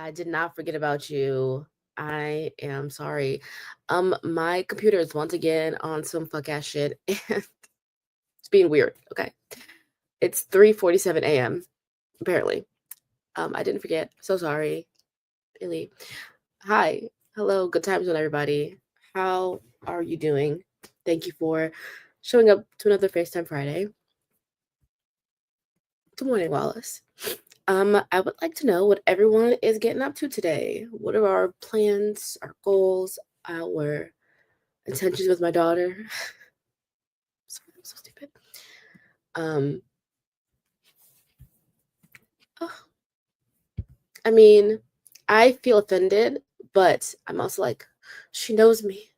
I did not forget about you. I am sorry. My computer is once again on some fuck ass shit and it's being weird. Okay. It's 3:47 a.m. apparently. I didn't forget. So sorry. Really. Hi. Hello. Good times with everybody. How are you doing? Thank you for showing up to another FaceTime Friday. Good morning, Wallace. I would like to know what everyone is getting up to today. What are our plans, our goals, our intentions with my daughter? Sorry, I'm so stupid. Oh, I mean, I feel offended, but I'm also like, she knows me.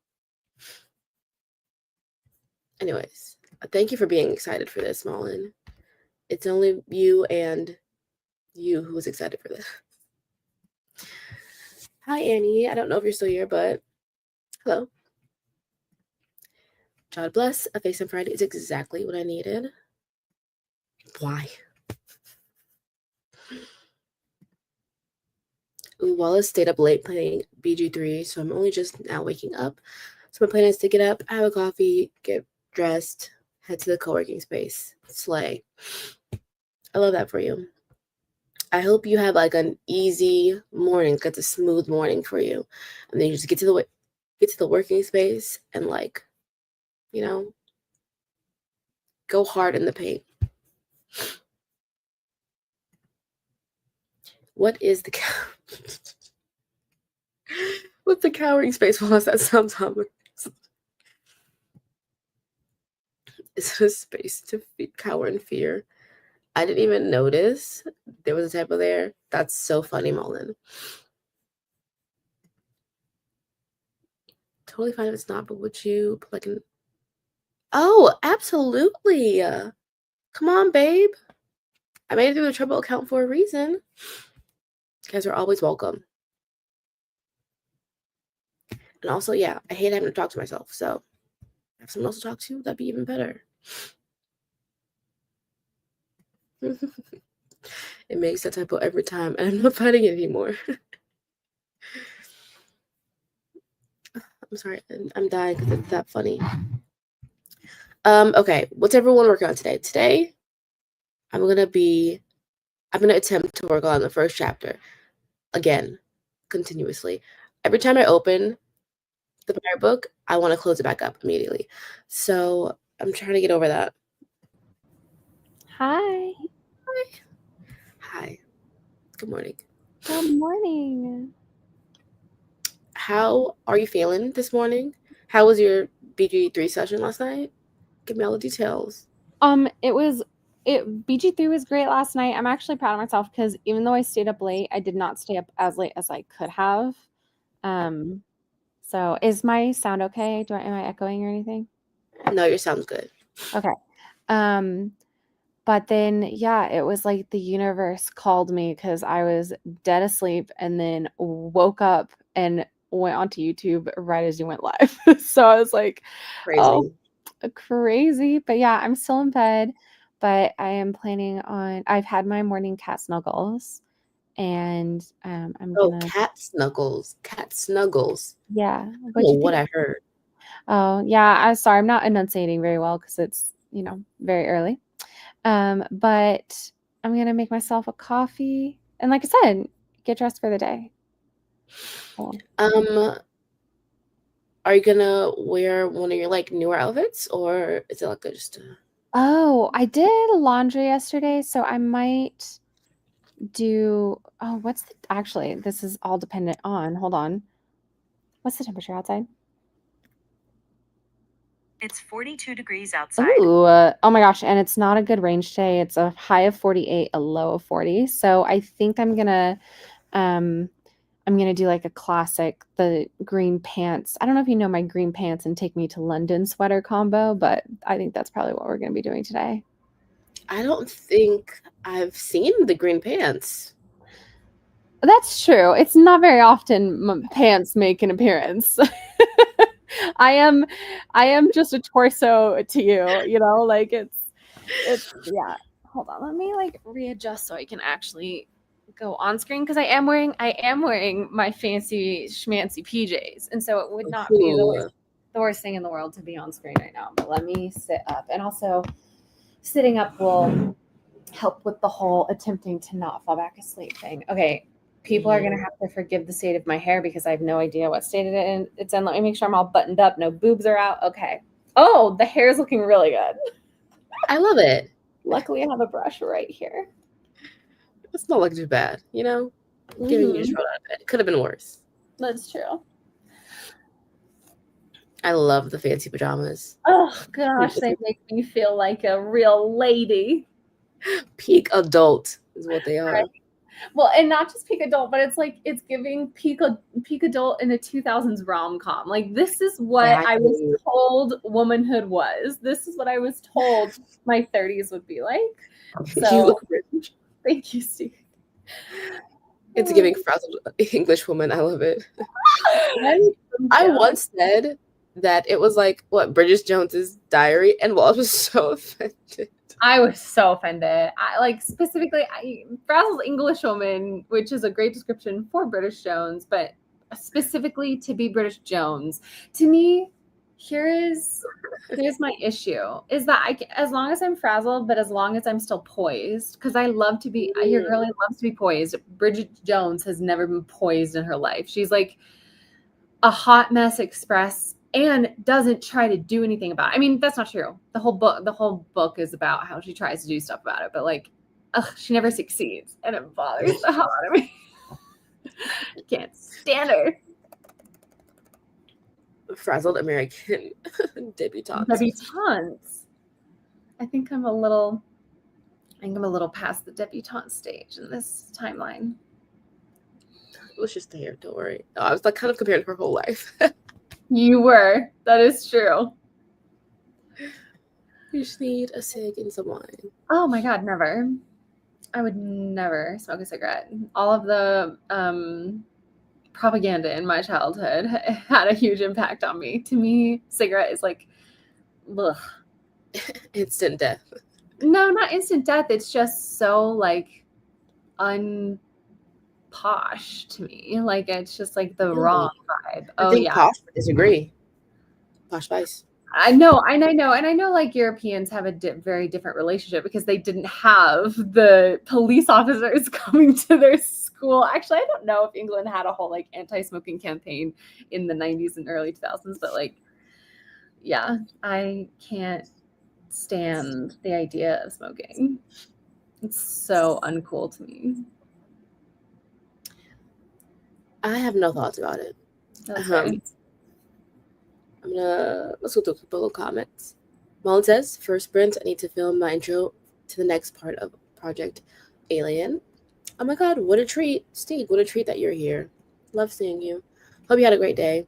Anyways, thank you for being excited for this, Mullen. It's only you and you who was excited for this. Hi, Annie. I don't know if you're still here, but hello. God bless. A FaceTime Friday is exactly what I needed. Why? Wallace stayed up late playing BG3, so I'm only just now waking up. So my plan is to get up, have a coffee, get dressed, head to the co-working space. Slay. I love that for you. I hope you have like an easy morning, like it's a smooth morning for you. And then you just get to the working space and like, you know, go hard in the paint. What is the what's the cowering space? Wallace? That sounds ominous. Is it a space to cower in fear? I didn't even notice there was a typo there. That's so funny, Mullen. Totally fine if it's not, but would you put like an... Oh, absolutely. Come on, babe. I made it through the trouble account for a reason. You guys are always welcome. And also, yeah, I hate having to talk to myself, so have someone else to talk to, that'd be even better. It makes that typo every time, and I'm not fighting it anymore. I'm sorry, I'm dying because it's that funny. Okay, what's everyone working on today? Today, I'm gonna attempt to work on the first chapter again, continuously. Every time I open the fire book, I want to close it back up immediately. So I'm trying to get over that. Hi. Hi. Good morning. Good morning. How are you feeling this morning? How was your BG3 session last night? Give me all the details. BG3 was great last night. I'm actually proud of myself because even though I stayed up late, I did not stay up as late as I could have. So is my sound okay? Am I echoing or anything? No, your sound's good. Okay. But then yeah, it was like the universe called me because I was dead asleep and then woke up and went onto YouTube right as you went live. So I was like, Crazy. oh, crazy. But yeah, I'm still in bed, but I am planning on I've had my morning cat snuggles and I'm gonna cat snuggles. Cat snuggles. yeah. I don't What'd know you what think? I heard. Oh yeah, I'm sorry, I'm not enunciating very well because it's, very early. But I'm gonna make myself a coffee and like I said, get dressed for the day. So. Are you gonna wear one of your like newer outfits, or is it like just a... Oh, I did laundry yesterday, so I might do actually, this is all dependent on, hold on. What's the temperature outside? It's 42 degrees outside. Ooh, oh my gosh, and it's not a good range today. It's a high of 48, a low of 40. So I think I'm gonna do like a classic, the green pants. I don't know if you know my green pants and take me to London sweater combo, but I think that's probably what we're gonna be doing today. I don't think I've seen the green pants. That's true. It's not very often pants make an appearance. I am just a torso to you, like it's yeah. Hold on, let me like readjust so I can actually go on screen because I am wearing my fancy schmancy PJs, and so it would not be Ooh. the worst thing in the world to be on screen right now. But let me sit up, and also sitting up will help with the whole attempting to not fall back asleep thing. Okay, people are gonna have to forgive the state of my hair because I have no idea what state it's in. Let me make sure I'm all buttoned up. No boobs are out. Okay. Oh, the hair is looking really good. I love it. Luckily, I have a brush right here. It's not looking too bad, you know? Giving you just rolled out of bed. Could have been worse. That's true. I love the fancy pajamas. Oh gosh, they make me feel like a real lady. Peak adult is what they are. Right. Well, and not just peak adult, but it's like it's giving peak adult in a 2000s rom-com. Like this is what I was told womanhood was. This is what I was told my 30s would be like. So thank you, Steve. It's giving frazzled English woman. I love it. I once said that it was like what Bridget Jones's Diary, and Wallace was so offended. I was so offended. Specifically, frazzled English woman, which is a great description for British Jones, but specifically to be British Jones. To me, here's my issue is that as long as I'm frazzled, but as long as I'm still poised, because I love to be, your girlie loves to be poised. Bridget Jones has never been poised in her life. She's like a hot mess express and doesn't try to do anything about it. I mean, that's not true. The whole book is about how she tries to do stuff about it, but she never succeeds, and it bothers the hell out of me. I can't stand her. Frazzled American debutantes. I think I'm a little past the debutante stage in this timeline. Let's just stay here. Don't worry. No, I was kind of comparing her whole life. You were. That is true. You just need a cig and some wine. Oh my God, never. I would never smoke a cigarette. All of the propaganda in my childhood had a huge impact on me. To me, cigarette is like, ugh. Instant death. No, not instant death. It's just so unposh to me. It's just the wrong vibe. I think posh would disagree. Posh spice. I know, and I know Europeans have a very different relationship because they didn't have the police officers coming to their school. Actually, I don't know if England had a whole anti-smoking campaign in the 90s and early 2000s, but yeah, I can't stand the idea of smoking. It's so uncool to me. I have no thoughts about it. Let's go through a couple of comments. Mullen says, for sprint, I need to film my intro to the next part of Project Alien. Oh my God, what a treat. Steve, what a treat that you're here. Love seeing you. Hope you had a great day.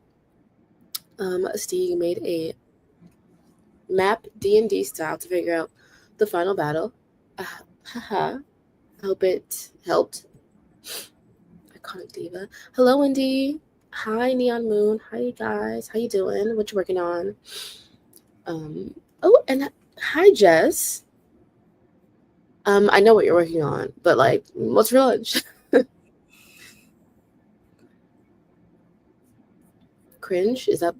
Steve made a map D&D style to figure out the final battle. I hope it helped. Iconic diva. Hello, Wendy. Hi, Neon Moon. Hi, you guys. How you doing? What you working on? Oh, and hi, Jess. I know what you're working on, but what's for lunch? Cringe? Is that?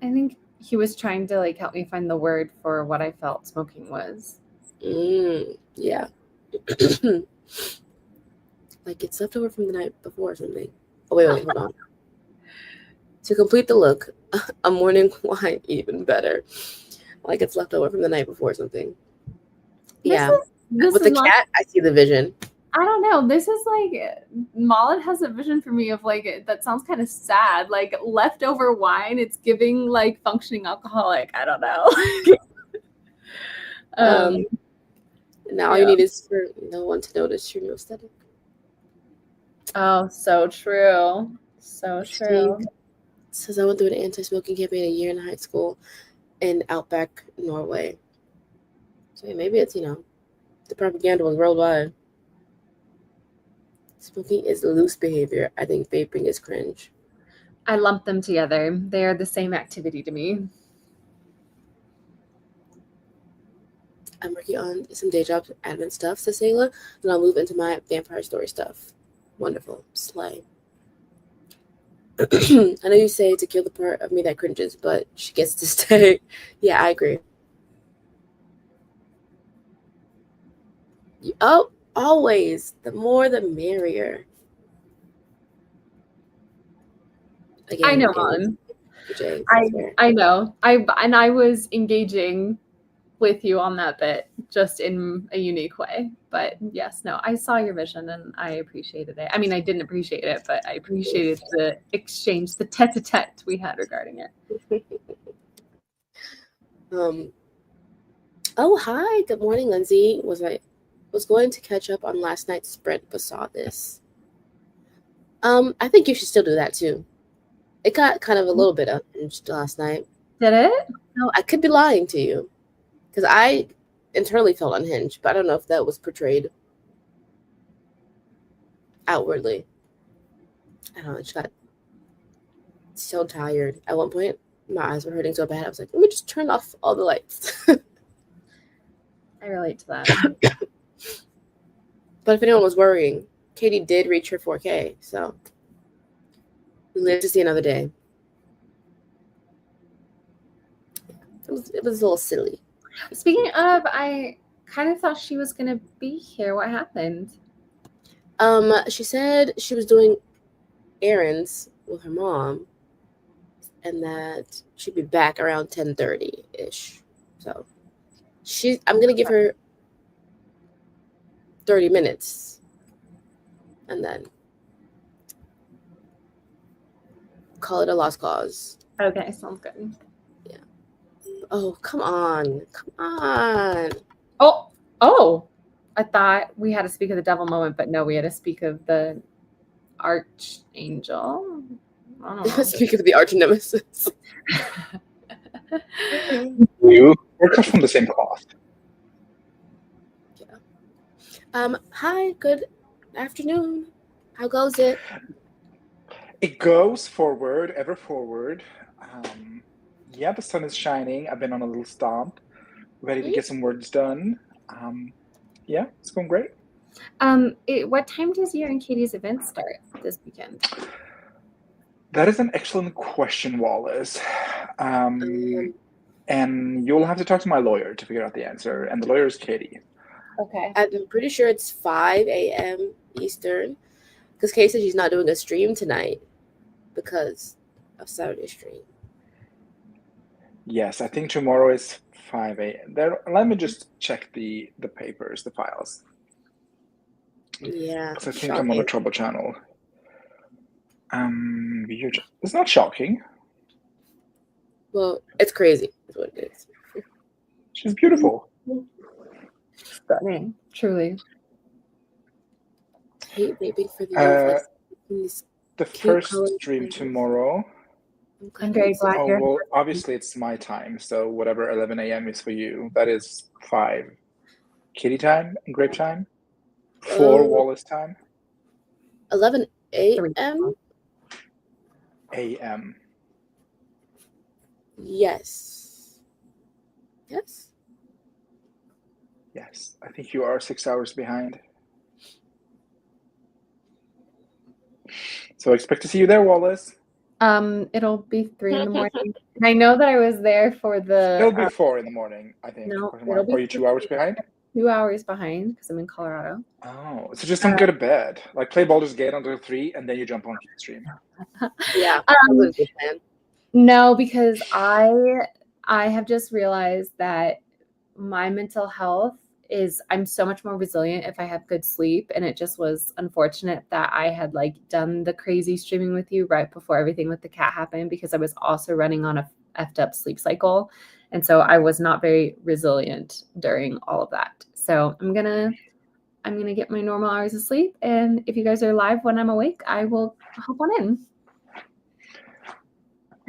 I think he was trying to help me find the word for what I felt smoking was. Yeah. It's left over from the night before or something. Oh, wait, hold on. To complete the look, a morning wine even better. It's left over from the night before or something. Yeah. With the cat, I see the vision. I don't know. This is Mullen has a vision for me of that sounds kind of sad. Leftover wine. It's giving functioning alcoholic. I don't know. Now all you need is for no one to notice your new aesthetic. Oh, so true. So true. Says I went through an anti-smoking campaign a year in high school in Outback, Norway. So maybe it's, the propaganda was worldwide. Smoking is loose behavior. I think vaping is cringe. I lump them together. They are the same activity to me. I'm working on some day job admin stuff, says Sayla. Then I'll move into my vampire story stuff. Wonderful. Slay. I know you say to kill the part of me that cringes, but she gets to stay. Yeah, I agree. Oh, always. The more the merrier. Again, I know, it was Mom. Jay, I swear. I know. I was engaging with you on that bit, just in a unique way. But yes, no, I saw your vision and I appreciated it. I mean, I didn't appreciate it, but I appreciated the exchange, the tete-a-tete we had regarding it. Oh, hi. Good morning, Lindsay. Was going to catch up on last night's sprint, but saw this. I think you should still do that too. It got kind of a little bit unhinged last night. Did it? No, I could be lying to you, because I internally felt unhinged, but I don't know if that was portrayed outwardly. I don't know. I just got so tired. At one point, my eyes were hurting so bad. I was like, let me just turn off all the lights. I relate to that. But if anyone was worrying, Katie did reach her 4K, so we live to see another day. It was a little silly. Speaking of, I kind of thought she was going to be here. What happened? She said she was doing errands with her mom, and that she'd be back around 10:30-ish. So I'm gonna give her 30 minutes, and then call it a lost cause. Okay, sounds good. Yeah. Oh, come on. Oh! I thought we had to speak of the devil moment, but no, we had to speak of the archangel. I don't know. Speak of the arch nemesis. We're cut from the same cloth. Yeah. Hi, good afternoon. How goes it? It goes forward, ever forward. Yeah, the sun is shining. I've been on a little stomp, ready to get some words done. Yeah, it's going great. What time does your and Katie's event start this weekend? That is an excellent question, Wallace. And you'll have to talk to my lawyer to figure out the answer. And the lawyer is Katie. Okay. I'm pretty sure it's 5 a.m. Eastern, because Katie said she's not doing a stream tonight because of Saturday's stream. Yes, I think tomorrow is 5 a.m. Let me just check the papers, the files. Yeah. Because I think I'm on a trouble channel. It's not shocking. Well, it's crazy, is what it is. She's beautiful. Stunning, truly. I hate vaping for the the first stream tomorrow. I'm very glad Oh, you're well, obviously it's my time, so whatever 11 a.m. is for you, that is 5 Kitty time and grape time, 4 Wallace time. 11 a.m. a.m. Yes. Yes, I think you are 6 hours behind. So expect to see you there, Wallace. It'll be 3 in the morning. And I know that I was there for the. It'll be 4 in the morning, I think. No, Are you 2 hours behind? 2 hours behind because I'm in Colorado. Oh, so just don't go to bed. Like play Baldur's Gate until 3, and then you jump on the stream. Yeah, that was a good plan. No, because I have just realized that my mental health I'm so much more resilient if I have good sleep. And it just was unfortunate that I had done the crazy streaming with you right before everything with the cat happened, because I was also running on a effed up sleep cycle. And so I was not very resilient during all of that. So I'm gonna get my normal hours of sleep. And if you guys are live when I'm awake, I will hop on in.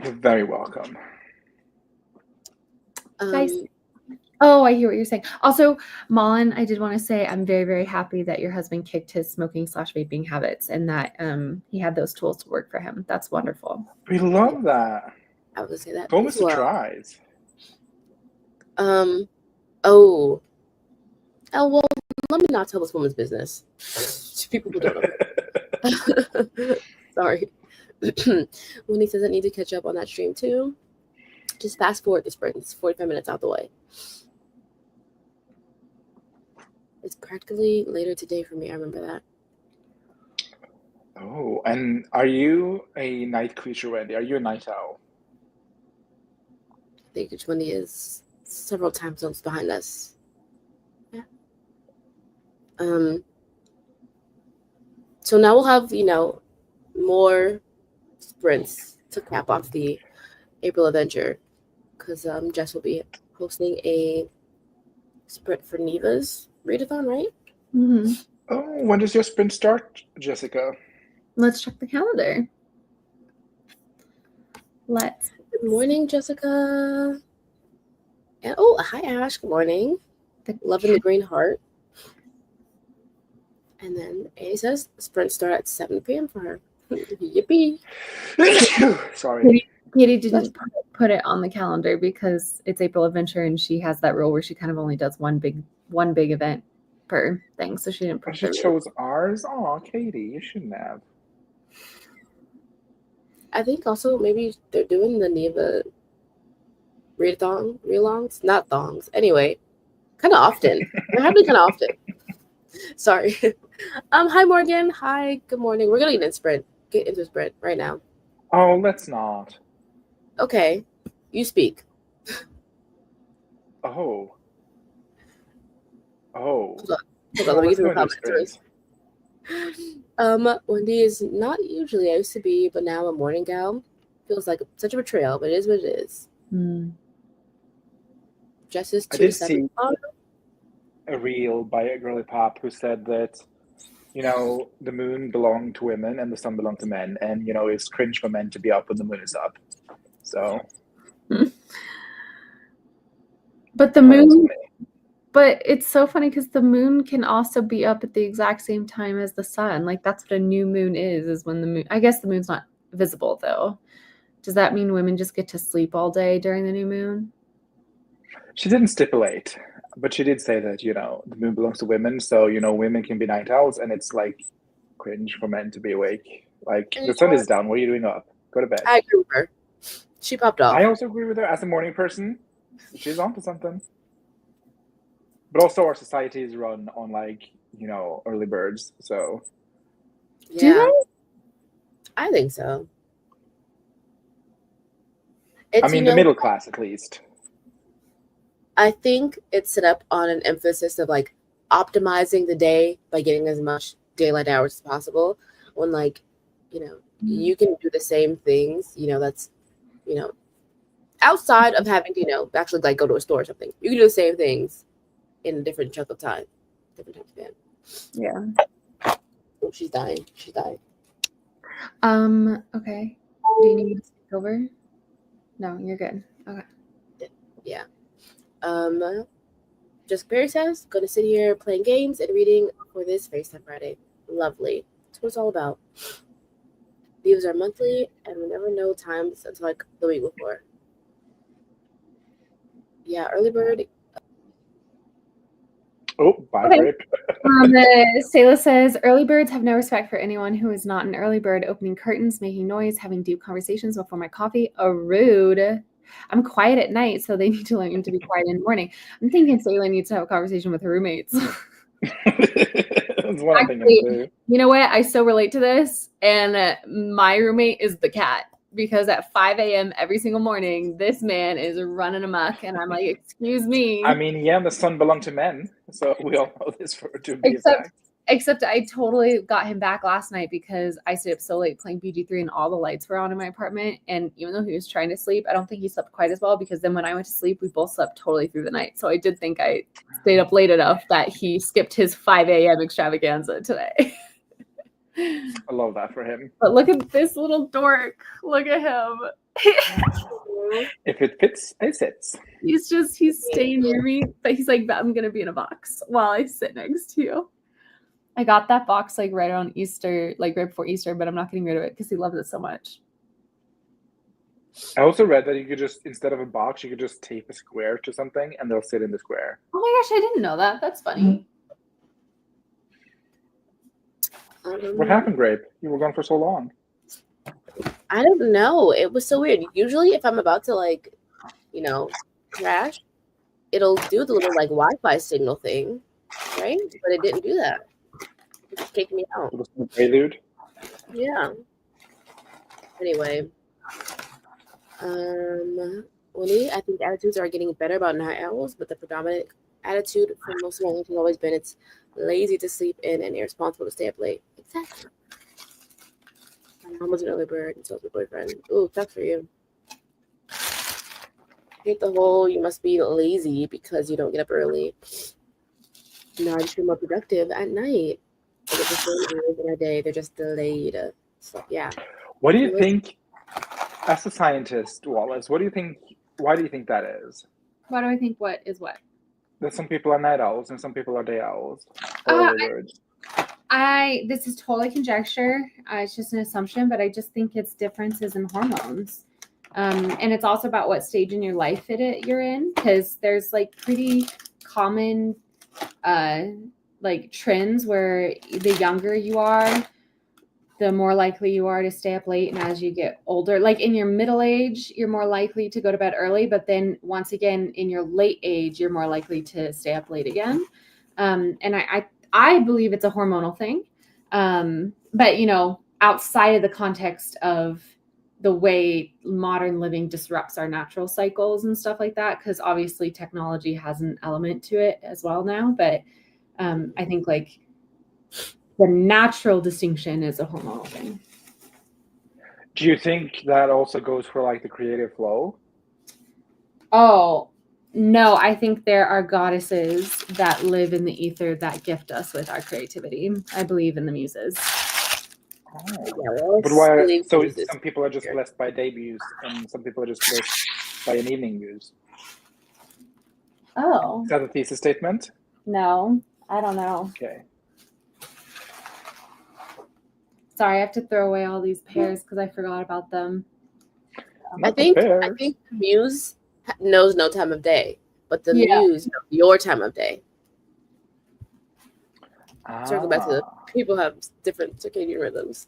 You're very welcome. Nice. Oh, I hear what you're saying. Also, Malin, I did want to say I'm very, very happy that your husband kicked his smoking/vaping habits and that he had those tools to work for him. That's wonderful. We love that. I would say that. Bonus tries. Oh, Oh, well, let me not tell this woman's business to people who don't know. Sorry. When he says I need to catch up on that stream too, just fast forward the sprint. It's 45 minutes out the way. It's practically later today for me. I remember that. Oh, and are you a night creature, Wendy? Are you a night owl? I think each one is several time zones behind us. Yeah. So now we'll have, more sprints to cap off the April adventure, because Jess will be hosting a sprint for Neva's readathon, right? Mm-hmm. Oh, when does your sprint start, Jessica? Let's check the calendar. Let's. Good morning, Jessica. And hi Ash. Good morning. Loving the green heart. And then Annie says sprint start at 7 p.m. for her. Yippee. Sorry. Katie didn't put it on the calendar because it's April Adventure and she has that rule where she kind of only does one big event per thing. So she didn't put She chose ours. Oh, Katie, you shouldn't have. I think also maybe they're doing the Neva read-alongs, not thongs. Anyway, kind of often. They're happening kind of often. Sorry. Hi Morgan. Hi. Good morning. We're gonna get into sprint right now. Oh, let's not. Okay, you speak. Oh. Hold on, let me get through the comments. Wendy is not usually I used to be, but now I'm a morning gal. Feels like such a betrayal, but it is what it is. Jess is 2 to 7. A reel by a girly pop who said that, the moon belonged to women and the sun belonged to men, and it's cringe for men to be up when the moon is up. So. But the moon. But it's so funny because the moon can also be up at the exact same time as the sun. Like that's what a new moon is when the moon. I guess the moon's not visible though. Does that mean women just get to sleep all day during the new moon? She didn't stipulate, but she did say that, the moon belongs to women. So, women can be night owls and it's like cringe for men to be awake. Like the sun is down. What are you doing up? Go to bed. I agree with her. She popped off. I also agree with her as a morning person. She's onto something. But also our society is run on early birds. So. Yeah. Do they? I think so. I mean, the middle class at least. I think it's set up on an emphasis of optimizing the day by getting as much daylight hours as possible. When you can do the same things, that's, outside of having to, actually go to a store or something. You can do the same things in a different chunk of time, different time span. Yeah. Oh, she's dying. Okay. Do you need me to take over? No, you're good. Okay. Yeah. Just Perry says, gonna sit here playing games and reading for this FaceTime Friday. Lovely. That's what it's all about. Views are monthly, and we never know times until the week before. Yeah, early bird. Oh, bye, okay. Grape. Sayla says, early birds have no respect for anyone who is not an early bird, opening curtains, making noise, having deep conversations before my coffee. Rude. I'm quiet at night, so they need to learn to be quiet in the morning. I'm thinking Sayla needs to have a conversation with her roommates. That's what I'm thinking too. You know what? I so relate to this, and my roommate is the cat. Because at 5 a.m. every single morning, this man is running amok, and I'm like, "Excuse me." I mean, yeah, the sun belonged to men, so we all know this to be a fact. Except I totally got him back last night because I stayed up so late playing BG3 and all the lights were on in my apartment. And even though he was trying to sleep, I don't think he slept quite as well because then when I went to sleep, we both slept totally through the night. So I did think I stayed up late enough that he skipped his 5 a.m. extravaganza today. I love that for him. But look at this little dork. Look at him. If it fits, it sits. He's staying near me, but he's like, I'm going to be in a box while I sit next to you. I got that box right around Easter, right before Easter, but I'm not getting rid of it because he loves it so much. I also read that you could just, instead of a box, you could just tape a square to something and they'll sit in the square. Oh my gosh, I didn't know that. That's funny. What happened, Grape? You were gone for so long. I don't know. It was so weird. Usually, if I'm about to like, crash, it'll do the little like Wi-Fi signal thing, right? But it didn't do that. It just kicked me out. It was the prelude. Yeah. Anyway, I think attitudes are getting better about night owls, but the predominant attitude for most of my life has always been it's lazy to sleep in and irresponsible to stay up late. Exactly. My mom was an early bird, and so was my boyfriend. Ooh, that's for you. I hate the whole you must be lazy because you don't get up early. No, I just feel more productive at night. I get the same hours in a day. They're just delayed. So, yeah. What do you think, as a scientist, Wallace, why do you think that is? Why do I think what is what? That some people are night owls and some people are day owls or early birds. This is totally conjecture. It's just an assumption, but I just think it's differences in hormones. And it's also about what stage in your life you're in, because there's like pretty common like trends where the younger you are, the more likely you are to stay up late. And as you get older, like in your middle age, you're more likely to go to bed early. But then once again, in your late age, you're more likely to stay up late again. And I believe it's a hormonal thing. But, outside of the context of the way modern living disrupts our natural cycles and stuff like that, because obviously technology has an element to it as well now. But I think like the natural distinction is a hormonal thing. Do you think that also goes for like the creative flow? Oh, no, I think there are goddesses that live in the ether that gift us with our creativity. I believe in the muses. Oh. Yeah, well, But why? believe So Jesus. some people are just blessed by day views and some people are just blessed by an evening views. Oh, Is that a thesis statement? no, I don't know. Okay. Sorry, I have to throw away all these pears because I forgot about them. I think the muse knows no time of day, but the muse knows your time of day. Circle back to the people have different circadian rhythms.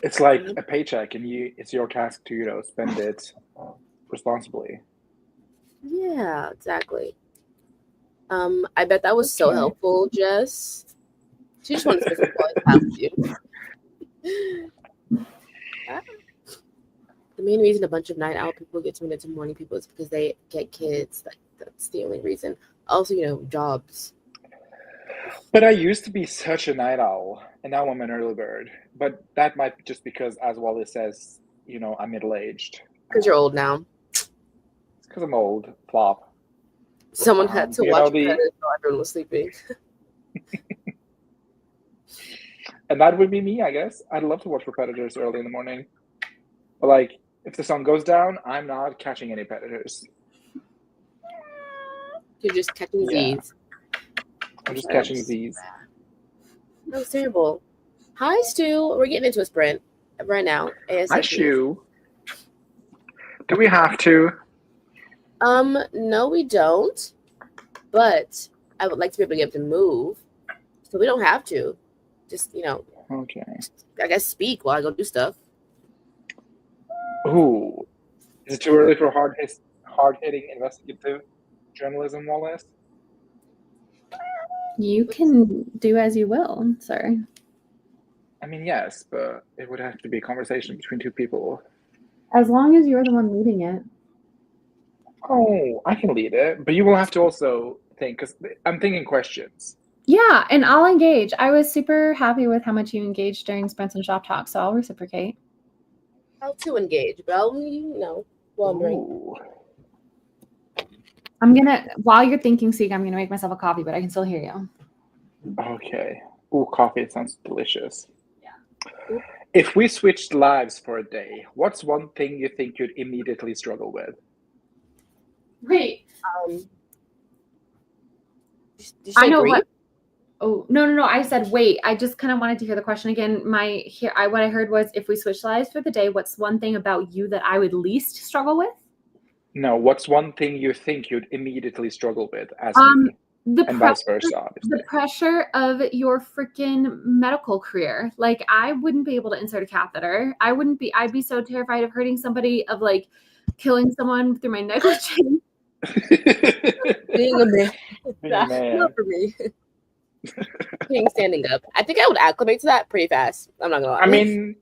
It's like a paycheck, and it's your task to spend it responsibly. Yeah, exactly. I bet that was so helpful, Jess. She just wanted to spend some quality time with you. The main reason a bunch of night owl people get turned into morning people is because they get kids. That's the only reason. Also, jobs. But I used to be such a night owl, and now I'm an early bird. But that might be just because, as Wallace says, I'm middle-aged. Because you're old now. It's because I'm old. Flop. Someone had to watch Predators while everyone was sleeping. And that would be me, I guess. I'd love to watch for predators early in the morning. But like, if the sun goes down, I'm not catching any predators. You're just catching Z's. I'm just catching Z's. That was terrible. Hi, Stu. We're getting into a sprint right now. ASAP. Hi, Stu. Do we have to? No, we don't. But I would like to be able to get to move. So we don't have to. Just, Okay. I guess speak while I go do stuff. Ooh. Is it too early for hard-hitting investigative journalism, Wallace? You can do as you will, sir. I mean, yes, but it would have to be a conversation between two people. As long as you're the one leading it. Oh, I can lead it, but you will have to also think, because I'm thinking questions. Yeah, and I'll engage. I was super happy with how much you engaged during Sprints and Shop Talk, so I'll reciprocate. I'll too engage, but I'll, wondering. Ooh. I'm gonna, while you're thinking, Seek, I'm gonna make myself a coffee, but I can still hear you. Okay. Ooh, coffee sounds delicious. Yeah. If we switched lives for a day, what's one thing you think you'd immediately struggle with? Wait. Did you say I know grief? what. Oh, no. I said, wait, I just kind of wanted to hear the question again. What I heard was, if we switch lives for the day, what's one thing about you that I would least struggle with? No, what's one thing you think you'd immediately struggle with as me? And vice versa, obviously. The pressure of your freaking medical career. Like, I wouldn't be able to insert a catheter. I'd be so terrified of hurting somebody, of like killing someone through my negligence. Being a man. Being a man. Not for me. Being standing up. I think I would acclimate to that pretty fast. I'm not gonna lie. I mean,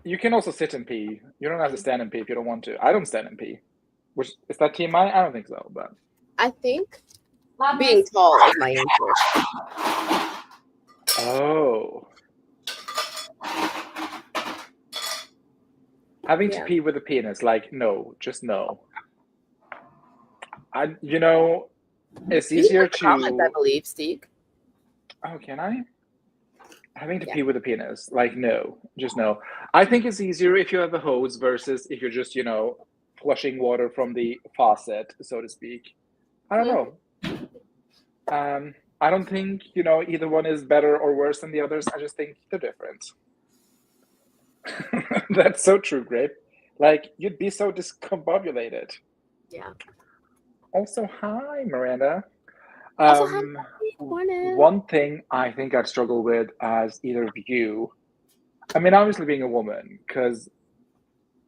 you can also sit and pee. You don't have to stand and pee if you don't want to. I don't stand and pee. Which is that TMI? I don't think so, but I think being tall is my answer. Oh. Having to pee with a penis, like, no, just no. It's easier to. Comments, I believe, Steve. Oh, can I? Having to pee with a penis, like, no, just no. I think it's easier if you have a hose versus if you're just, flushing water from the faucet, so to speak. I don't know. I don't think, either one is better or worse than the others. I just think they're different. That's so true, Grape. Like, you'd be so discombobulated. Yeah. Also, hi, Miranda. Also, hi, morning. One thing I think I'd struggle with as either of you, I mean, obviously being a woman, because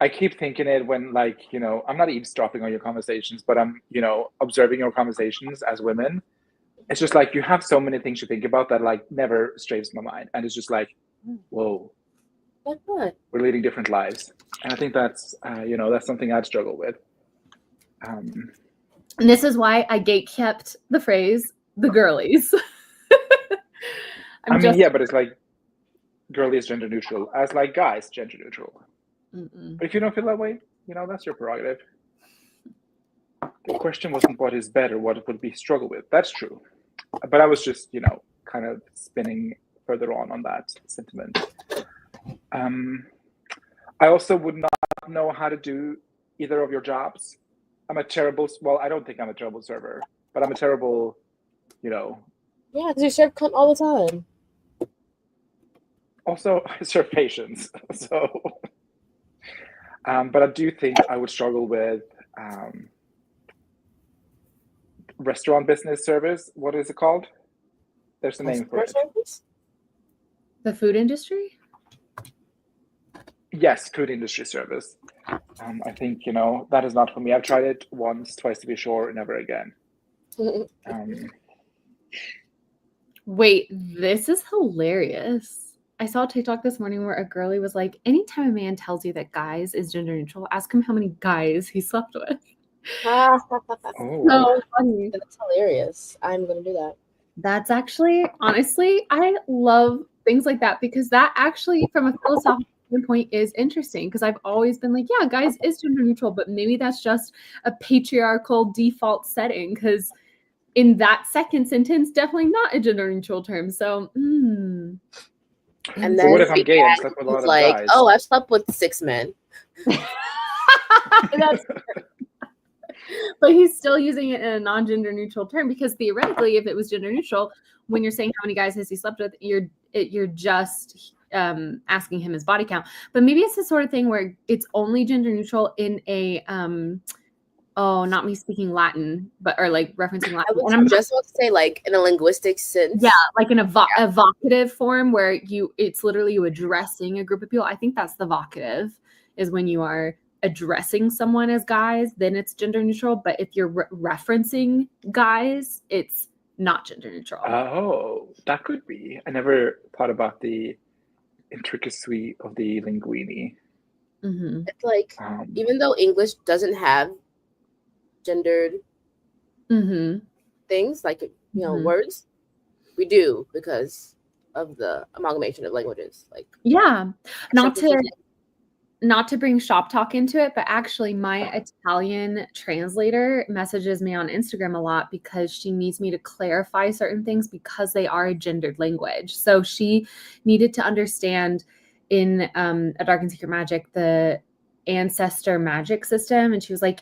I keep thinking it when, like, I'm not eavesdropping on your conversations, but I'm, observing your conversations as women. It's just like you have so many things to think about that, like, never strays my mind. And it's just like, whoa. Like what? We're leading different lives. And I think that's, that's something I'd struggle with. And this is why I gatekept the phrase, the girlies. But it's like, girly is gender neutral, as like guys, gender neutral. Mm-mm. But if you don't feel that way, that's your prerogative. The question wasn't what is better, what would we struggle with. That's true. But I was just, kind of spinning further on that sentiment. I also would not know how to do either of your jobs. I don't think I'm a terrible server, but I'm a terrible, Yeah, because you serve cunt all the time. Also, I serve patients, so. But I do think I would struggle with restaurant business service. What is it called? There's a name for it. Service? The food industry? Yes, food industry service. I think, that is not for me. I've tried it once, twice to be sure, never again. Wait, this is hilarious. I saw a TikTok this morning where a girlie was like, anytime a man tells you that guys is gender neutral, ask him how many guys he slept with. Oh, So funny. that's hilarious. I'm going to do that. That's actually, honestly, I love things like that because that actually, from a philosophical standpoint, is interesting because I've always been like, yeah, guys is gender neutral, but maybe that's just a patriarchal default setting because in that second sentence, definitely not a gender neutral term. So, And so then what if I'm gay and slept with a lot of like, guys? oh, I've slept with 6 men. That's but he's still using it in a non-gender neutral term because theoretically, if it was gender neutral, when you're saying how many guys has he slept with, you're just asking him his body count. But maybe it's the sort of thing where it's only gender neutral in a not me speaking Latin, or like referencing Latin. I was just about to say, like, in a linguistic sense. Yeah, like in a evocative form where it's literally you addressing a group of people. I think that's the vocative, is when you are addressing someone as guys, then it's gender neutral. But if you're referencing guys, it's not gender neutral. Oh, that could be. I never thought about the intricacy of the linguini. Mm-hmm. It's like, even though English doesn't have gendered things, like, words, we do because of the amalgamation of languages. Like, yeah, not to bring shop talk into it, but actually my Italian translator messages me on Instagram a lot because she needs me to clarify certain things because they are a gendered language. So she needed to understand in A Dark and Secret Magic, the ancestor magic system, and she was like,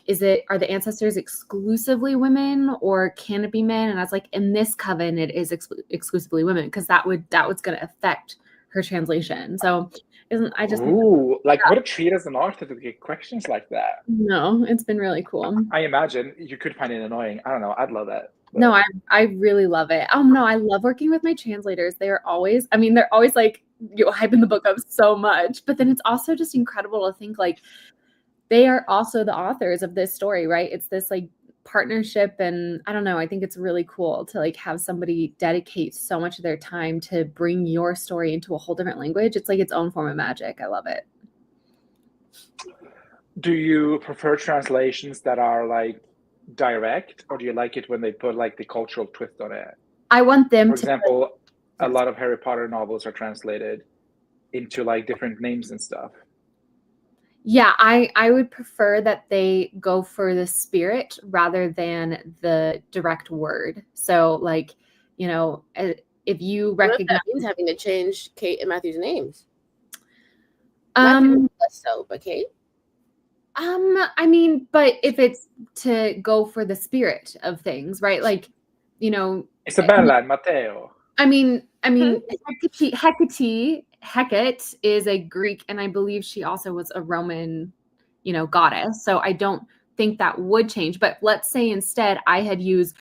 are the ancestors exclusively women or can it be men? And I was like, in this coven it is exclusively women, because that was going to affect her translation. So I just Ooh, like what a treat as an author to get questions like that. no, it's been really cool. I imagine you could find it annoying. I don't know. I'd love that. But No, I really love it. Oh no, I love working with my translators. They're always like, hyping the book up so much, but then it's also just incredible to think like they are also the authors of this story, right? It's this like partnership, and I don't know, I think it's really cool to like have somebody dedicate so much of their time to bring your story into a whole different language. It's like its own form of magic. I love it. do you prefer translations that are like direct, or do you like it when they put like the cultural twist on it? I want them For to example, a lot of Harry Potter novels are translated into like different names and stuff. Yeah, I would prefer that they go for the spirit rather than the direct word. So like, if you What if recognize that means having to change Kate and Matthew's names? Matthew less so, but Kate? I mean, but if it's to go for the spirit of things, right? Like, Isabella and Matteo. I mean, Hecate is a Greek, and I believe she also was a Roman, goddess. So I don't think that would change. But let's say instead I had used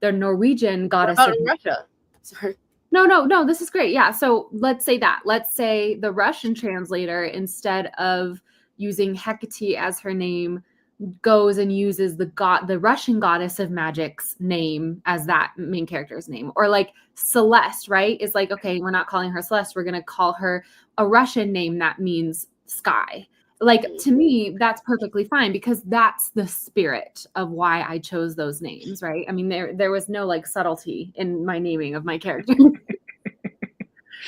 the Norwegian goddess of Russia. Sorry. No, this is great. Yeah. So let's say the Russian translator, instead of using Hecate as her name, goes and uses the Russian goddess of magic's name as that main character's name. Or like Celeste, right? Is like, okay, we're not calling her Celeste. We're going to call her a Russian name that means sky. Like, to me, that's perfectly fine, because that's the spirit of why I chose those names, right? I mean, there was no like subtlety in my naming of my character.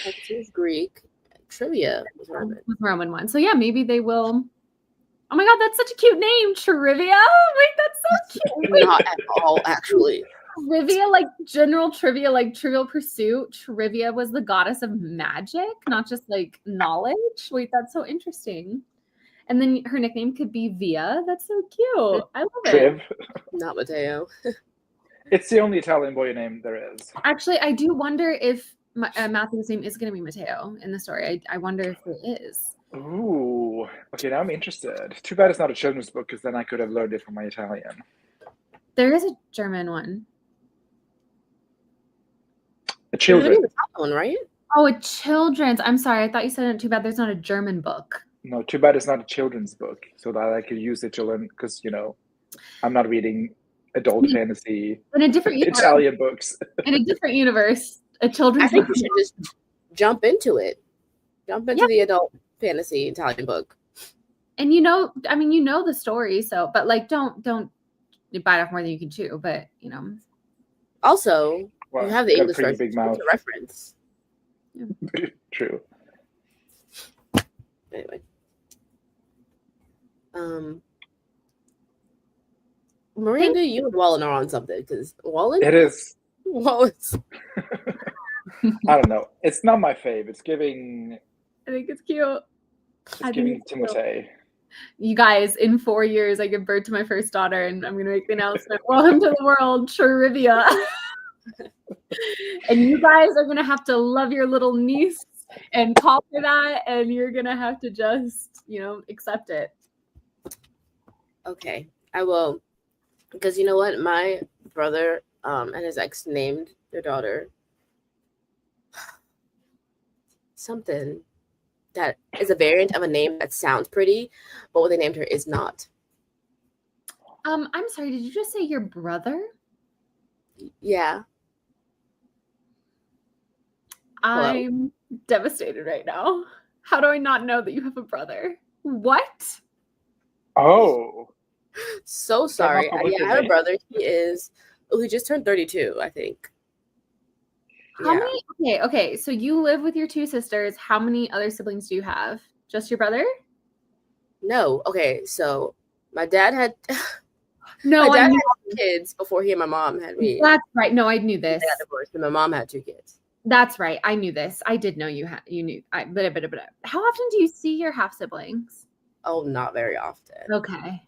Hecate is Greek. Trivia was Roman. Roman one. So yeah, maybe they will. Oh my God, that's such a cute name, Trivia. Wait, that's so cute. Not at all, actually. Trivia, like general trivia, like Trivial Pursuit. Trivia was the goddess of magic, not just like knowledge. Wait, that's so interesting. And then her nickname could be Via. That's so cute. I love Triv. it. Not Matteo. It's the only Italian boy name there is. Actually, I do wonder if Matthew's name is going to be Matteo in the story. I wonder if it is. Ooh. Okay, now I'm interested. Too bad it's not a children's book, because then I could have learned it from my Italian. There is a German one. A children's one, right? Oh, a children's. I'm sorry. I thought you said too bad there's not a German book. No, too bad it's not a children's book, so that I could use it to learn, because, I'm not reading adult fantasy in a different Italian books. In a different universe, a children's I think book. you should just jump into it. Jump into the adult fantasy Italian book. And the story, so but like don't bite off more than you can chew, but Also, Well, you have the got a English pretty version big mouth. to reference. True. Anyway. Miranda, you and Wallen are on something, because Wallen? It is. Wallen's. I don't know. It's not my fave. It's giving. I think it's cute. It's giving Timotei. You guys, in 4 years, I give birth to my first daughter, and I'm going to make the announcement. Welcome to the world, Trivia. And you guys are going to have to love your little niece and call her that, and you're going to have to just, accept it. Okay, I will. Because you know what? My brother and his ex named their daughter something that is a variant of a name that sounds pretty, but what they named her is not. I'm sorry, did you just say your brother? Yeah. I'm devastated right now. How do I not know that you have a brother? What? Oh. So sorry. I have a brother. He just turned 32, I think. How many? Okay. So you live with your two sisters. How many other siblings do you have? Just your brother? No. Okay. So my dad had no. My dad had kids before he and my mom had me. That's right. No, I knew this. They got divorced, and my mom had 2 kids. That's right. I knew this. I did know you knew. How often do you see your half siblings? Oh, not very often. Okay.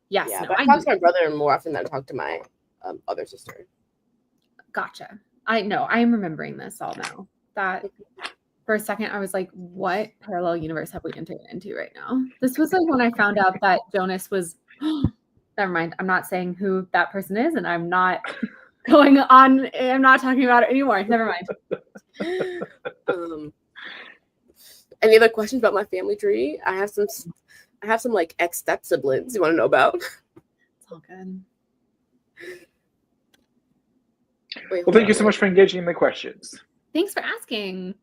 Yes. Yeah, no, but I I talk knew. to my brother more often than I talk to my other sister. Gotcha. I know. I am remembering this all now. That for a second, I was like, what parallel universe have we entered into right now? This was like when I found out that Jonas was, never mind. I'm not saying who that person is, and I'm not going on. I'm not talking about it anymore. Never mind. Any other questions about my family tree? I have some like ex step siblings you want to know about. It's all good. Wait, Well, thank you so much for engaging in the questions. Thanks for asking.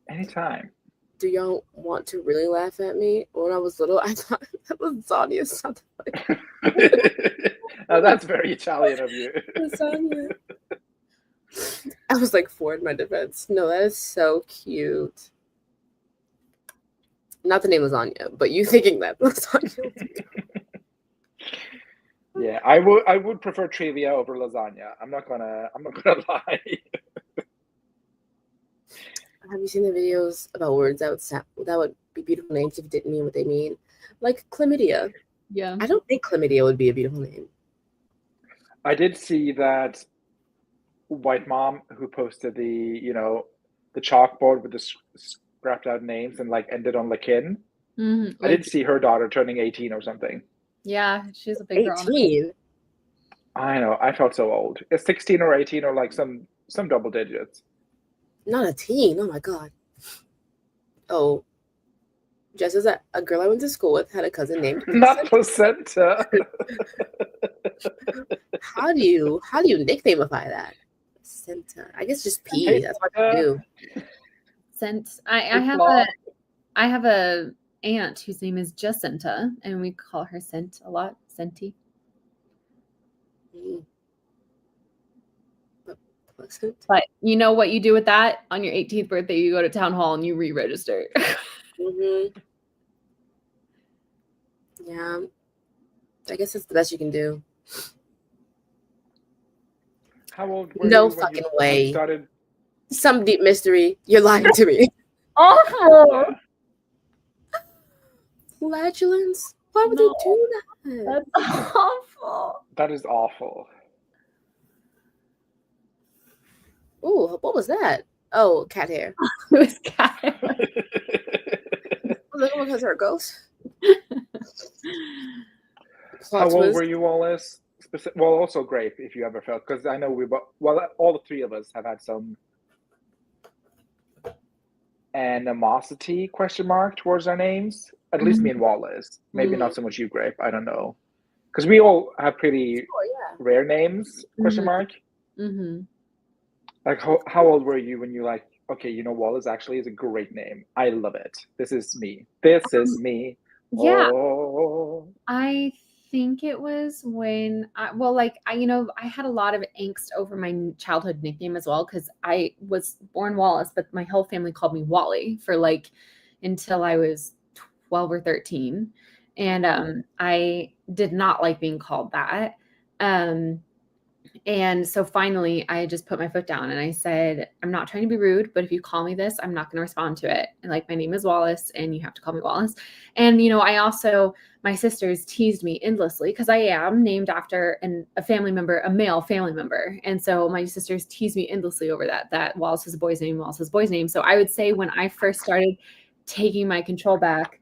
Anytime. Do y'all want to really laugh at me? When I was little, I thought that lasagna sounded like That's very Italian of you. lasagna. I was like 4 in my defense. No, that is so cute. Not the name lasagna, but you thinking that lasagna. Yeah, I would prefer trivia over lasagna. I'm not gonna lie. Have you seen the videos about words that would be beautiful names if it didn't mean what they mean? Like chlamydia. Yeah. I don't think chlamydia would be a beautiful name. I did see that white mom who posted the chalkboard with the scrapped out names and like ended on Lakin. Mm-hmm. I did see her daughter turning 18 or something. Yeah, she's a big girl. 18? I know. I felt so old. It's 16 or 18 or like some double digits. Not a teen. Oh my god. Oh, just as a girl I went to school with had a cousin named Not placenta. How do you nicknameify that? Placenta. I guess just P. That's what I do. Scent. I have a aunt whose name is Jacinta, and we call her Scent a lot. Scenty. But you know what you do with that? On your 18th birthday, you go to town hall and you re-register. Mm-hmm. Yeah. I guess that's the best you can do. How old were No you when fucking you way. started? Some deep mystery. You're lying to me. Awful. Yeah. Flatulence? Why would No. they do that? That's awful. That is awful. Ooh, what was that? Oh, cat hair. It was cat. Look at her ghost. How old were you, Wallace? Well, also Grape, if you ever felt, because I know all the three of us have had some animosity towards our names. At least me and Wallace. Maybe not so much you, Grape. I don't know, because we all have pretty rare names. ? Mm-hmm. Like how old were you when you like? Okay, Wallace actually is a great name. I love it. This is me. This is me. Yeah. Oh. I think it was when I had a lot of angst over my childhood nickname as well, because I was born Wallace, but my whole family called me Wally for like until I was 12 or 13. And I did not like being called that. And so finally I just put my foot down and I said, I'm not trying to be rude, but if you call me this, I'm not going to respond to it. And like, my name is Wallace and you have to call me Wallace. And, my sisters teased me endlessly because I am named after a family member, a male family member. And so my sisters teased me endlessly over that Wallace is a boy's name, Wallace is a boy's name. So I would say when I first started taking my control back,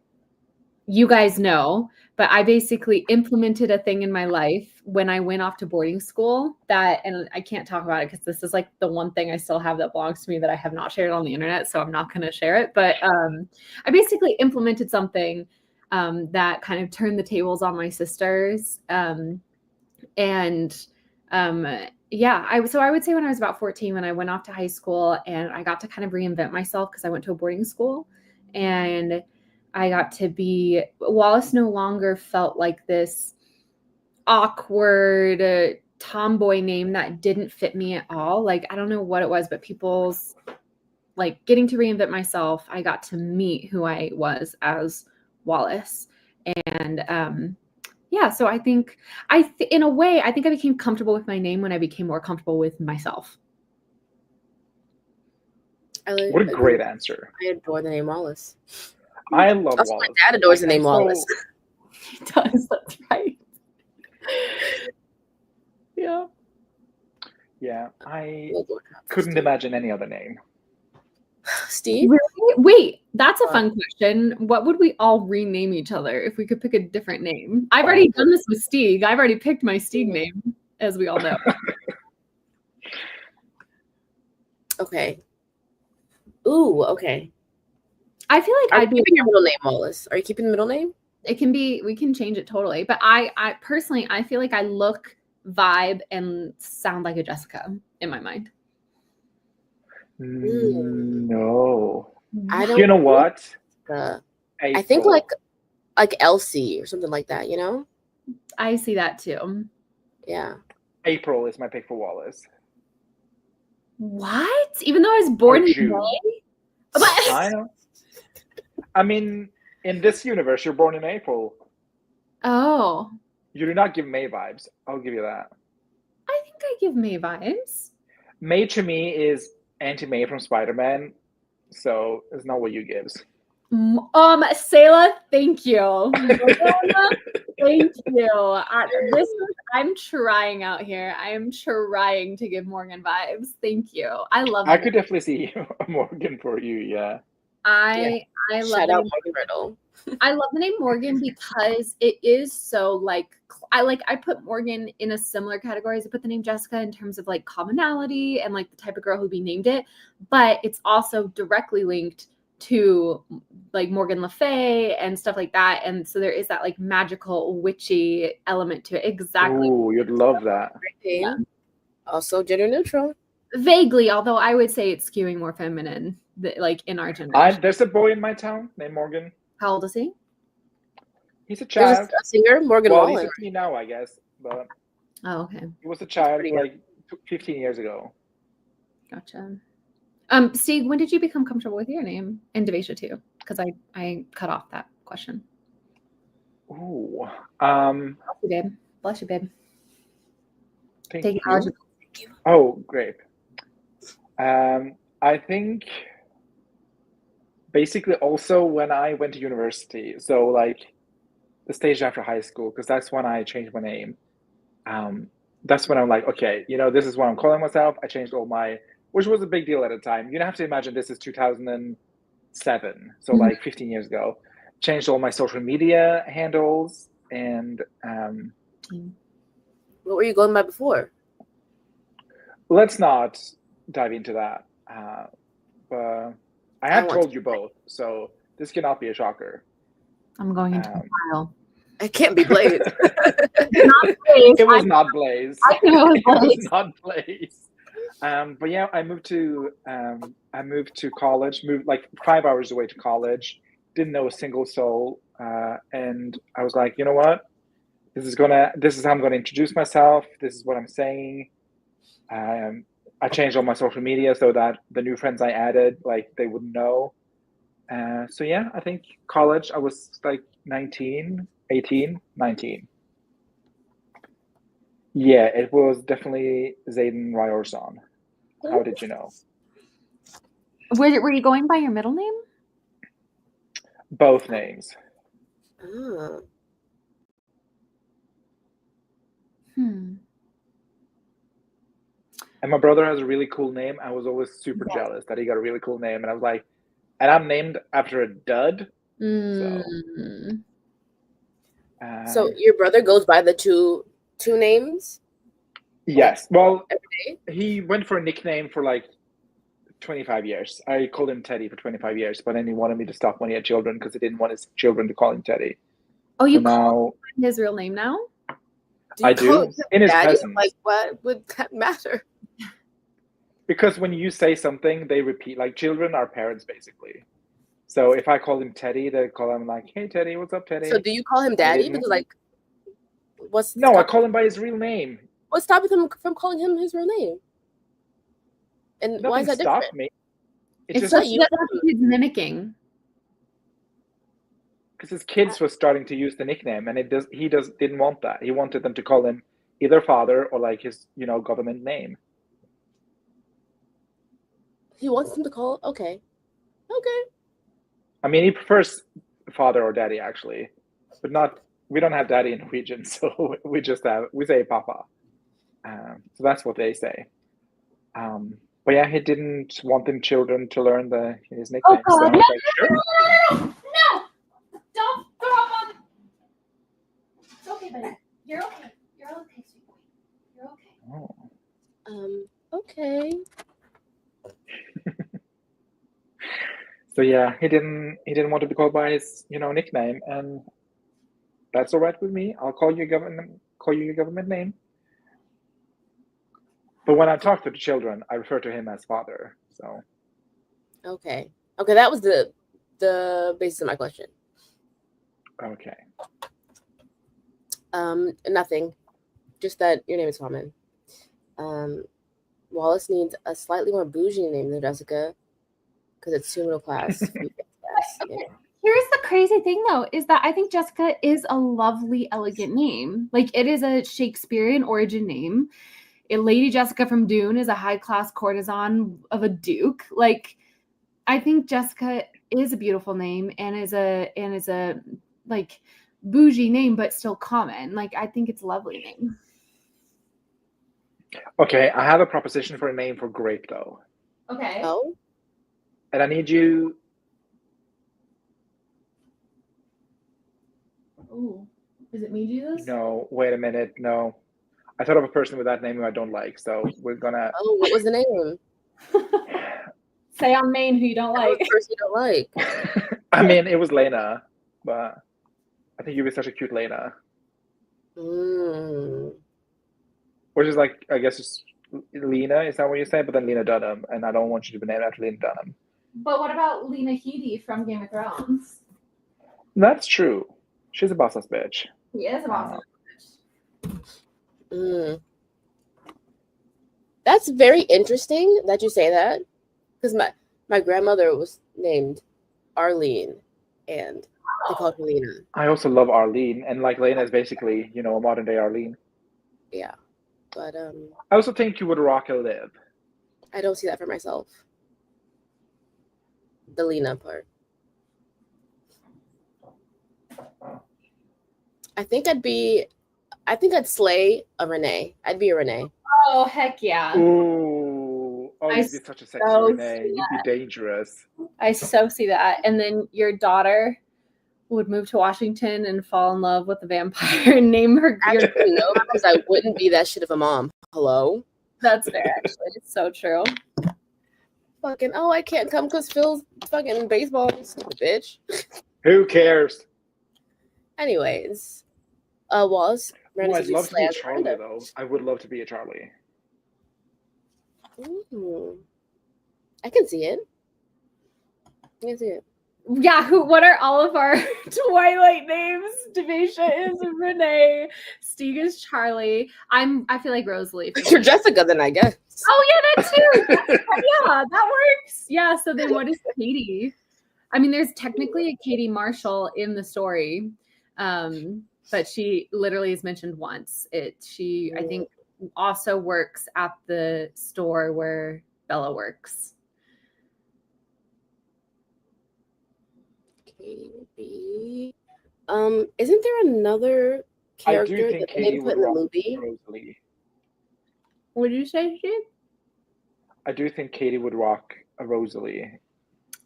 you guys know, but I basically implemented a thing in my life when I went off to boarding school and I can't talk about it because this is like the one thing I still have that belongs to me that I have not shared on the internet. So I'm not going to share it. But I basically implemented something that kind of turned the tables on my sisters. So I would say when I was about 14, when I went off to high school and I got to kind of reinvent myself because I went to a boarding school and I got to be, Wallace no longer felt like this awkward tomboy name that didn't fit me at all. Like, I don't know what it was, but people's like getting to reinvent myself, I got to meet who I was as Wallace. And so I think in a way, I think I became comfortable with my name when I became more comfortable with myself. What a great answer. I adore the name Wallace. I love Also, my Wallace. dad adores the Like, name I'm so- Wallace. He does. That's right. Yeah. Yeah, I Love going out for couldn't Steve. imagine any other name. Steve? Really? Wait, that's a What? fun question. What would we all rename each other if we could pick a different name? I've already done this with Stieg. I've already picked my Stieg name, as we all know. Okay. Ooh, okay. I feel like Are you I'd be. keeping your middle name, Wallace? Are you keeping the middle name? It can be. We can change it totally. But I personally, I feel like I look, vibe, and sound like a Jessica in my mind. No. I don't. You know what? I think April. like Elsie or something like that. You know? I see that too. Yeah. April is my pick for Wallace. What? Even though I was born Or in June. May? I know. I mean, in this universe, you're born in April. Oh, You do not give May vibes. I'll give you that. I think I give May vibes. May to me is Auntie May from Spider-Man, so it's not what you gives. Sayla, thank you. Thank you. I'm trying out here. I am trying to give Morgan vibes. Thank you. I love I it. could definitely see Morgan for you, yeah. I love Shout the out name, Morgan Riddle. I love the name Morgan because it is so like I put Morgan in a similar category as I put the name Jessica in terms of like commonality and like the type of girl who'd be named it, but it's also directly linked to like Morgan Le Fay and stuff like that, and so there is that like magical witchy element to it. Exactly. Ooh, you'd love that. Yeah. Also gender neutral. Vaguely, although I would say it's skewing more feminine, like in our generation. There's a boy in my town named Morgan. How old is he? He's a There's child. a singer, Morgan Well, Wallen. he's 15 now, I guess, but Oh, okay. he was a child pretty like 15 years ago. Gotcha. Steve, when did you become comfortable with your name? And Devesha too, because I cut off that question. Ooh. Bless you, babe. Bless you, babe. Thank Take you. knowledge. Oh, great. I think basically also when I went to university, so like the stage after high school, because that's when I changed my name. That's when I'm like, okay, this is what I'm calling myself. I changed all my, which was a big deal at the time. You have to imagine this is 2007, so Mhm. like 15 years ago. Changed all my social media handles, and What were you going by before? let's not dive into that. But I have want told you both, so this cannot be a shocker. I'm going into the file. It can't be Blaze. It was not Blaze. I know it It was was. not Blaze. But yeah, I moved to college. Moved like 5 hours away to college. Didn't know a single soul, and I was like, you know what? This is how I'm gonna introduce myself. This is what I'm saying. I changed all my social media so that the new friends I added, like, they wouldn't know. So yeah, I think college, I was like 19, 18, 19. Yeah, it was definitely Zayden Ryorson. How did you know? Were you going by your middle name? Both names. Oh. And my brother has a really cool name. I was always super jealous that he got a really cool name. And I was like, and I'm named after a dud. So your brother goes by the two names? Yes. Well, Every day? he went for a nickname for like 25 years. I called him Teddy for 25 years, but then he wanted me to stop when he had children because he didn't want his children to call him Teddy. Oh, you So call him his real name now? Do you I call do him in his Daddy? presence. Like, what would that matter? Because when you say something, they repeat. Like, children are parents, basically. So if I call him Teddy, they call him like, "Hey, Teddy, what's up, Teddy?" So do you call him Daddy? Because like, No, I call him by his real name. What's stopping him from calling him his real name? And why is that Nothing stopped different? me. It's just just that he's mimicking. because his kids were starting to use the nickname, and he didn't want that. He wanted them to call him either father or like his government name. He wants him to call. Okay. I mean, he prefers father or daddy actually, but not. We don't have daddy in Norwegian, so we say papa. So that's what they say. But yeah, he didn't want them children to learn his nickname. God, so I was like, sure. No! Don't throw up on. It's okay, buddy. You're okay. You're okay, sweet boy. You're okay. Oh. Okay. So yeah, he didn't want to be called by his nickname, and that's all right with me. I'll call you your government name. But when I talk to the children, I refer to him as father. So Okay. That was the basis of my question. okay. Nothing. Just that your name is common. Wallace needs a slightly more bougie name than Jessica because it's too middle class. Okay. Here's the crazy thing, though, is that I think Jessica is a lovely, elegant name. Like, it is a Shakespearean origin name. Lady Jessica from Dune is a high-class courtesan of a duke. Like, I think Jessica is a beautiful name and is a like bougie name, but still common. Like, I think it's a lovely name. Okay, I have a proposition for a name for grape though. Okay. Oh. And I need you. Ooh. Is it me do this? No, wait a minute. No. I thought of a person with that name who I don't like, so we're gonna. Oh, what was the name? Say on main who you don't like. Person you don't like. I mean, it was Lena, but I think you'd be such a cute Lena. Which is like, I guess it's Lena, is that what you say? But then Lena Dunham, and I don't want you to be named after Lena Dunham. But what about Lena Headey from Game of Thrones? That's true. She's a boss-ass bitch. He is a boss bitch. That's very interesting that you say that, because my grandmother was named Arlene, and they called her Lena. I also love Arlene, and like Lena is basically, a modern day Arlene. Yeah, but I also think you would rock a Liv. I don't see that for myself. The Lena part. I think I'd slay a Renee. I'd be a Renee. Oh, heck yeah. Ooh. Oh, you'd be such a sexy Renee. You'd be dangerous. I so see that. And then your daughter would move to Washington and fall in love with a vampire and name her. Actually, no, because I wouldn't be that shit of a mom. Hello? That's fair, actually. It's so true. Fucking, I can't come because Phil's fucking baseball, stupid bitch. Who cares? Anyways, Wallace. I'd love to be a Charlie, though. I would love to be a Charlie. I can see it. I can see it. Yeah, what are all of our Twilight names? Demisha is Renee. Stieg is Charlie. I feel like Rosalie. You're Jessica, then I guess. Oh yeah, that too. Yeah, that works. Yeah. So then, what is Katie? I mean, there's technically a Katie Marshall in the story, but she literally is mentioned once. I think, also works at the store where Bella works. Katie. Isn't there another character that they didn't put in the movie? Rosalie. What did you say, Steve? I do think Katie would rock a Rosalie.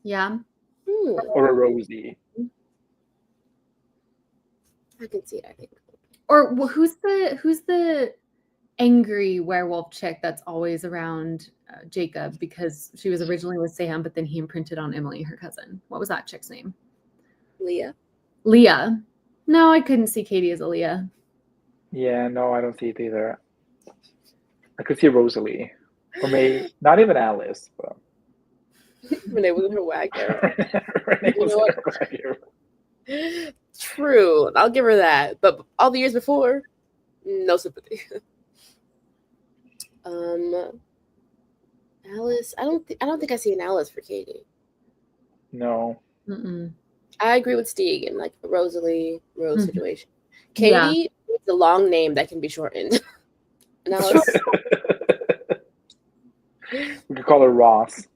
Yeah. Or a Rosie. I can see it, I think. Or who's the angry werewolf chick that's always around Jacob, because she was originally with Sam, but then he imprinted on Emily, her cousin. What was that chick's name? Leah. No, I couldn't see Katie as a Leah. Yeah, no, I don't see it either. I could see Rosalie. Or maybe not even Alice, but Renee was her wag hair. Renee was her wag hair. True. I'll give her that. But all the years before, no sympathy. Alice. I don't think I see an Alice for Katie. No. Mm-mm. I agree with Stieg in like a Rosalie Rose situation. Katie is a long name that can be shortened. An Alice. We could call her Ross.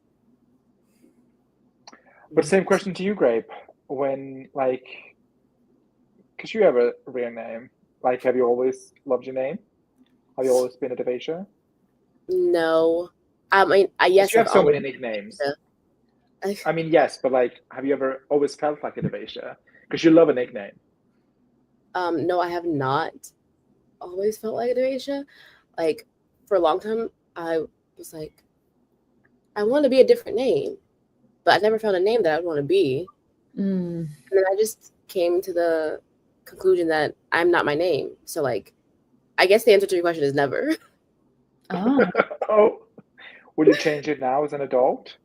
But same question to you, Grape. When, like, because you have a rare name. Like, have you always loved your name? Have you always been a Devasia? No. I mean, yes, Because you I've have so always. many nicknames. Yeah. I mean, yes, but like, have you ever always felt like a Devasia? Because you love a nickname. No, I have not always felt like a Devasia. Like, for a long time, I was like, I want to be a different name, but I never found a name that I'd want to be. Mm. And then I just came to the conclusion that I'm not my name. So, like, I guess the answer to your question is never. Oh. Oh, would you change it now as an adult?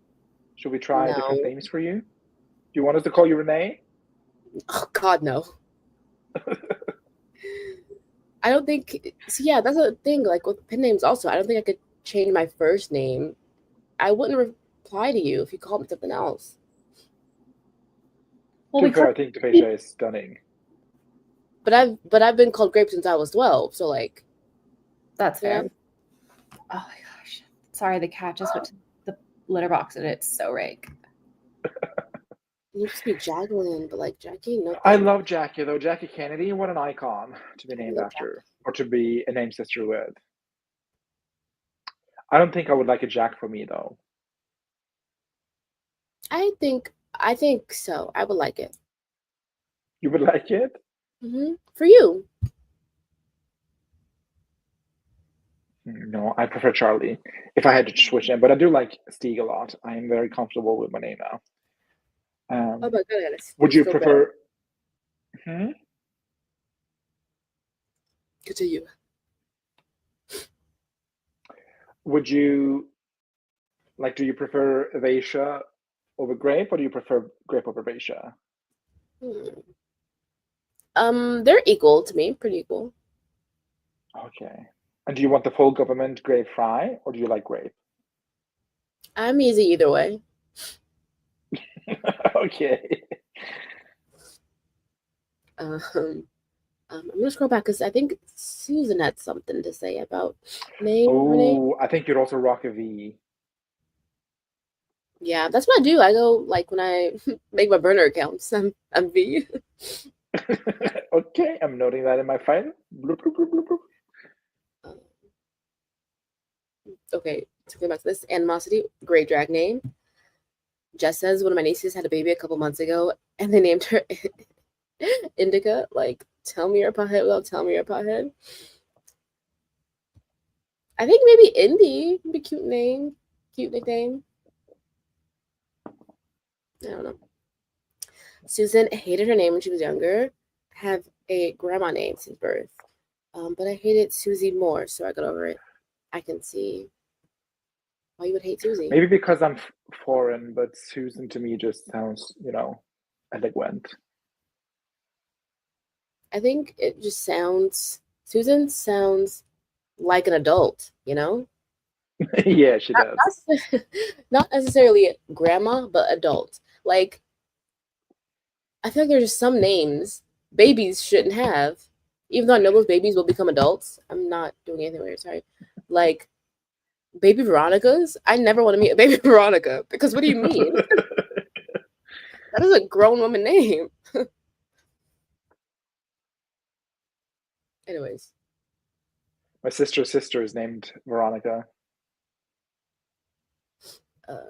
Should we try different No. names for you? Do you want us to call you Renee? Oh, God, no. I don't think. So, yeah, that's a thing. Like, with pen names, also, I don't think I could change my first name. I wouldn't reply to you if you called me something else. Well, To we be fair, call I think Devasia is stunning. But I've been called Grape since I was 12. So, like, that's you fair. know? Oh my gosh. Sorry, the cat just went to the litter box and it's so rake. It used to be Jacqueline, but like Jackie, no I thanks. love Jackie, though. Jackie Kennedy, what an icon to be I named love after, or to be a name sister with. I don't think I would like a Jack for me, though. I think so. I would like it. You would like it? For you. No, I prefer Charlie if I had to switch in, but I do like Stieg a lot. I am very comfortable with my name now. Oh my god, I gotta Would you so bad. prefer? Hmm? Continue. Would you like? Do you prefer Avasia over Grape, or do you prefer Grape over Avasia? They're equal to me, pretty equal. Okay. And do you want the full government Grape Fri, or do you like Grape? I'm easy either way. Okay. I'm gonna scroll back because I think Susan had something to say about name. Her name. Oh, I think you'd also rock a V. Yeah, that's what I do. I go like when I make my burner accounts. I'm V. Okay, I'm noting that in my file. Bloop, bloop, bloop, bloop, bloop. Okay, so going back to this animosity, great drag name. Jess says one of my nieces had a baby a couple months ago, and they named her Indica. Like, tell me you're a pothead without telling me you're a pothead. I think maybe Indy would be a cute name, cute nickname. I don't know. Susan hated her name when she was younger. Have a grandma name since birth. But I hated Susie more, so I got over it. I can see why you would hate Susie. Maybe because I'm foreign, but Susan to me just sounds, elegant. I think it just sounds. Susan sounds like an adult, you know? Yeah, she does. Not necessarily grandma, but adult. Like, I feel like there's just some names babies shouldn't have. Even though I know those babies will become adults. I'm not doing anything weird, sorry. Like, baby Veronicas? I never want to meet a baby Veronica. Because what do you mean? That is a grown woman name. Anyways. My sister's sister is named Veronica.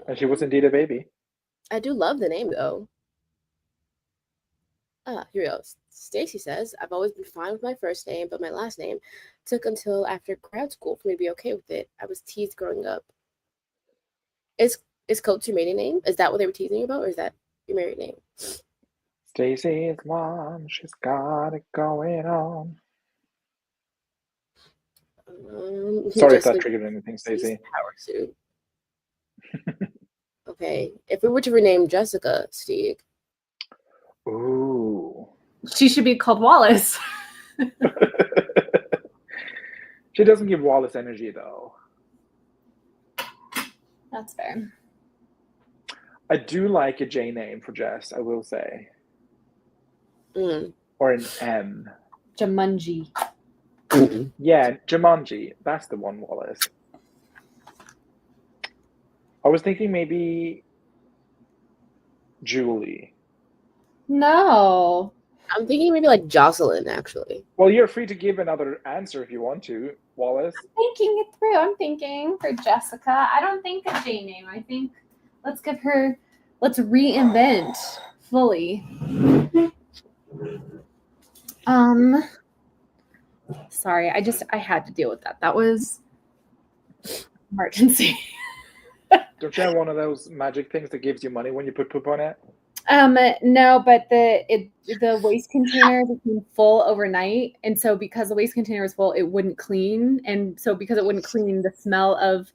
And she was indeed a baby. I do love the name, though. Here we go. Stacy says, I've always been fine with my first name, but my last name took until after grad school for me to be okay with it. I was teased growing up. Is Coates your maiden name? Is that what they were teasing you about, or is that your married name? Stacy's one, she's got it going on. Sorry if that triggered anything, Stacy. Power suit. Okay. If we were to rename Jessica, Stieg. Ooh. She should be called Wallace. She doesn't give Wallace energy, though. That's fair. I do like a J name for Jess, I will say. Or an M. Jumanji. Yeah, Jumanji. That's the one, Wallace. I was thinking maybe Julie. No. I'm thinking maybe like Jocelyn, actually. Well, you're free to give another answer if you want to, Wallace. Thinking it through. I'm thinking for Jessica. I don't think a J name. I think let's reinvent fully. Sorry, I had to deal with that. That was emergency. Don't you have one of those magic things that gives you money when you put poop on it? No, but the waste container became full overnight, and so because the waste container was full, it wouldn't clean, and so because it wouldn't clean, the smell of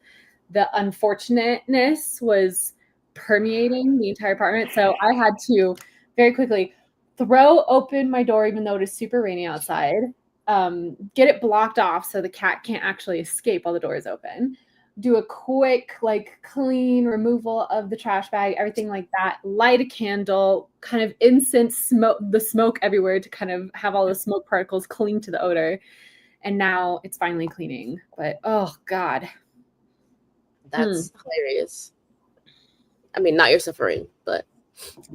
the unfortunateness was permeating the entire apartment. So I had to very quickly throw open my door, even though it is super rainy outside. Get it blocked off so the cat can't actually escape while the door is open. Do a quick clean removal of the trash bag, everything like that. Light a candle, kind of incense the smoke everywhere to kind of have all the smoke particles cling to the odor. And now it's finally cleaning. But oh God. That's hilarious. I mean, not your suffering, but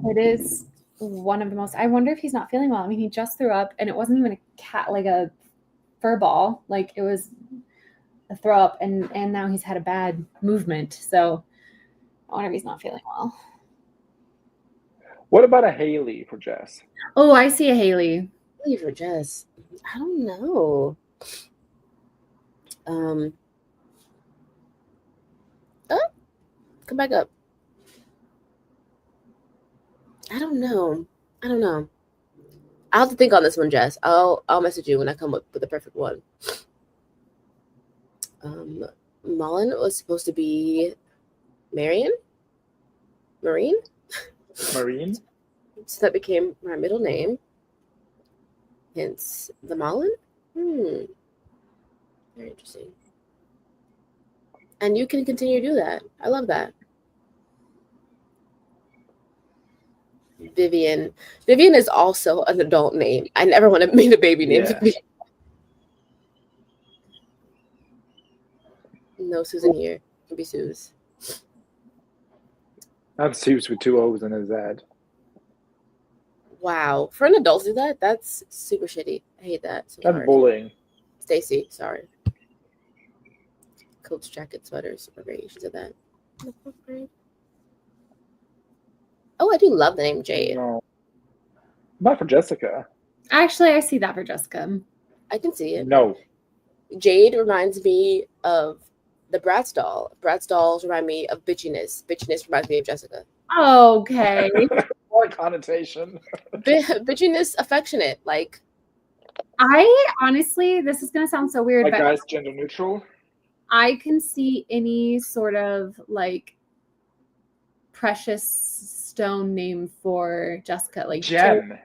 it is one of the most. I wonder if he's not feeling well. I mean, he just threw up, and it wasn't even a cat, like a fur ball. Like it was a throw up, and now he's had a bad movement. So I wonder if he's not feeling well. What about a Haley for Jess? Oh, I see a Haley. Haley for Jess. I don't know. Come back up. I don't know. I'll have to think on this one, Jess. I'll message you when I come up with the perfect one. Mullen was supposed to be Marine. So that became my middle name. Hence the Mullen. Very interesting. And you can continue to do that. I love that. Vivian. Vivian is also an adult name. I never want to make a baby name. Yeah. Vivian. No Susan here. It can be Suze. Not Suze with 2 O's and a Z. Wow. For an adult to do that, that's super shitty. I hate that. So That's hard. bullying. Stacy, sorry. Coats, jacket, sweaters, or variations of that. Oh, I do love the name Jade. No. Not for Jessica. Actually, I see that for Jessica. I can see it. No. Jade reminds me of the Bratz doll. Bratz dolls remind me of bitchiness. Bitchiness reminds me of Jessica. Okay. What connotation? Bitchiness, affectionate. Like, I honestly, this is gonna sound so weird, Like but guys gender neutral? I can see any sort of precious stone name for Jessica, like Gemma.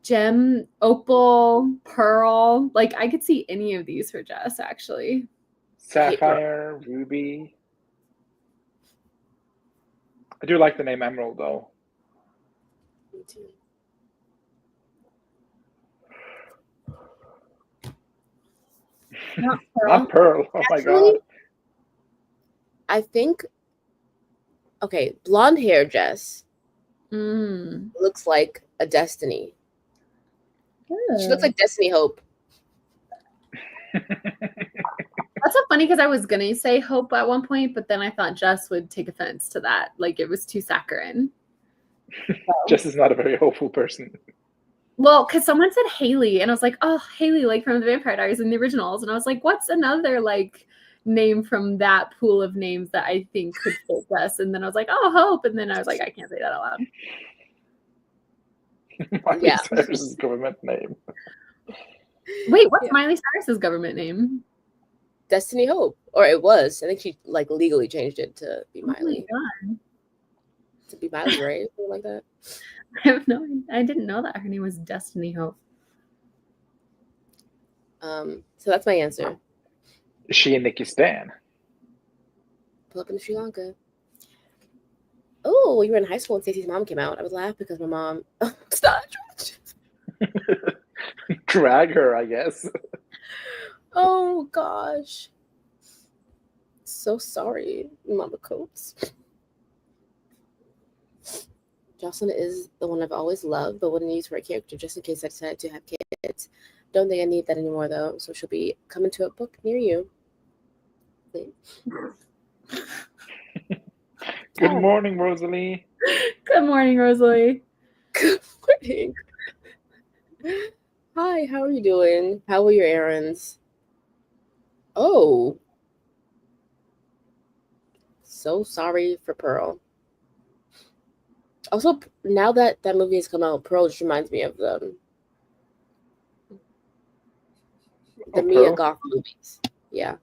Gem, opal, pearl. I could see any of these for Jess, actually. Sapphire, ruby. I do like the name Emerald, though. me too. Not pearl. Not Pearl. Oh my Actually, god. I think, okay, blonde hair Jess looks like a Destiny. She looks like Destiny Hope. That's so funny because I was gonna say Hope at one point, but then I thought Jess would take offense to that. It was too saccharine. Jess is not a very hopeful person. Well, because someone said Haley, and I was like, oh, Haley, from the Vampire Diaries in the originals. And I was like, what's another name from that pool of names that I think could fit Jess? And then I was like, oh, Hope. And then I was like, I can't say that out loud. Miley Cyrus's government name. Wait, what's Miley Cyrus's government name? Destiny Hope. Or it was. I think she legally changed it to be Miley. Oh my God. To be Miley, right? Something like that. I didn't know that her name was Destiny Hope. So that's my answer. Is she and Nikki Stan? Pull up in Sri Lanka. Oh, you were in high school and Stacey's mom came out. I would laugh because my mom. Stop. Drag her, I guess. Oh gosh. So sorry, Mama Coates. Jocelyn is the one I've always loved, but wouldn't use for a character just in case I decided to have kids. Don't think I need that anymore though, so she'll be coming to a book near you. Good morning, Rosalie. Good morning, Rosalie. Good morning. Hi, how are you doing? How were your errands? Oh. So sorry for Pearl. Also, now that that movie has come out, Pearl just reminds me of the Mia Pearl? Goth movies. Yeah.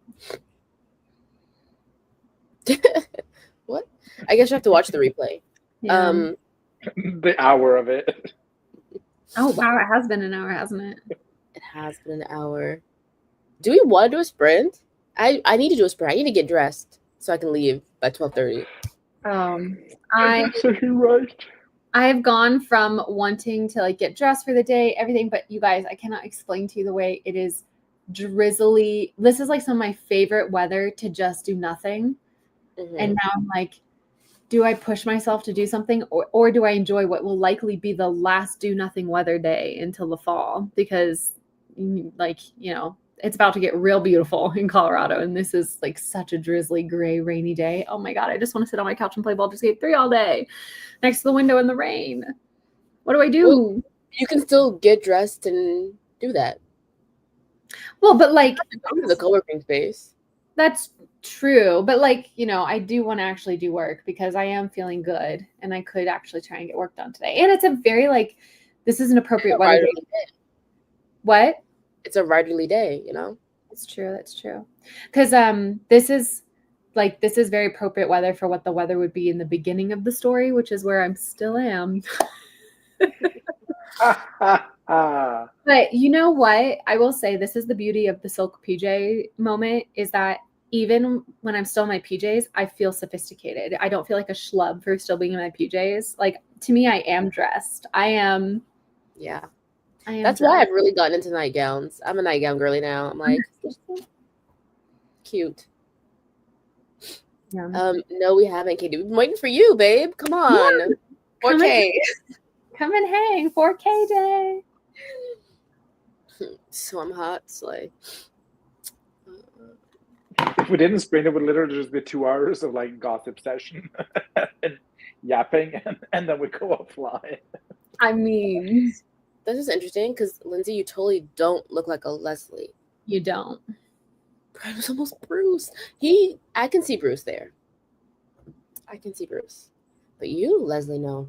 What? I guess you have to watch the replay. Yeah. The hour of it. Oh wow, it has been an hour, hasn't it? It has been an hour. Do we want to do a sprint? I need to do a sprint. I need to get dressed so I can leave by 12:30. So you're right. I have gone from wanting to like get dressed for the day, everything, but you guys, I cannot explain to you the way it is drizzly. This is like some of my favorite weather to just do nothing. Mhm. And now I'm like, do I push myself to do something or do I enjoy what will likely be the last do nothing weather day until the fall? Because like, you know, it's about to get real beautiful in Colorado. And this is like such a drizzly, gray, rainy day. Oh my God, I just want to sit on my couch and play Baldur's Gate 3 all day next to the window in the rain. What do I do? Well, you can still get dressed and do that. Well, but like, Come to the co-working space. that's true. But like, you know, I do want to actually do work because I am feeling good and I could actually try and get work done today. And it's a very like, this is an appropriate weather. What? It's a writerly day, you know? That's true. That's true. Because this is very appropriate weather for what the weather would be in the beginning of the story, which is where I'm still am. But you know what? I will say this is the beauty of the silk PJ moment is that even when I'm still in my PJs, I feel sophisticated. I don't feel like a schlub for still being in my PJs. Like to me, I am dressed. I am. Yeah. I am That's dressed. why I've really gotten into nightgowns. I'm a nightgown girly now. I'm like, cute. Yeah. No, we haven't, Katie. We've been waiting for you, babe. Come on. 4K. Come and hang. 4K day. So I'm hot, slay. If we didn't sprint, it would literally just be 2 hours of like gossip session and yapping, and then we go offline. I mean, This is interesting because Lindsay, you totally don't look like a Leslie. you don't. Brad was almost Bruce. I can see Bruce there. I can see Bruce. But you, Leslie, no.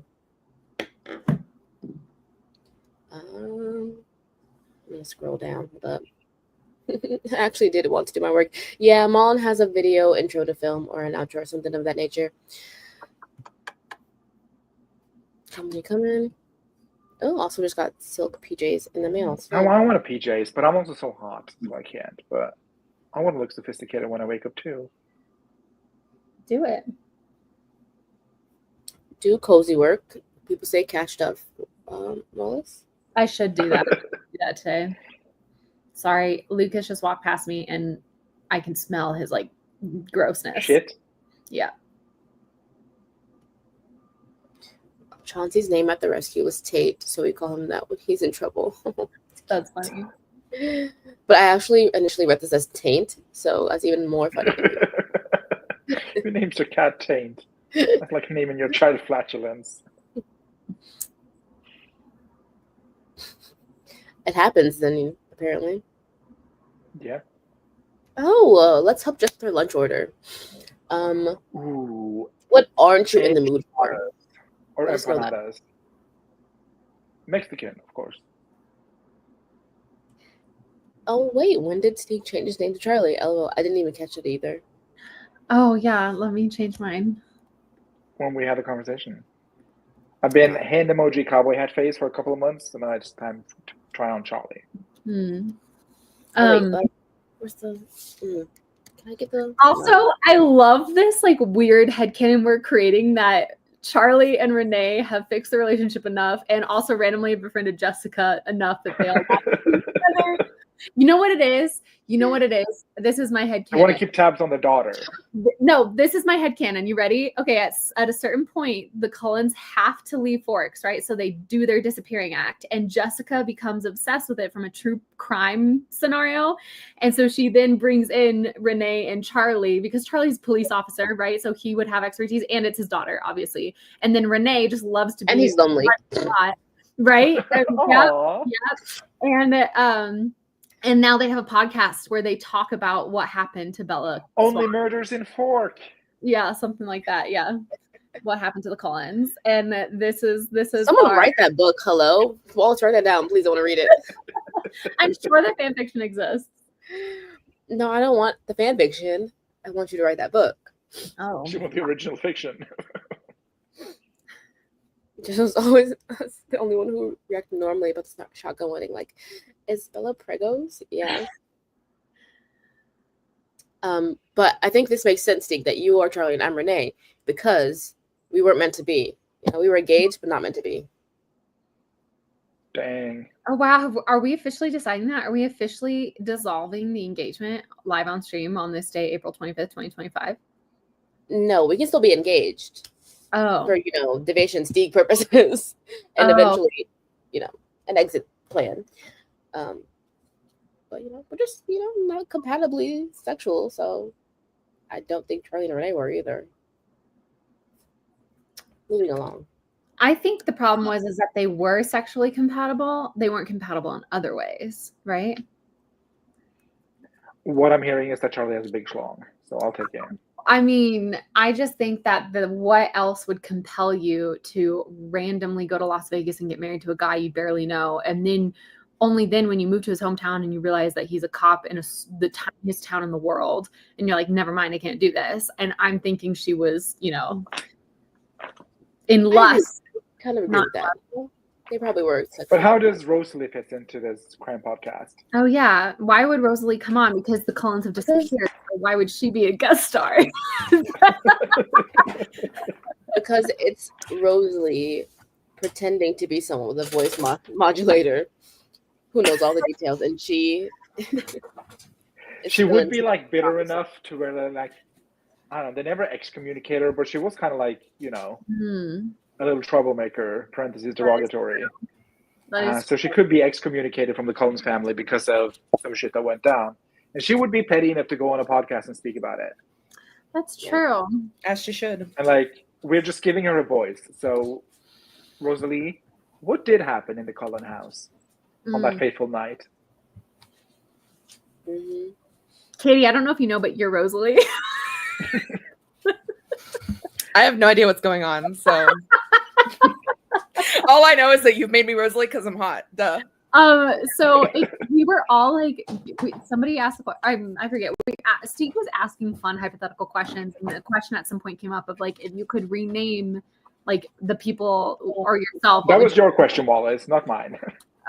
I'm gonna scroll down. Hold up. I actually did want to do my work. Yeah, Malin has a video intro to film or an outro or something of that nature. Come in. Oh, also just got silk PJs in the mail. So. I want a PJs, but I'm also so hot, so I can't. But I want to look sophisticated when I wake up too. Do it. Do cozy work. People say cash stuff. Wallace? I should do that. Do that today. Sorry, Lucas just walked past me and I can smell his like grossness. Shit. Yeah. Chauncey's name at the rescue was Tate, so we call him that when he's in trouble. That's funny. But I actually initially read this as Taint, so that's even more funny. Your name's your cat Taint. That's like naming your child Flatulence. It happens then, apparently. Yeah. Oh, let's help just their lunch order. Ooh. What aren't you in the mood for? Or Let's know that. empanadas. Mexican, of course. Oh, wait, when did Steve change his name to Charlie? LOL, I didn't even catch it either. Oh yeah, let me change mine. When we had a conversation. I've been hand emoji cowboy hat face for a couple of months, and then it's time to try on Charlie. Oh, wait, where's the... Can I get the... Also, I love this like weird headcanon we're creating that Charlie and Renee have fixed the relationship enough and also randomly befriended Jessica enough that they all got together. You know what it is? You know what it is? This is my headcanon. I want to keep tabs on the daughter. No, this is my headcanon. You ready? Okay, at a certain point, the Cullens have to leave Forks, right? So they do their disappearing act, and Jessica becomes obsessed with it from a true crime scenario. And so she then brings in Renee and Charlie, because Charlie's a police officer, right? So he would have expertise, and it's his daughter, obviously. And then Renee just loves to be And he's lonely. Right? Aw. And now they have a podcast where they talk about what happened to Bella. Only Swan. murders in Fork. Yeah, something like that. Yeah. What happened to the Cullens. And this is Someone write that book. Hello. Wallace, write that down, please. I want to read it. I'm sure that fan fiction exists. No, I don't want the fan fiction. I want you to write that book. Oh. She want the original fiction. Just was always the only one who reacted normally about the shotgun wedding. Like, is Bella pregos? Yeah. But I think this makes sense, Steve, that you are Charlie and I'm Renee, because we weren't meant to be. You know, we were engaged, but not meant to be. Dang. Oh wow. Are we officially deciding that? Are we officially dissolving the engagement live on stream on this day, April 25th, 2025? No, we can still be engaged. Oh. For, Devation's Deeg purposes. And eventually, an exit plan. But, we're just, not compatibly sexual. So I don't think Charlie and Renee were either. Moving along. I think the problem was that they were sexually compatible. They weren't compatible in other ways, right? What I'm hearing is that Charlie has a big schlong, so I'll take it. I mean, I just think that what else would compel you to randomly go to Las Vegas and get married to a guy you barely know, and then only then when you move to his hometown and you realize that he's a cop in the tiniest town in the world, and you're like, never mind, I can't do this. And I'm thinking she was, in lust. Kind of agree with that. They probably were. But how does Rosalie fit into this crime podcast? Oh yeah, why would Rosalie come on? Because the Cullens have disappeared. So why would she be a guest star? Because it's Rosalie pretending to be someone with a voice modulator who knows all the details, and she would be like bitter enough to where they're like, I don't know, they never excommunicate her, but she was kind of like, a little troublemaker, parentheses derogatory. So she could be excommunicated from the Cullens family because of some shit that went down. And she would be petty enough to go on a podcast and speak about it. That's true. As she should. And we're just giving her a voice. So, Rosalie, what did happen in the Cullen house on that fateful night? Mm-hmm. Katie, I don't know if you know, but you're Rosalie. I have no idea what's going on, so all I know is that you've made me Rosalie because I'm hot. Duh. So we were all like, somebody asked, I forget. Steve was asking fun hypothetical questions, and the question at some point came up of if you could rename the people or yourself. That was your question, Wallace, not mine.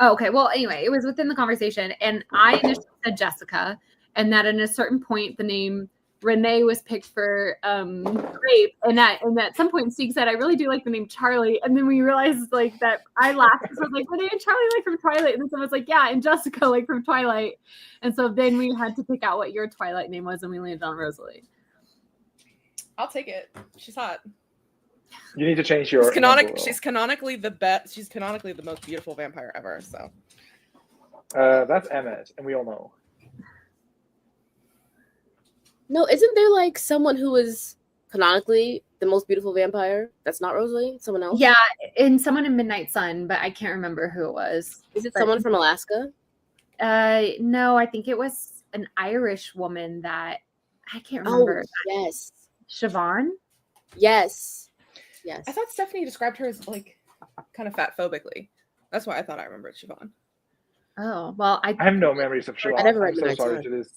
Oh, okay. Well, anyway, it was within the conversation, and I initially said Jessica, and that at a certain point the name Renee was picked for Grape, and at some point Steve said, I really do like the name Charlie, and then we realized that I laughed because I was like, Renee and Charlie from Twilight, and then someone was like, yeah, and Jessica from Twilight, and so then we had to pick out what your Twilight name was, and we landed on Rosalie. I'll take it. She's hot. You need to change your. She's canonically the best. She's canonically the most beautiful vampire ever. So. That's Emmett, and we all know. No, isn't there someone who is canonically the most beautiful vampire? That's not Rosalie? Someone else? Yeah, and someone in Midnight Sun, but I can't remember who it was. Is it someone from Alaska? No, I think it was an Irish woman that I can't remember. Oh, yes. Siobhan? Yes. I thought Stephanie described her as kind of fat phobically. That's why I thought I remembered Siobhan. Oh, well, I have no memories of Siobhan. I never read I'm so sorry to this.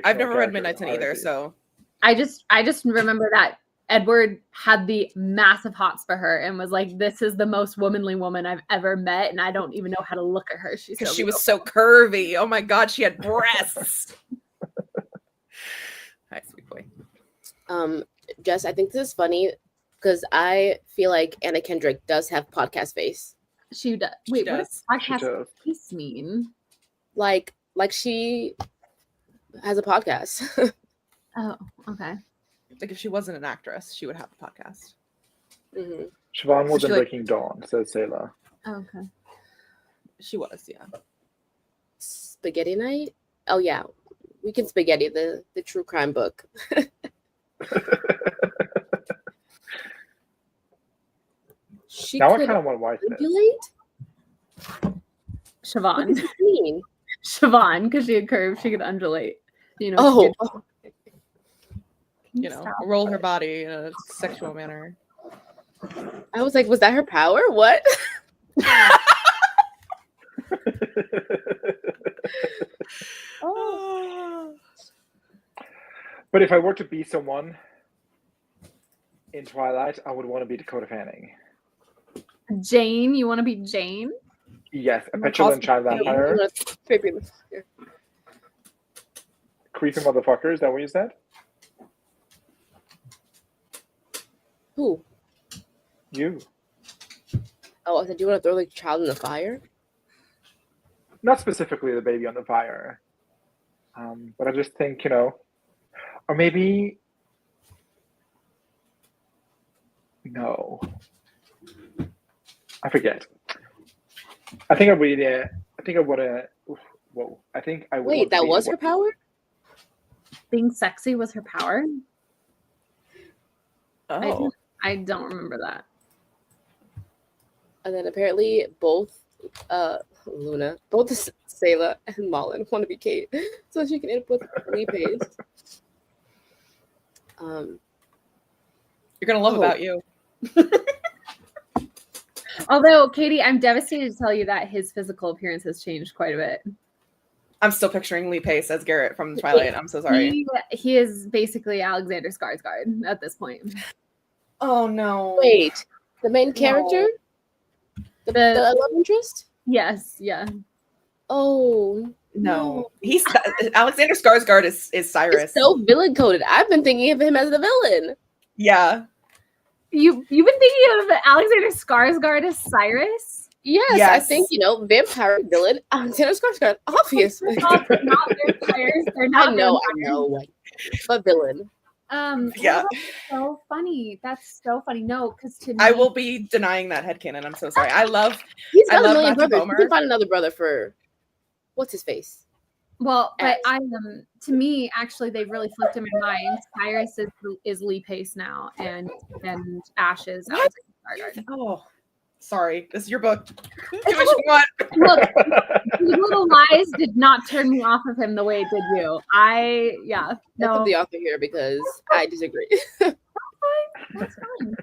I've never read Midnight Sun either, so I just remember that Edward had the massive hots for her and was like, "This is the most womanly woman I've ever met, and I don't even know how to look at her. She was so curvy. Oh my god, she had breasts." Hi, sweet boy. Jess, I think this is funny because I feel like Anna Kendrick does have podcast face. She does. Wait, what does podcast face mean? like she has a podcast. Oh, okay. Like if she wasn't an actress, she would have a podcast. Mhm. Siobhan was So in she, like- Breaking Dawn, says Sayla. Oh, okay. She was, yeah. Spaghetti night. Oh yeah, we can spaghetti the true crime book. She Now I could kind of want to watch this. manipulate. What Siobhan. does this mean? Siobhan, because she had curves, she could undulate. You know. Oh, You know, roll her body in a sexual manner. I was like, was that her power? What? Oh. But if I were to be someone in Twilight, I would want to be Dakota Fanning. Jane, you want to be Jane? Yes, a I'm gonna petulant cause- child vampire. Creepy motherfucker. Creepy motherfucker, is that what you said? Who? You. Oh, I said, do you want to throw the child in the fire? Not specifically the baby on the fire. But I just think, you know, or maybe, no. I forget. I think I would Wait, that was her power? Being sexy was her power? Oh. I don't remember that. And then apparently both Luna, both Sayla and Malin want to be Kate, so she can end up with Lee Pace. You're gonna love Oh. About You. Although, Katie, I'm devastated to tell you that his physical appearance has changed quite a bit. I'm still picturing Lee Pace as Garrett from Twilight. I'm so sorry. He is basically Alexander Skarsgård at this point. Oh no. Wait, the main character? The love interest? Yes, yeah. Oh, No. He's Alexander Skarsgård is Cyrus. it's so villain coded. I've been thinking of him as the villain. Yeah. You've been thinking of Alexander Skarsgård as Cyrus? Yes, I Yes. think, vampire villain, Alexander Skarsgård, obviously. Not vampires. They're not I know, vampires. but villain. Yeah. That's so funny. That's so funny. No, because to me, I will be denying that headcanon. I'm so sorry. I love He's I got a love million Matthew brothers. You Bomer. can find another brother for, what's his face? Well, but Ash. to me, actually, they've really flipped in my mind. Cyrus is Lee Pace now, and Ash is What? Alexander Skarsgård. Oh, sorry. This is your book. Do what you want. Look, Big Little Lies did not turn me off of him the way it did you. That's No, the author here because I disagree. that's fine.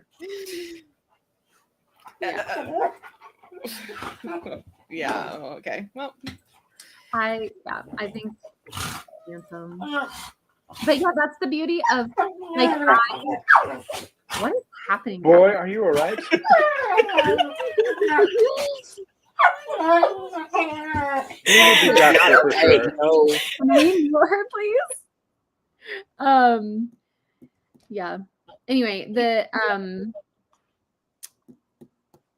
Yeah. Okay. Well, I think handsome. But yeah, that's the beauty of what is happening? Boy, are you alright? You will be back here for sure. Can we ignore her, please? Yeah. Anyway,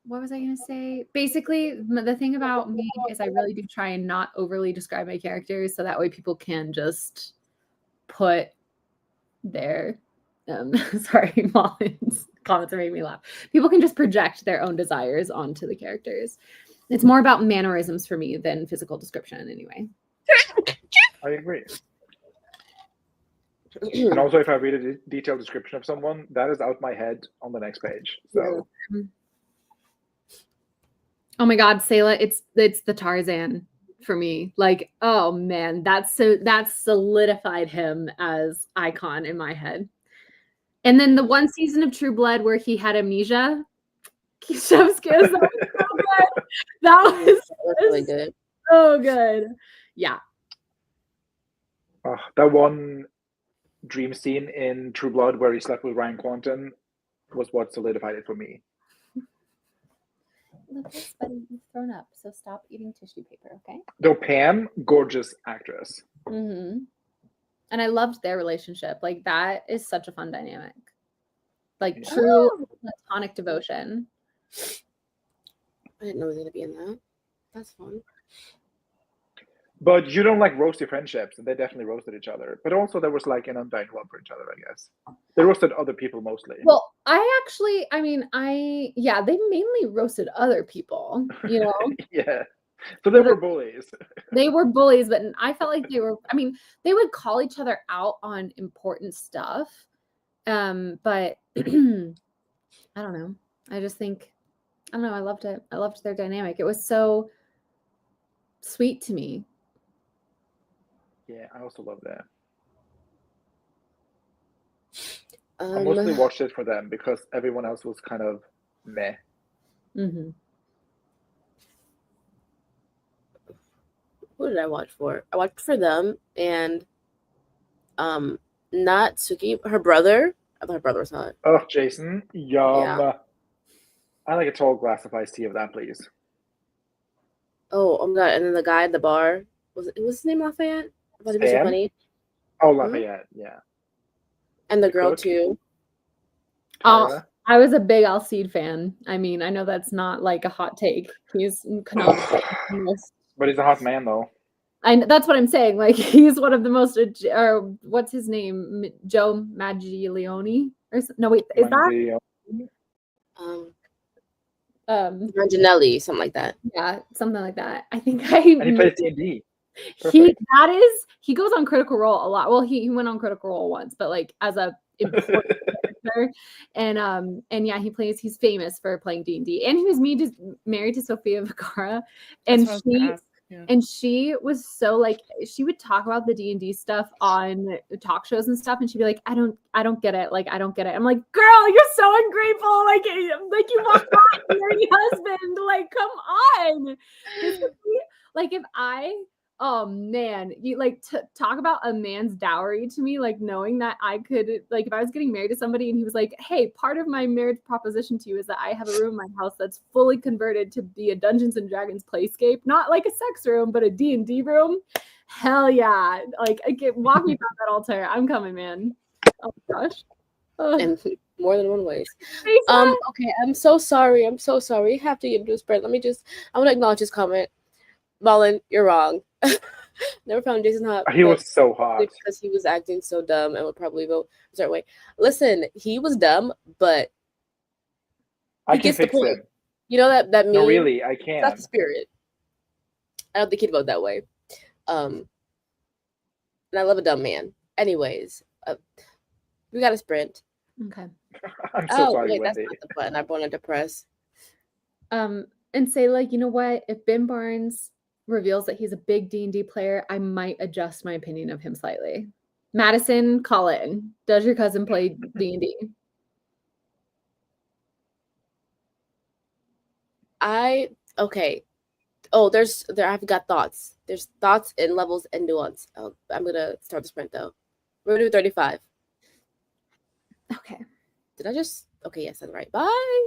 what was I going to say? Basically, the thing about me is I really do try and not overly describe my characters, so that way people can just put their sorry, Molly's comments are making me laugh. People can just project their own desires onto the characters. It's more about mannerisms for me than physical description, anyway. I agree. And also, if I read a detailed description of someone, that is out my head on the next page. So Oh my God, Sayla, it's the Tarzan for me. Like, oh man, that solidified him as icon in my head. And then the one season of True Blood where he had amnesia, chef's kiss, that was so good. That was really good. so good. Yeah. that one dream scene in True Blood where he slept with Ryan Quanten was what solidified it for me. Lucas, buddy, you've thrown up, so stop eating tissue paper, okay? Though Pam, gorgeous actress. Mm-hmm. And I loved their relationship. Like, that is such a fun dynamic. Like, Yeah. true platonic devotion. I didn't know he was going to be in that. That's fun. But you don't like roasty friendships, and they definitely roasted each other. But also there was like an undying love for each other, I guess. They roasted other people mostly. Well, yeah, they mainly roasted other people, you know. Yeah. So they were bullies. They were bullies, but I felt like they would call each other out on important stuff. But I don't know. I just think, I don't know, I loved it. I loved their dynamic. It was so sweet to me. Yeah, I also love that. I mostly watched it for them because everyone else was kind of meh. Mm-hmm. Who did I watch for? I watched for them and not Suki, her brother. I thought her brother was hot. Oh, Jason, yum. Yeah. I like a tall glass of iced tea of that, please. Oh my god! And then the guy at the bar was his name Lafayette? I thought he was so Sam? funny. Oh, Lafayette, yeah. And the The girl cook? too. Tyra? I was a big Alcide fan. I mean, I know that's not like a hot take. He's canonically the most. But he's a hot man, though. That's what I'm saying. Like, he's one of the most, or what's his name? Joe Maggialeone? No, wait, is that? Manginelli, something like that. Yeah, something like that. I think And he plays D&D. He goes on Critical Role a lot. Well, he went on Critical Role once, but like as a important character. And yeah, he's famous for playing D&D. And he was married to Sofia Vergara. And she was so like, she would talk about the D&D stuff on talk shows and stuff, and she'd be like, I don't get it. Like, I don't get it. I'm like, girl, you're so ungrateful. Like you walked out and married your husband. Like, come on. This would be, like, if oh man, you like talk about a man's dowry to me, like knowing that I could, like, if I was getting married to somebody and he was like, hey, part of my marriage proposition to you is that I have a room in my house that's fully converted to be a Dungeons and Dragons playscape, not like a sex room, but a D&D room. Hell yeah. Like, walk me past that altar. I'm coming, man. Oh gosh. And more than one ways. Okay, I'm so sorry. We have to get into a spread. I want to acknowledge his comment. Mullen, you're wrong. Never found Jason hot. He was so hot. Because he was acting so dumb and would probably vote a certain way. Listen, he was dumb, but I can fix it. You know that meme? No, really, I can't. That's the spirit. I don't think he'd vote that way. And I love a dumb man. Anyways, we got to sprint. Okay. I'm so sorry, wait, Wendy. that's not the button I wanted to press. And say, like, you know what? If Ben Barnes reveals that he's a big D&D player, I might adjust my opinion of him slightly. Madison, call in. Does your cousin play D&D? Okay. Oh, I've got thoughts. There's thoughts and levels and nuance. Oh, I'm gonna start the sprint though. We're gonna do 35. Okay. Okay, yes, that's right. Bye.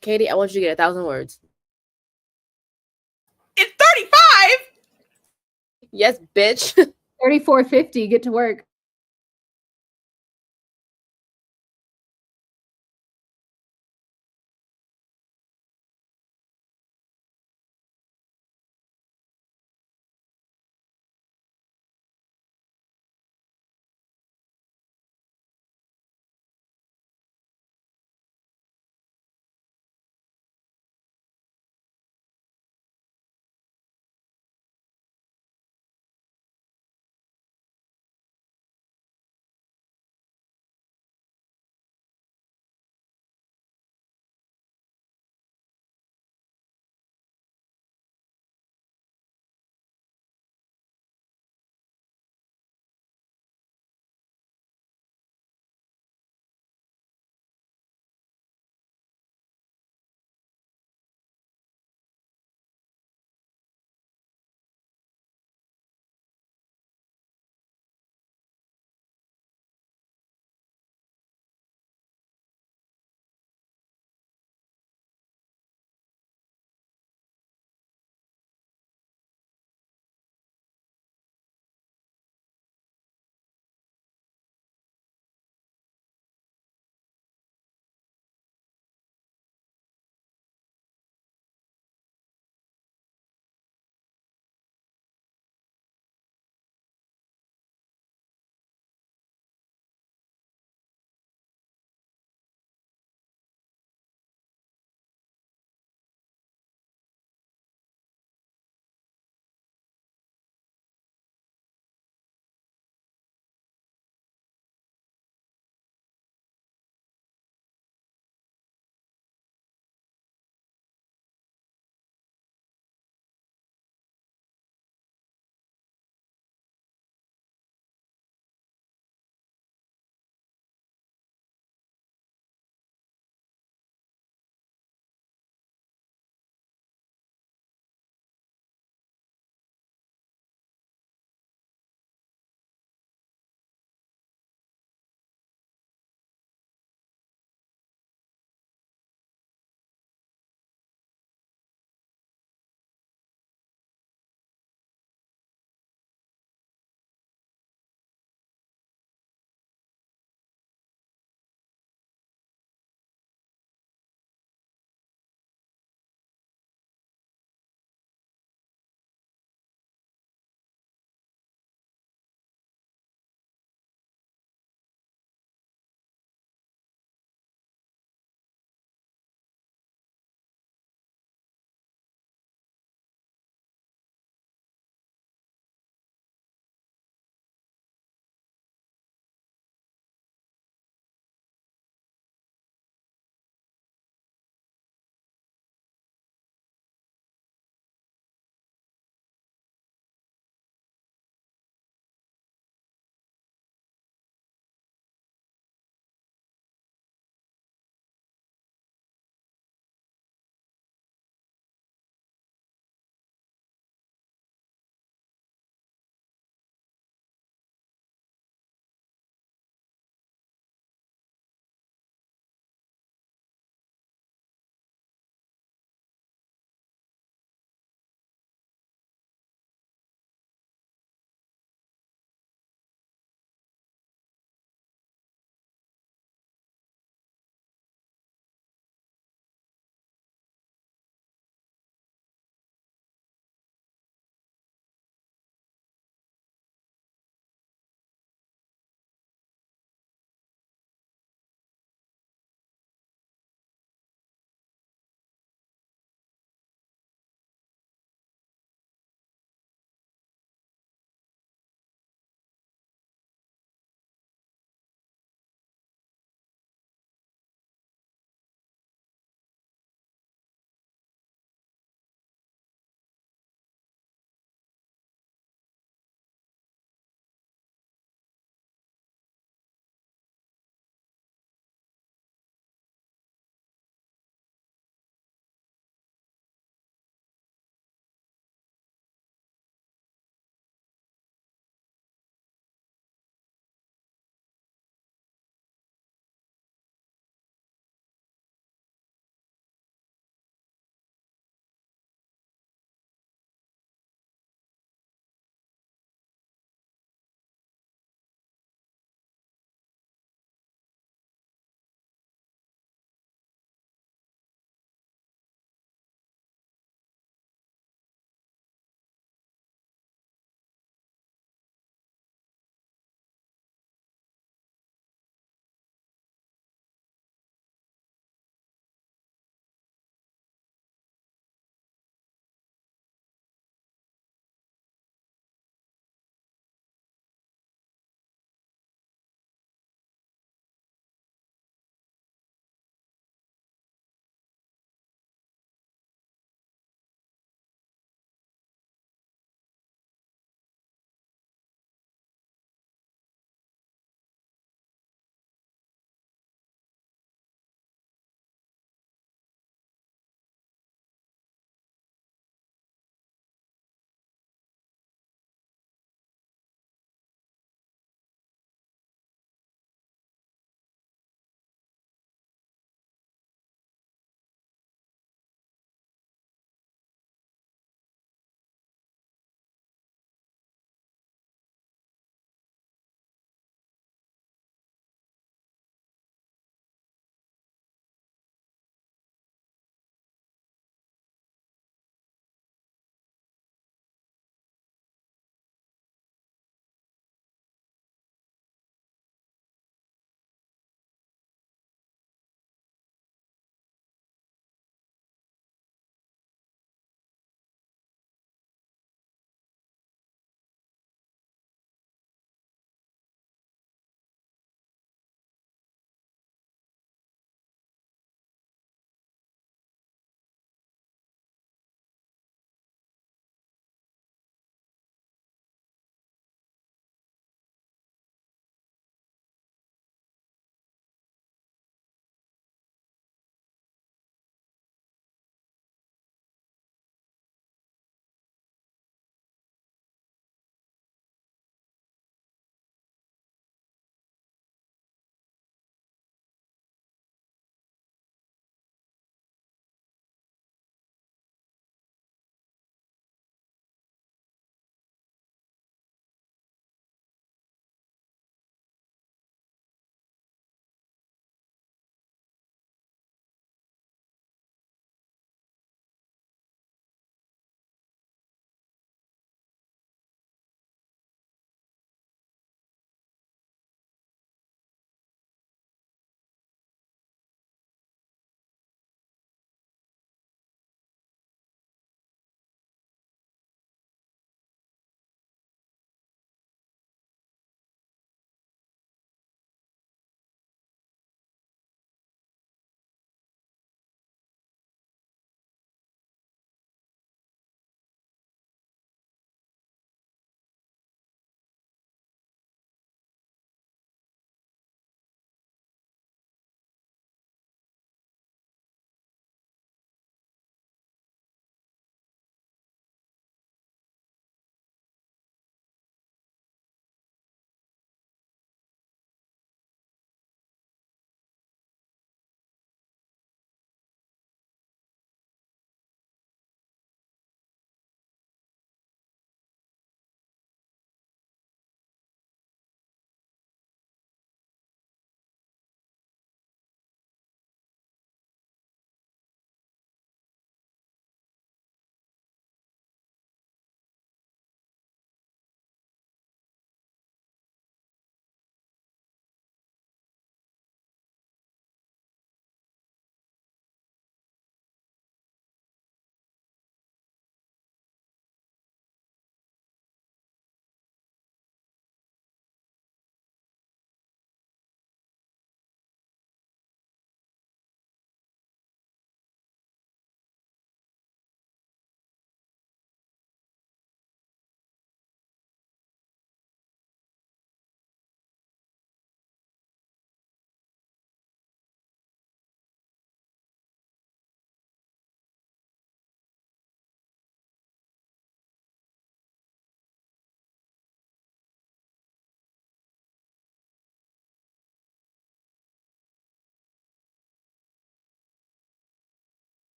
Katie, I want you to get 1,000 words. It's 35? Yes, bitch. 3450, get to work.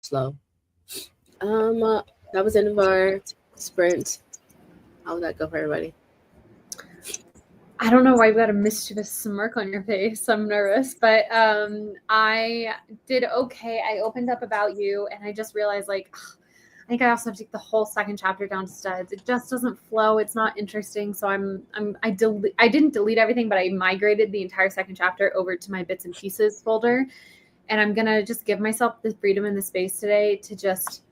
slow. That was the end of our sprint. How would that go for everybody? I don't know why you got a mischievous smirk on your face. I'm nervous, but I did okay. I opened up About You, and I just realized, like, I think I also have to take the whole second chapter down to studs. It just doesn't flow. It's not interesting. So I didn't delete everything, but I migrated the entire second chapter over to my bits and pieces folder, and I'm gonna just give myself the freedom and the space today to just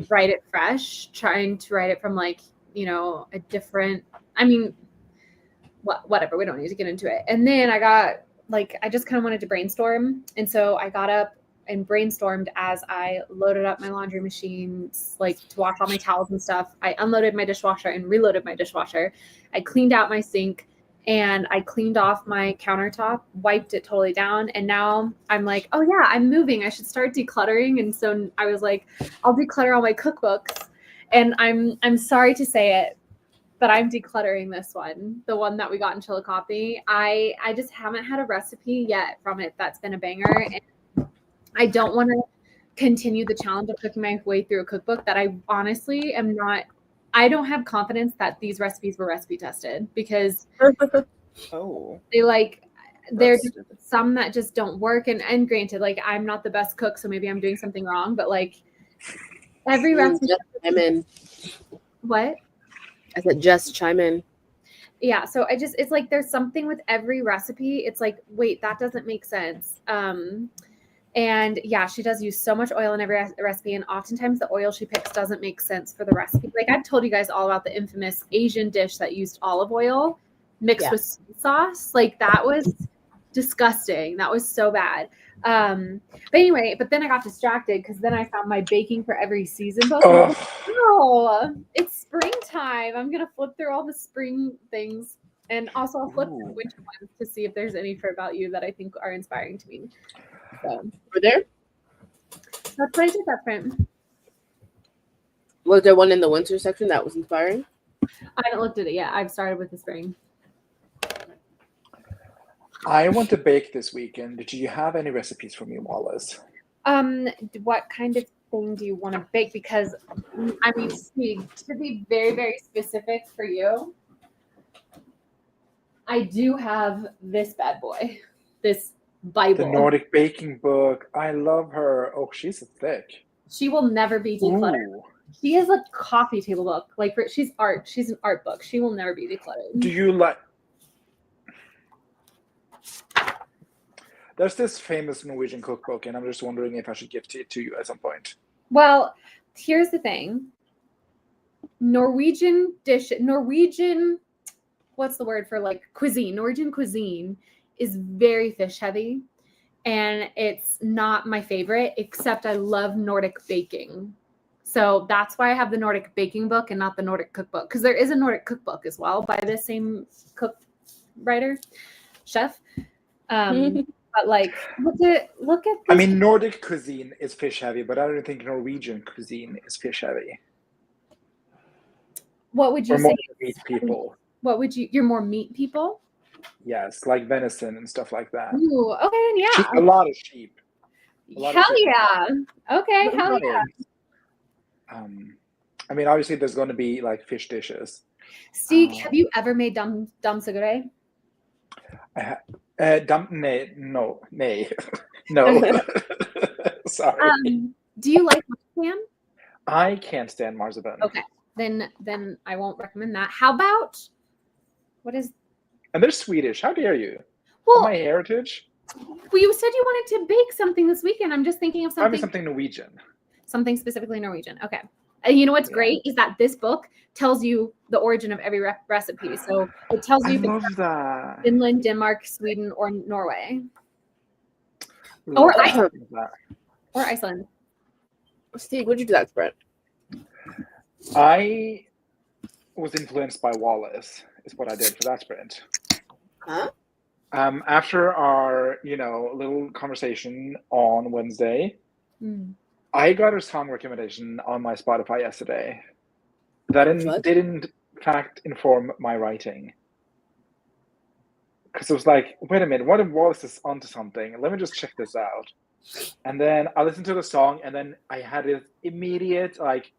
write it fresh, trying to write it from, like, you know, a different. I mean, whatever, we don't need to get into it. And then I just kind of wanted to brainstorm, and so I got up and brainstormed as I loaded up my laundry machine, like, to wash all my towels and stuff. I unloaded my dishwasher and reloaded my dishwasher. I cleaned out my sink, and I cleaned off my countertop, wiped it totally down, and now I'm like, oh yeah, I'm moving, I should start decluttering. And so I was like, I'll declutter all my cookbooks, and I'm sorry to say it, but I'm decluttering this one, the one that we got in Chillicothe. I just haven't had a recipe yet from it that's been a banger, and I don't want to continue the challenge of cooking my way through a cookbook that I honestly am not. I don't have confidence that these recipes were recipe tested, because Oh, there's some that just don't work. And granted, like, I'm not the best cook, so maybe I'm doing something wrong, but like every recipe. Just chime in. What? I said just chime in. Yeah, so it's like there's something with every recipe. It's like, wait, that doesn't make sense. And yeah, she does use so much oil in every recipe, and oftentimes the oil she picks doesn't make sense for the recipe. Like, I've told you guys all about the infamous Asian dish that used olive oil mixed with soy sauce. Like, that was disgusting. That was so bad. But anyway, but then I got distracted because then I found my Baking for Every Season book. Oh, it's springtime. I'm gonna flip through all the spring things, and also I'll flip through winter ones to see if there's any for About You that I think are inspiring to me. So Were there? that's what I did that print. Was there one in the winter section that was inspiring? I haven't looked at it yet. I've started with the spring. I want to bake this weekend. Do you have any recipes for me, Wallace? What kind of thing do you want to bake? Because I mean, to be very, very specific for you, I do have this bad boy, this Bible. The Nordic baking book. I love her. Oh, she's thick. She will never be decluttered. Ooh. She is a coffee table book. Like, she's art. She's an art book. She will never be decluttered. Do you like? There's this famous Norwegian cookbook, and I'm just wondering if I should gift it to you at some point. Well, here's the thing. Norwegian, what's the word for, like, cuisine? Norwegian cuisine is very fish heavy, and it's not my favorite, except I love Nordic baking. So that's why I have the Nordic baking book and not the Nordic cookbook, because there is a Nordic cookbook as well by the same chef. But like, look at. I mean, Nordic cuisine is fish heavy, but I don't think Norwegian cuisine is fish heavy. What would you say? More meat people. What would you? You're more meat people. Yes, like venison and stuff like that. Ooh, okay, yeah. A lot of sheep. Hell yeah. Okay, hell yeah. I mean, obviously, there's going to be like fish dishes. Steve, have you ever made dammsugare? No. No. Sorry. Do you like marzipan? I can't stand marzipan. Okay, then I won't recommend that. How about what is? And they're Swedish. How dare you? Well, my heritage. Well, you said you wanted to bake something this weekend. I'm just thinking of something. Probably something Norwegian. Something specifically Norwegian. Okay. And you know what's great is that this book tells you the origin of every recipe. So it tells you if it's Finland, Denmark, Sweden, or Norway. Or Iceland. Or Iceland. Steve, what'd you do that spread? I was influenced by Wallace, is what I did for that sprint. Huh? After our, little conversation on Wednesday, I got a song recommendation on my Spotify yesterday that did in fact inform my writing. Because it was like, wait a minute, what if Wallace is onto something? Let me just check this out. And then I listened to the song, and then I had this immediate like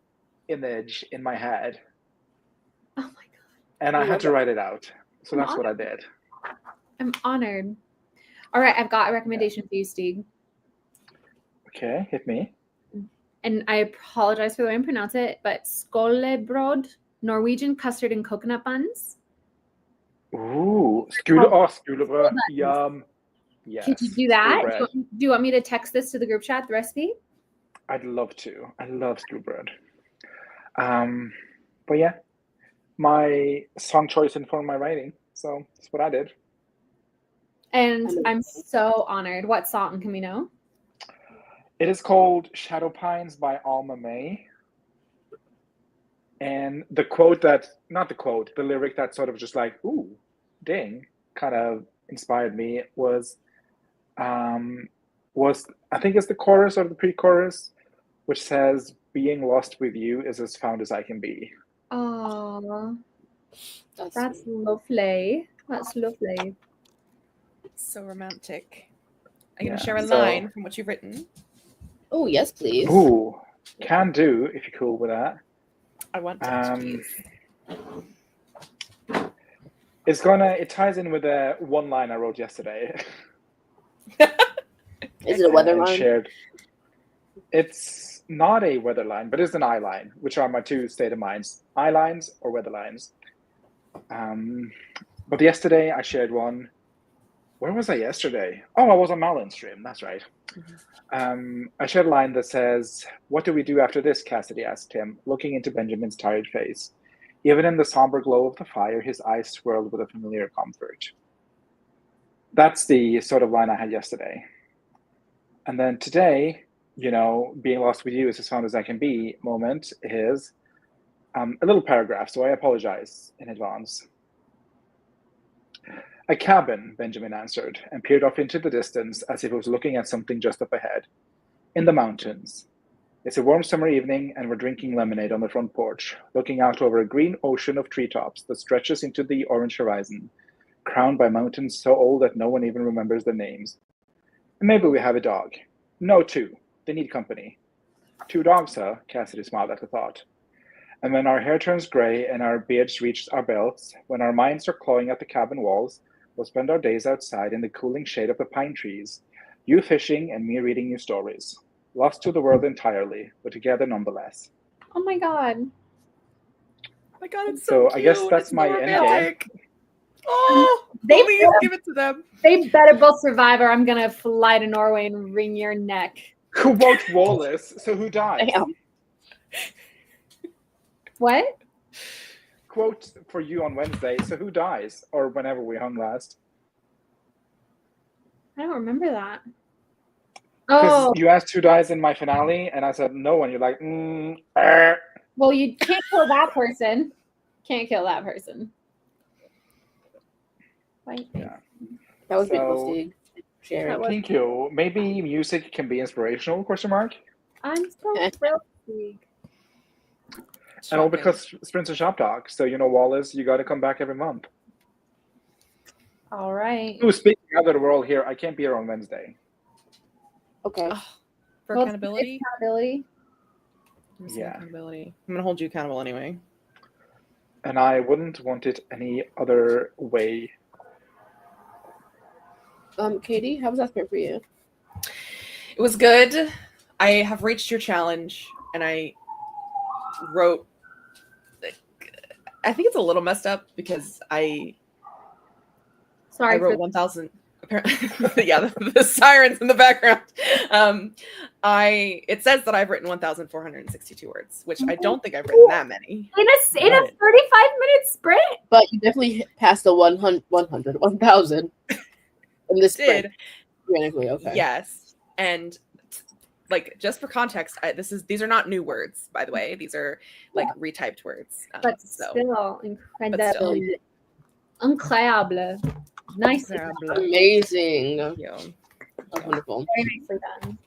image in my head, Oh my god. and I had to write it out. So I'm that's what I did. I'm honored. All right, I've got a recommendation for you, Stig. Okay, hit me. And I apologize for the way I pronounce it, but skolebrod, Norwegian custard and coconut buns. Ooh, skulebrød. Yum. Yes. Could you do that? Skulebrød. Do you want me to text this to the group chat, the recipe? I'd love to. I love skulebrød. But yeah, my song choice informed my writing, so that's what I did. And I'm so honored. What song can we know? It is called Shadow Pines by Alma May. And the quote that, not the quote, the lyric that sort of just like, ooh, dang, kind of inspired me was I think it's the chorus or the pre-chorus, which says, "Being lost with you is as found as I can be." Oh, that's lovely. That's lovely. So romantic. I'm going to Yeah, share a so- line from what you've written. Oh, yes, please. Ooh, can do if you're cool with that. I want to, please. It ties in with the one line I wrote yesterday. Is it a weather and line? shared. It's not a weather line, but it's an eye line, which are my two state of minds: eye lines or weather lines. But yesterday I shared one. Where was I yesterday? Oh, I was on Marlon's stream. That's right. I shared a line that says, "What do we do after this?" Cassidy asked him, looking into Benjamin's tired face. Even in the somber glow of the fire, his eyes swirled with a familiar comfort. That's the sort of line I had yesterday. And then today, being lost with you is as found as I can be moment is a little paragraph, so I apologize in advance. "A cabin," Benjamin answered, and peered off into the distance as if he was looking at something just up ahead. "In the mountains. It's a warm summer evening, and we're drinking lemonade on the front porch, looking out over a green ocean of treetops that stretches into the orange horizon, crowned by mountains so old that no one even remembers their names. And maybe we have a dog. No, two. They need company." "Two dogs, huh?" Cassidy smiled at the thought. "And when our hair turns gray and our beards reach our belts, when our minds are clawing at the cabin walls, we'll spend our days outside in the cooling shade of the pine trees, you fishing and me reading you stories. Lost to the world entirely, but together nonetheless." Oh my god. Oh my god, it's So so I guess cute. that's It's my so end romantic. Oh, They please give it to them. They better both survive, or I'm gonna fly to Norway and wring your neck. Quote Wallace. So who dies? Damn. What? Quote for you on Wednesday. So who dies? Or whenever we hung last. I don't remember that. Because Oh, you asked who dies in my finale, and I said no one. You're like, well, you can't kill that person. Can't kill that person. Right. Yeah. That was So- beautiful, Steve. Sharing. That was- Thank you. Maybe music can be inspirational? Question mark. I'm so thrilled. Steve. And all Shocking. because Sprints and Shop Talk. So Wallace, you got to come back every month. All right. Ooh, speaking of that, we're all here. I can't be here on Wednesday. Okay. For Well, accountability. Accountability. Yeah. Accountability. I'm gonna hold you accountable anyway. And I wouldn't want it any other way. Katie, how was that for you? It was good. I have reached your challenge, and I wrote. I think it's a little messed up because I Sorry wrote for 1,000. Apparently, yeah, the sirens in the background. It says that I've written 1,462 words, which I don't think I've written that many. in a 35-minute sprint. But you definitely passed the 1,000 in this sprint. Did Theoretically, okay. yes, and like just for context, these are not new words, by the way. These are like retyped words. But so still incredible. still. Incroyable. Nice. Amazing. Yeah. That's wonderful. Very nicely done.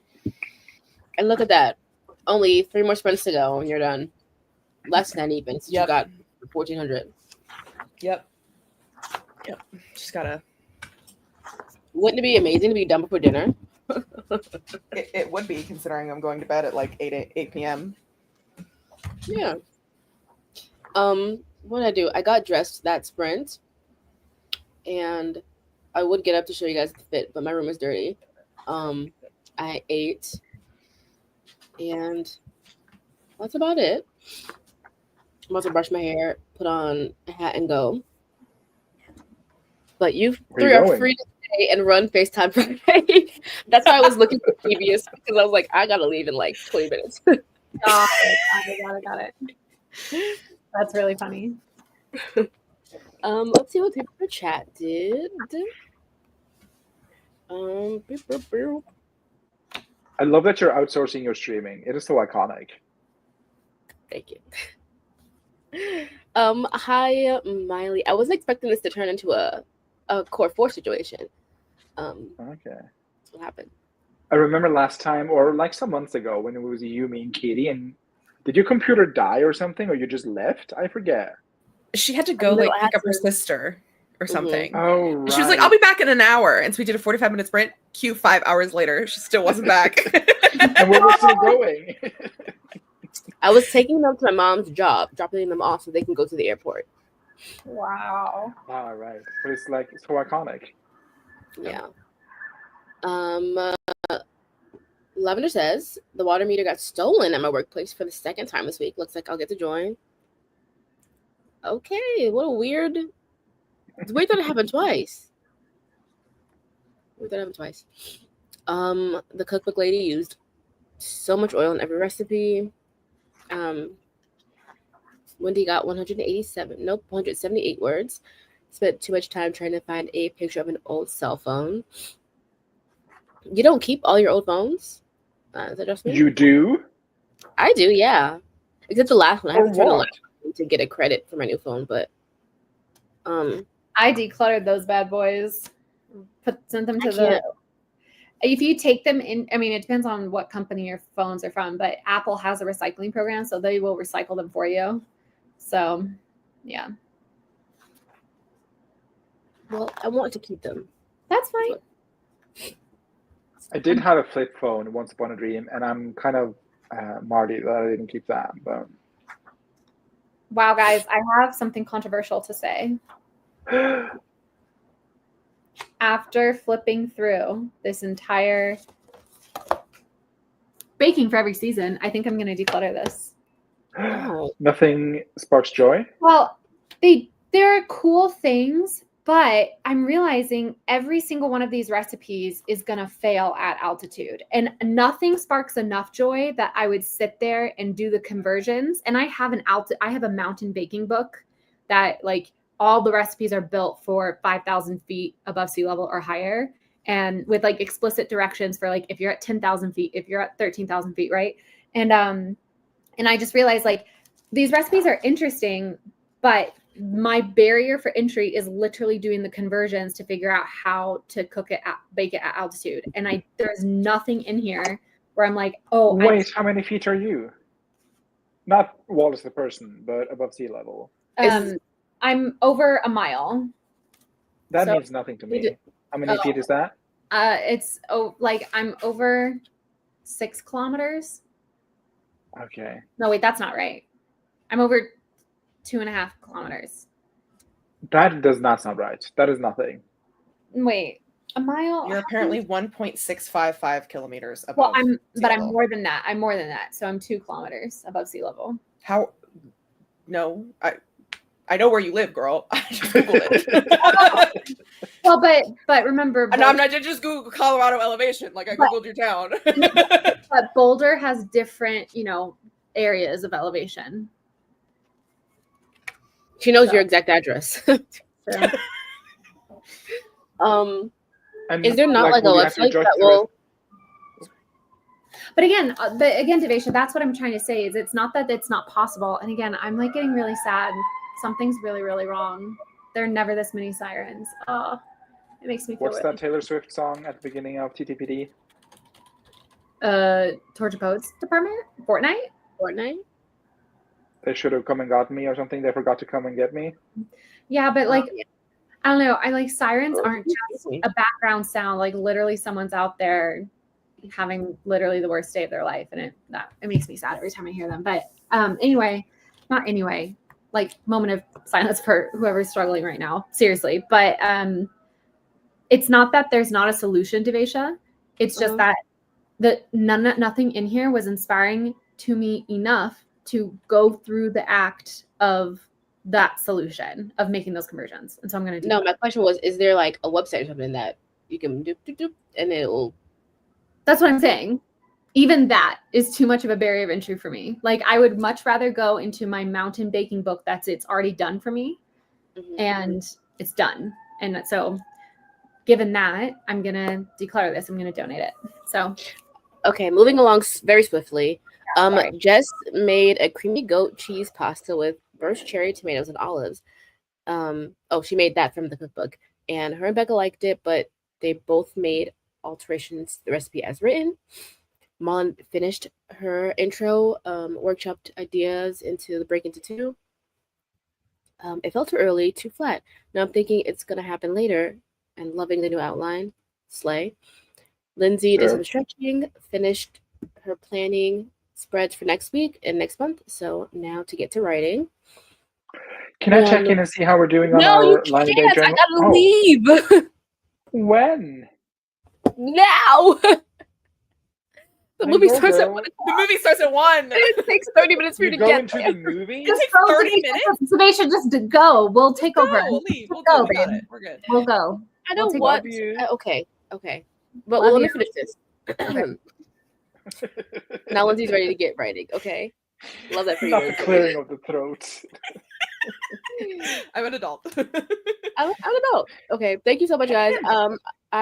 And look at that. Only 3 more sprints to go and you're done. Less than even. So Yep. you got 1,400. Yep. Just gotta. Wouldn't it be amazing to be done before dinner? It would be, considering I'm going to bed at like 8 p.m. Yeah. What did I do? I got dressed that sprint, and I would get up to show you guys the fit, but my room is dirty. I ate, and that's about it. I'm about to brush my hair, put on a hat, and go. But you Where three you are going? free to stay and run FaceTime Friday. That's why I was looking for previous, because I was like, I gotta leave in like 20 minutes. Got it. That's really funny. Let's see what people in the chat did. Boop, boop, boop. I love that you're outsourcing your streaming. It is so iconic. Thank you. Hi, Miley. I wasn't expecting this to turn into a core 4 situation. Okay. That's what happened. I remember last time, or like some months ago, when it was you, me, and Katie, and did your computer die or something, or you just left? I forget. She had to go No, like I had pick up her to- sister or something. Oh, right. And she was like, I'll be back in an hour. And so we did a 45-minute sprint. Cue 5 hours later. She still wasn't back. And where we're still going. I was taking them to my mom's job, dropping them off so they can go to the airport. Wow. All right. But it's like so iconic. Yeah. Lavender says the water meter got stolen at my workplace for the second time this week. Looks like I'll get to join. Okay, what a weird. It's weird that it happened twice. The cookbook lady used so much oil in every recipe. Wendy got 178 words. Spent too much time trying to find a picture of an old cell phone. You don't keep all your old phones? Is that just me? You do? I do, yeah. Except the last one. I Or have to turn the what? last one to get a credit for my new phone, but I decluttered those bad boys. Sent them to I the. can't. If you take them in, I mean, it depends on what company your phones are from, but Apple has a recycling program, so they will recycle them for you. So, yeah, Well, I want to keep them. that's fine. I did have a flip phone once upon a dream, and I'm kind of marty that I didn't keep that. But Wow, guys, I have something controversial to say. After flipping through this entire baking for every season, I think I'm going to declutter this. Oh. Nothing sparks joy. Well, there are cool things, but I'm realizing every single one of these recipes is going to fail at altitude. And nothing sparks enough joy that I would sit there and do the conversions. And I have a mountain baking book that like all the recipes are built for 5,000 feet above sea level or higher. And with like explicit directions for like, if you're at 10,000 feet, if you're at 13,000 feet, right? And I just realized like these recipes are interesting, but my barrier for entry is literally doing the conversions to figure out how to bake it at altitude. And there's nothing in here where I'm like, oh, Wait, how many feet are you? Not Wallace the person, but above sea level. I'm over a mile. That So means nothing to me. How many feet is that? I'm over 6 kilometers. Okay. No, wait, that's not right. I'm over 2.5 kilometers. That does not sound right. That is nothing. Wait, a mile? You're apparently 1.655 kilometers above. Well, I'm sea level. more than that. I'm more than that. So I'm 2 kilometers above sea level. How? No, I know where you live, girl. I just Googled it. Well, but remember, No, I'm not just Google Colorado elevation. Like I Googled your town. but Boulder has different, areas of elevation. She knows your exact address. So, And is there not like a will you have to website drive that through will? but again, Devesha, that's what I'm trying to say is it's not that it's not possible. And again, I'm like getting really sad. Something's really, really wrong. There are never this many sirens. Oh, it makes me feel What's really. that Taylor Swift song at the beginning of TTPD? Torture Poets Department? Fortnite? They should have come and got me or something. They forgot to come and get me. Yeah, but like, I don't know. I like sirens aren't just Excuse me. a background sound. Like literally someone's out there having literally the worst day of their life, and it makes me sad every time I hear them. But anyway, not anyway, like moment of silence for whoever's struggling right now, seriously. But it's not that there's not a solution to Vaisha. It's just that nothing in here was inspiring to me enough to go through the act of that solution of making those conversions. And so I'm going to do No, my question was, is there like a website or something that you can do, and it will... That's what I'm saying. Even that is too much of a barrier of entry for me. Like, I would much rather go into my mountain baking book it's already done for me, and it's done. And so given that, I'm going to declare this. I'm going to donate it. So, okay, moving along very swiftly. Sorry. Jess made a creamy goat cheese pasta with roast cherry tomatoes and olives. She made that from the cookbook, and her and Becca liked it, but they both made alterations to the recipe as written. Molly finished her intro, workshopped ideas into the break into two. It felt too early, too flat. Now I'm thinking it's gonna happen later, and loving the new outline. Slay. Lindsay did some stretching, finished her planning spreads for next week and next month. So now to get to writing. Can I check in and see how we're doing on our line of day journal? I gotta leave. When? Now. The movie starts at 1. The movie starts at 1. It takes 30 minutes for you to go get into there. the movie? It takes 30 minutes? So they should just go. We'll take over. We'll leave. We'll go, go, we got babe. it. We're good. We'll go. I don't We'll want... Okay. But let me finish this. Now Lindsay's ready to get writing, okay? Love that for you. Not the clearing of the throat. I'm an adult. I'm an adult. Okay, thank you so much, guys. I'll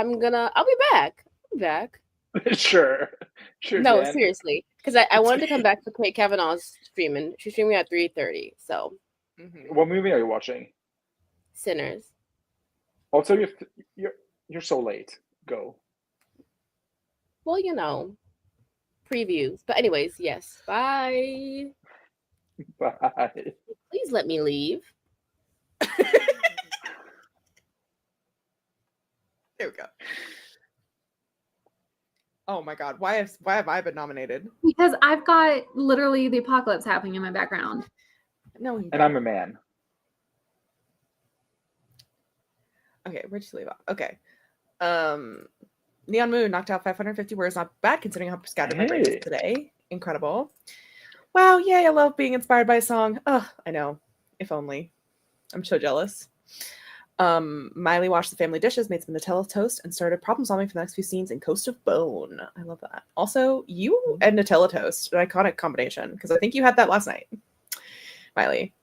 be back. Sure. No, Dan. seriously, because I wanted to come back to Kate Kavanaugh's streaming. She's streaming at 3:30. So, What movie are you watching? Sinners. Also, you're so late. Go. Well, previews. But anyways, yes. Bye. Bye. Please let me leave. There we go. Oh my god, why have I been nominated? Because I've got literally the apocalypse happening in my background. No, and I'm a man. Okay, where'd you leave off? Okay. Neon Moon knocked out 550 words. Not bad considering how scattered my brain is today. Incredible. Wow, yay, I love being inspired by a song. Oh, I know. If only. I'm so jealous. Miley washed the family dishes, made some Nutella toast, and started problem solving for the next few scenes in Coast of Bone. I love that. Also, you and Nutella toast, an iconic combination, because I think you had that last night, Miley.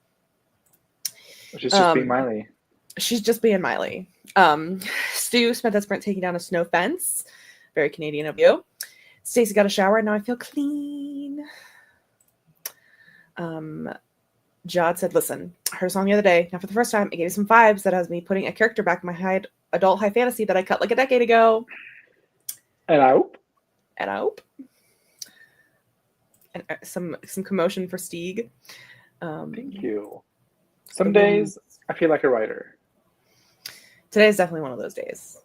She's just being Miley. She's just being Miley. Stu spent that sprint taking down a snow fence. Very Canadian of you. Stacey got a shower, and now I feel clean. Jod said, listen, I heard a song the other day. Now for the first time, it gave me some vibes that has me putting a character back in my adult high fantasy that I cut like a decade ago. And I hope. And some commotion for Stieg. Thank you. Some days I feel like a writer. Today is definitely one of those days.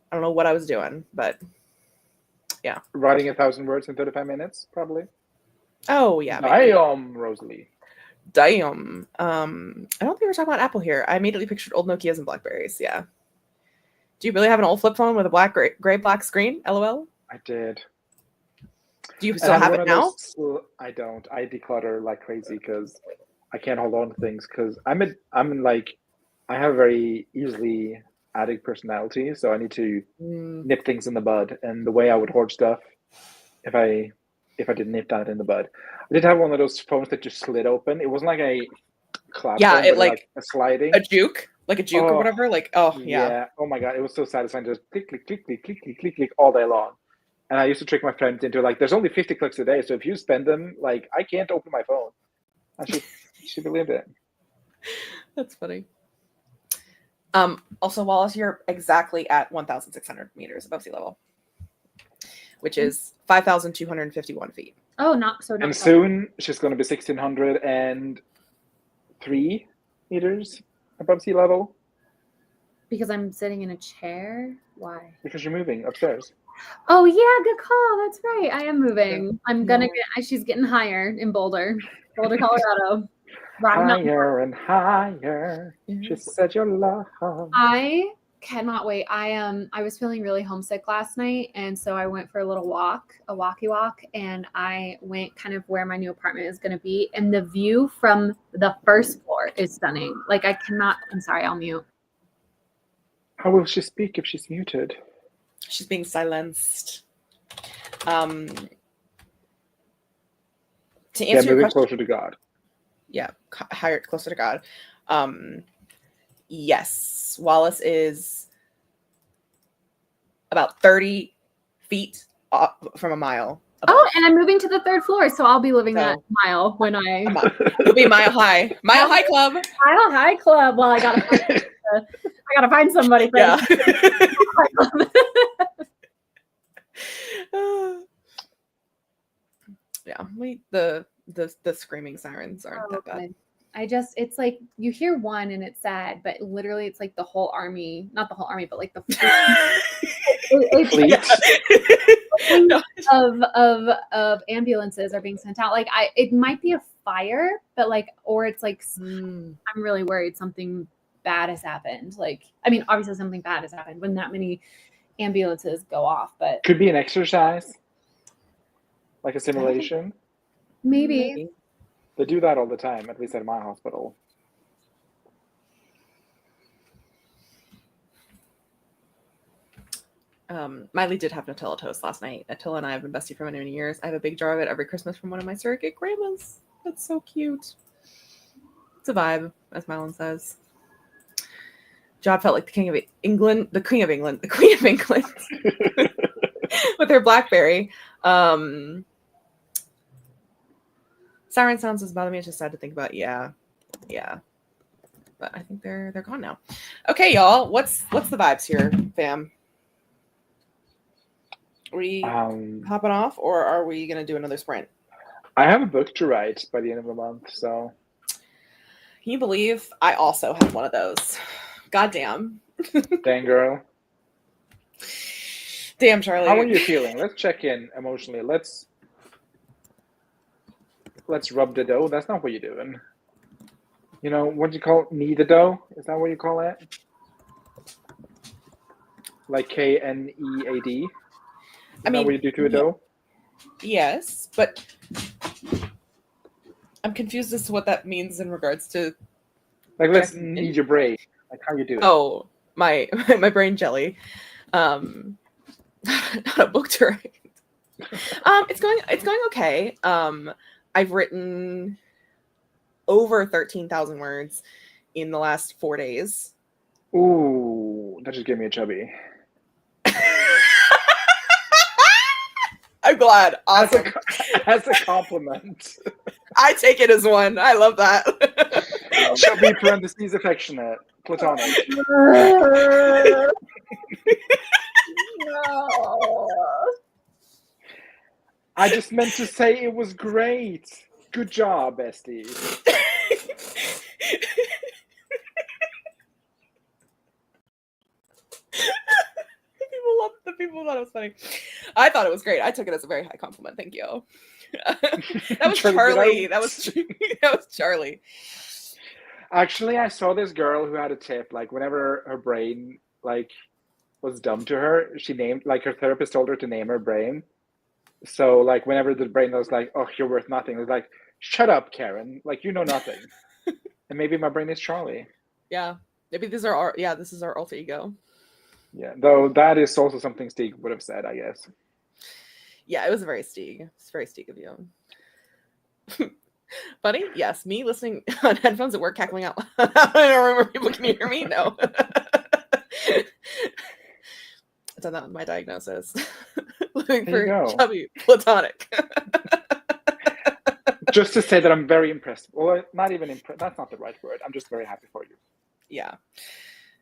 I don't know what I was doing, but yeah. Writing 1,000 words in 35 minutes, probably. Oh, yeah. Damn, Rosalie. Damn. I don't think we're talking about Apple here. I immediately pictured old Nokias and Blackberries. Yeah. Do you really have an old flip phone with a gray black screen? LOL. I did. Do you still have it now? I don't. I declutter like crazy because I can't hold on to things because I have a very easily addict personality, so I need to nip things in the bud. And the way I would hoard stuff, if I didn't nip that in the bud. I did have one of those phones that just slid open. It wasn't like a clap phone, it like a sliding. A juke or whatever. Like, oh, yeah. Oh my God. It was so satisfying. Just click, click, click, click, click, click, click, click all day long. And I used to trick my friends into like, there's only 50 clicks a day. So if you spend them, like, I can't open my phone. I should believe it. That's funny. Also, Wallace, you're exactly at 1,600 meters above sea level, which is 5,251 feet. Oh, not and soon she's going to be 1,603 meters above sea level. Because I'm sitting in a chair? Why? Because you're moving upstairs. Oh yeah, good call. That's right. I am moving. I'm gonna No. get. She's getting higher in Boulder, Colorado. Rocky Mountain. Higher and higher. She said your love. I cannot wait. I was feeling really homesick last night, and so I went for a little walk, a walkie walk, and I went kind of where my new apartment is going to be, and the view from the first floor is stunning. Like I cannot. I'm sorry, I'll mute. How will she speak if she's muted? She's being silenced. To answer your moving question, closer to God. yeah, higher, closer to God. Yes, Wallace is about 30 feet from a mile. Oh, and I'm moving to the third floor, so I'll be living that mile when I. It'll be Mile High Club. Mile High Club. Well, I gotta find somebody. For Yeah. Yeah, the screaming sirens aren't that bad. It's like you hear one and it's sad, but literally it's like the whole army, not the whole army, but like the Fleet. of ambulances are being sent out. Like it might be a fire, but like, or it's like I'm really worried something bad has happened. Like, I mean, obviously something bad has happened when that many ambulances go off, but could be an exercise, like a simulation. Maybe. They do that all the time, at least at my hospital. Miley did have Nutella toast last night. Attila and I have been bestie for many, many years. I have a big jar of it every Christmas from one of my surrogate grandmas. That's so cute. It's a vibe, as Mylan says. Jod felt like the queen of England with her BlackBerry. Siren sounds doesn't bother me. It's just sad to think about. Yeah. But I think they're gone now. Okay, y'all. What's the vibes here, fam? Are we hopping off, or are we gonna do another sprint? I have a book to write by the end of the month, so. Can you believe I also have one of those? Goddamn. Dang, girl. Damn, Charlie. How are you feeling? Let's check in emotionally. Let's rub the dough. That's not what you're doing. You know, what do you call knead the dough? Is that what you call it? Like KNEAD? Is that what you do to a dough? Yes, but I'm confused as to what that means in regards to. Like, let's knead your brain. Like, how you do it? Oh, my brain jelly. Not a book to write. It's going okay. I've written over 13,000 words in the last 4 days. Ooh, that just gave me a chubby. I'm glad. Awesome. As a compliment. I take it as one. I love that. Chubby parentheses affectionate. Platonic. No. I just meant to say it was great. Good job, bestie. People thought it was funny. I thought it was great. I took it as a very high compliment. Thank you. That was Charlie. That was Charlie. Actually, I saw this girl who had a tip. Like, whenever her brain was dumb to her, she named, like, her therapist told her to name her brain. So, like, whenever the brain was like, "Oh, you're worth nothing," it was like, "Shut up, Karen! Like, you know nothing." And maybe my brain is Charlie. Yeah, maybe this is our alter ego. Yeah, though that is also something Stig would have said, I guess. Yeah, it was very Stig. It's very Stig of you. Funny? Yes. Me listening on headphones at work, cackling out. I don't remember people can hear me. No. I've done that with my diagnosis. Living for chubby platonic. Just to say that I'm very impressed. Well, not even impressed. That's not the right word. I'm just very happy for you. Yeah.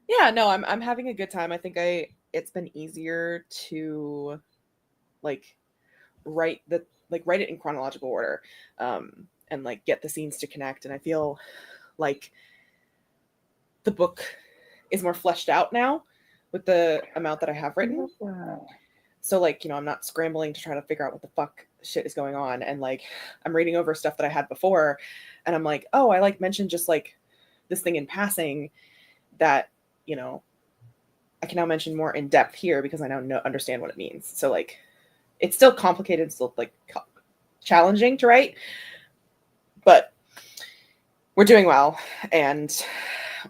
Yeah, no, I'm having a good time. I think it's been easier to write it in chronological order, and like get the scenes to connect. And I feel like the book is more fleshed out now with the amount that I have written. So like, I'm not scrambling to try to figure out what the fuck shit is going on. And like, I'm reading over stuff that I had before, and I'm like, oh, I like mentioned just like this thing in passing that, I can now mention more in depth here because I now understand what it means. So like, it's still complicated, still like challenging to write, but we're doing well. And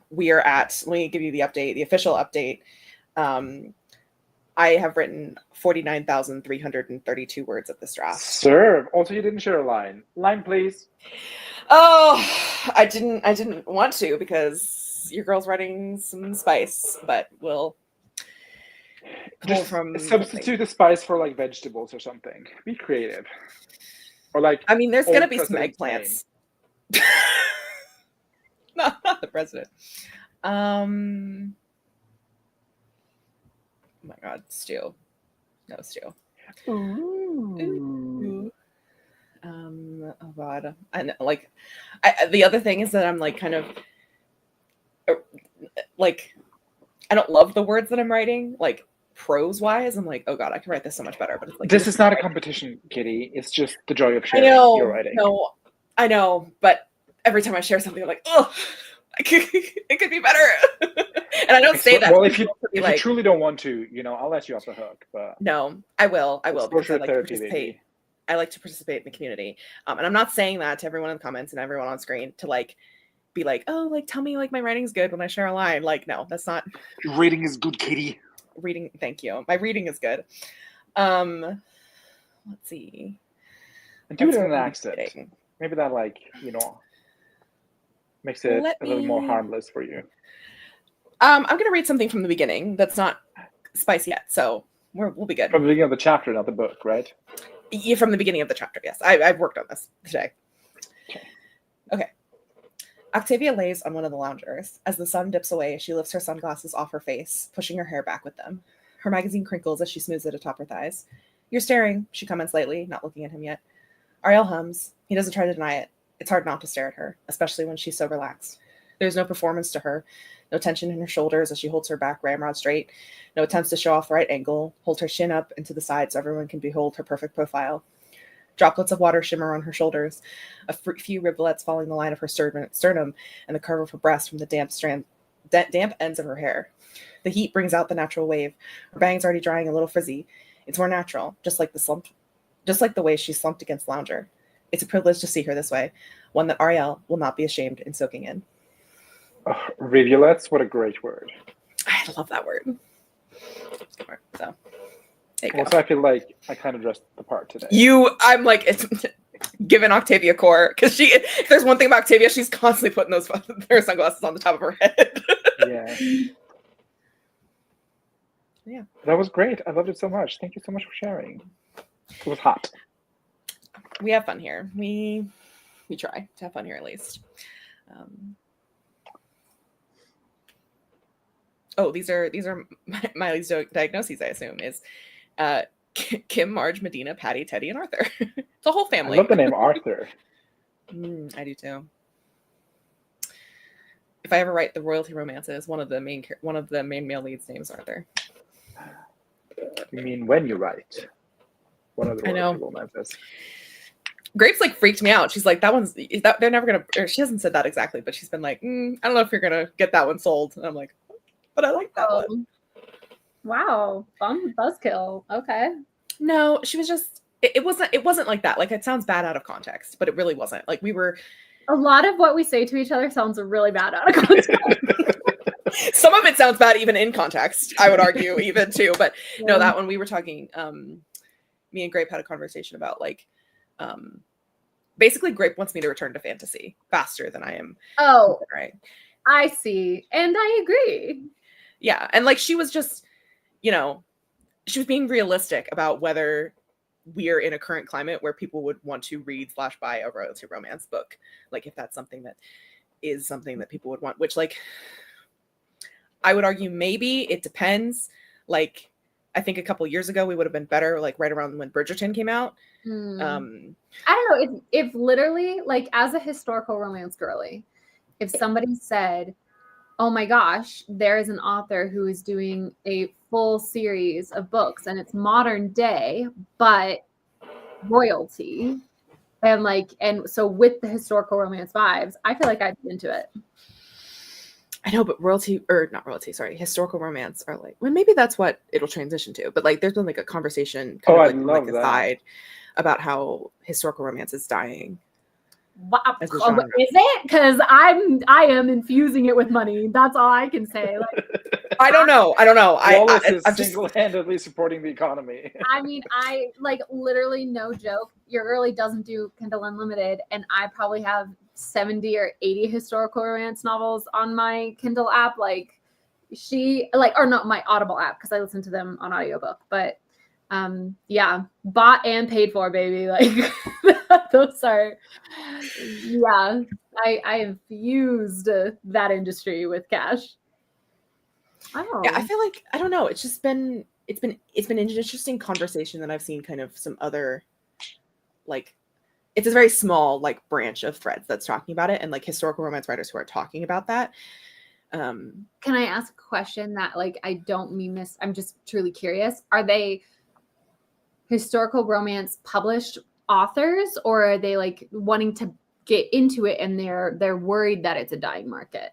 we are at, let me give you the update, the official update. I have written 49,332 words of this draft. Serve. Also, you didn't share a line. Line, please. Oh, I didn't want to because your girl's writing some spice, but we'll pull Just from substitute the spice for like vegetables or something. Be creative. Or like, I mean, there's old gonna be some President's eggplants. Not the president. Oh my god, stew. No stew. Ooh. Oh god. And like the other thing is that I'm like kind of like I don't love the words that I'm writing, like prose wise. I'm like, oh god, I can write this so much better. But it's like This is not a competition, Kitty. It's just the joy of sharing I know, your writing. no, I know, but every time I share something, I'm like, oh, it could be better. And I don't say that. Well, if you like, truly don't want to, I'll let you off the hook. But no, I will because I like to participate. Baby. I like to participate in the community, and I'm not saying that to everyone in the comments and everyone on screen to like be like, oh, like tell me like my writing's good when I share a line. Like, no, that's not. Your rating is good, Kitty. Reading, thank you. My reading is good. Let's see. And do it in an accent. Maybe that makes it a little more harmless for you. I'm gonna read something from the beginning that's not spicy yet, so we'll be good. From the beginning of the chapter, not the book, right? Yeah, from the beginning of the chapter, yes. I've worked on this today. Okay. Octavia lays on one of the loungers. As the sun dips away, she lifts her sunglasses off her face, pushing her hair back with them. Her magazine crinkles as she smooths it atop her thighs. You're staring, she comments lightly, not looking at him yet. Ariel hums. He doesn't try to deny it. It's hard not to stare at her, especially when she's so relaxed. There's no performance to her, no tension in her shoulders as she holds her back ramrod straight, no attempts to show off the right angle, hold her chin up and to the side so everyone can behold her perfect profile. Droplets of water shimmer on her shoulders, a few rivulets following the line of her sternum and the curve of her breast from the damp ends of her hair. The heat brings out the natural wave. Her bangs already drying a little frizzy. It's more natural, just like the way she slumped against the lounger. It's a privilege to see her this way, one that Ariel will not be ashamed in soaking in. Oh, rivulets, what a great word. I love that word. So, also, I feel like I kind of dressed the part today. I'm like, it's given Octavia core, because if there's one thing about Octavia, she's constantly putting her sunglasses on the top of her head. Yeah. Yeah. That was great. I loved it so much. Thank you so much for sharing. It was hot. We have fun here. We try to have fun here at least. These are Miley's diagnoses, I assume, is Kim, Marge, Medina, Patty, Teddy, and Arthur. The whole family. I love the name Arthur. I do too. If I ever write the royalty romances, one of the main male leads' names Arthur. You mean when you write one of the royalty romances? Grape's like freaked me out. She's like, they're never gonna. Or she hasn't said that exactly, but she's been like, I don't know if you're gonna get that one sold. And I'm like, but I like that one. Wow, buzzkill. Okay. No, she was just. It wasn't like that. Like, it sounds bad out of context, but it really wasn't. Like, we were. A lot of what we say to each other sounds really bad out of context. Some of it sounds bad even in context, I would argue, even too. But no, that one we were talking. Me and Grape had a conversation about like. Basically, Grape wants me to return to fantasy faster than I am. Oh, right. I see, and I agree. Yeah, and like she was just, she was being realistic about whether we are in a current climate where people would want to read / buy a royalty romance book, like if that's something that is something that people would want. Which, like, I would argue maybe it depends. Like, I think a couple years ago we would have been better, like right around when Bridgerton came out. I don't know if literally, like, as a historical romance girly, if somebody said, oh my gosh, there is an author who is doing a full series of books and it's modern day, but royalty. And so with the historical romance vibes, I feel like I'd be into it. I know, but historical romance are like, well, maybe that's what it'll transition to. But like, there's been like a conversation kind of like, from, like, the side about how historical romance is dying. Wow. Is it? Because I am infusing it with money. That's all I can say. Like, I don't know. Wallace is I'm single-handedly supporting the economy. I mean, I like literally, no joke. Your girlie doesn't do Kindle Unlimited, and I probably have 70 or 80 historical romance novels on my Kindle app. Like my Audible app, because I listen to them on audiobook. But yeah, bought and paid for, baby. Like those are, yeah. I have fused that industry with cash. Oh. Yeah, I feel like, I don't know. It's just been an interesting conversation that I've seen kind of some other, like, it's a very small like branch of threads that's talking about it, and like historical romance writers who are talking about that. Can I ask a question that, like, I don't mean this, I'm just truly curious. Are they historical romance published authors, or are they like wanting to get into it and they're worried that it's a dying market?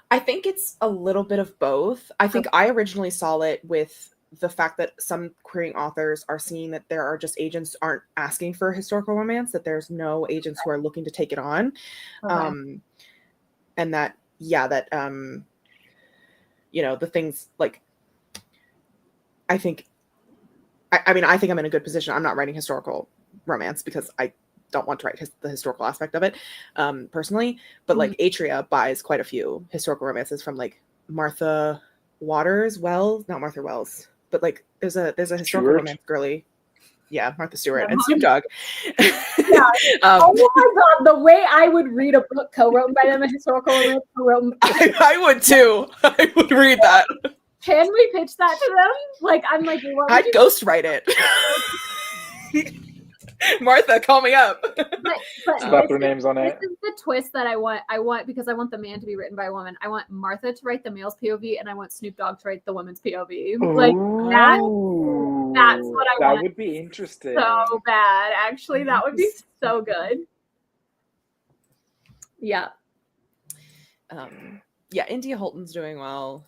I think it's a little bit of both. I think I originally saw it with the fact that some querying authors are seeing that there are just agents aren't asking for historical romance, that there's no agents who are looking to take it on. And that, the things like, I think I'm in a good position. I'm not writing historical romance because I don't want to write the historical aspect of it personally, but like Atria buys quite a few historical romances from like Martha Wells, but like there's a historical romance girly. Yeah, Martha Stewart and Snoop Dogg. Yeah. Oh my God, the way I would read a book co-written by them, a historical romance co-written. I would too. I would read that. Can we pitch that to them? Like, I'm like, I'd ghostwrite it. Martha, call me up. But slap their names on it. This is the twist that I want because I want the man to be written by a woman. I want Martha to write the male's POV, and I want Snoop Dogg to write the woman's POV. Like that's what I want. That would be interesting. So bad, actually. That would be so good. Yeah. Yeah, India Holton's doing well.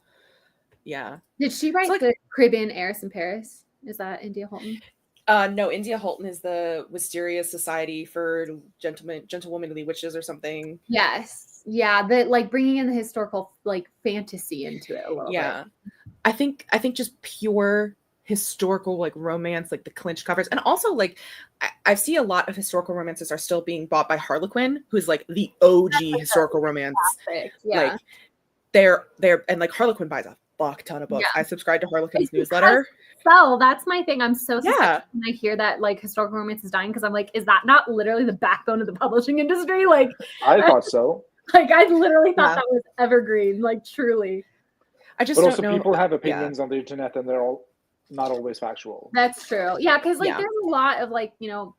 Yeah. Did she write the Caribbean Heiress in Paris? Is that India Holton? No, India Holton is the Wisteria Society for Gentlewomanly Witches or something. Yes. Yeah, the like bringing in the historical like fantasy into it a little bit. Yeah. I think just pure historical like romance, like the clinch covers. And also like I see a lot of historical romances are still being bought by Harlequin, who's like the OG historical romance. Classic. Yeah. Like they're and like Harlequin buys a fuck ton of books. Yeah. I subscribe to Harlequin's newsletter. So that's my thing. I'm so sad when I hear that like historical romance is dying, because I'm like, is that not literally the backbone of the publishing industry? Like I thought so. Like I literally thought that was evergreen. Like truly. I just don't know. People have opinions on the internet, and they're all not always factual. That's true. Yeah, because like there's a lot of like,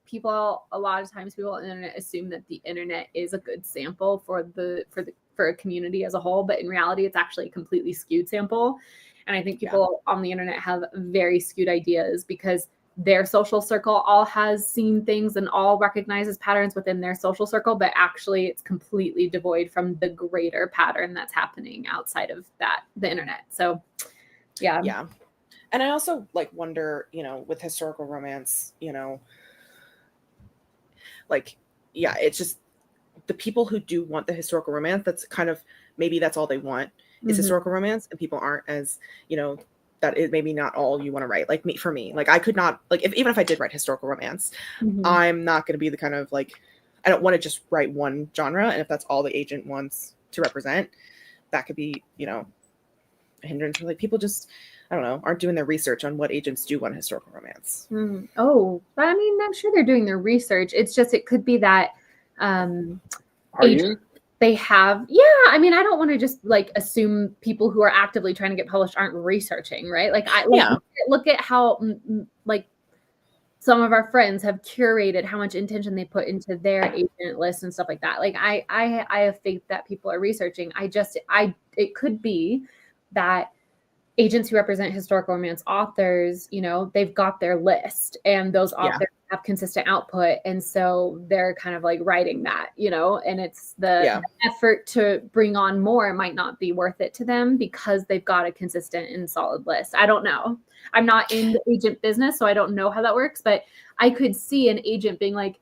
people, a lot of times people on the internet assume that the internet is a good sample for a community as a whole, but in reality it's actually a completely skewed sample. And I think people on the internet have very skewed ideas because their social circle all has seen things and all recognizes patterns within their social circle, but actually it's completely devoid from the greater pattern that's happening outside of the internet. So yeah. Yeah. And I also like wonder, with historical romance, it's just the people who do want the historical romance, that's kind of, maybe that's all they want is historical romance, and people aren't as, that is maybe not all you want to write. Like for me, like I could not, like even if I did write historical romance, I'm not going to be the kind of like, I don't want to just write one genre. And if that's all the agent wants to represent, that could be, a hindrance. Like people just, I don't know, aren't doing their research on what agents do on historical romance. Oh, but I mean, I'm sure they're doing their research. It's just, it could be that they have, I mean, I don't want to just like assume people who are actively trying to get published aren't researching, right? Like look at how like some of our friends have curated how much intention they put into their agent list and stuff like that. Like I have faith that people are researching. It could be that agents who represent historical romance authors, you know, they've got their list and those authors have consistent output. And so they're kind of like writing that, you know, and it's the effort to bring on more might not be worth it to them because they've got a consistent and solid list. I don't know. I'm not in the agent business, so I don't know how that works, but I could see an agent being like,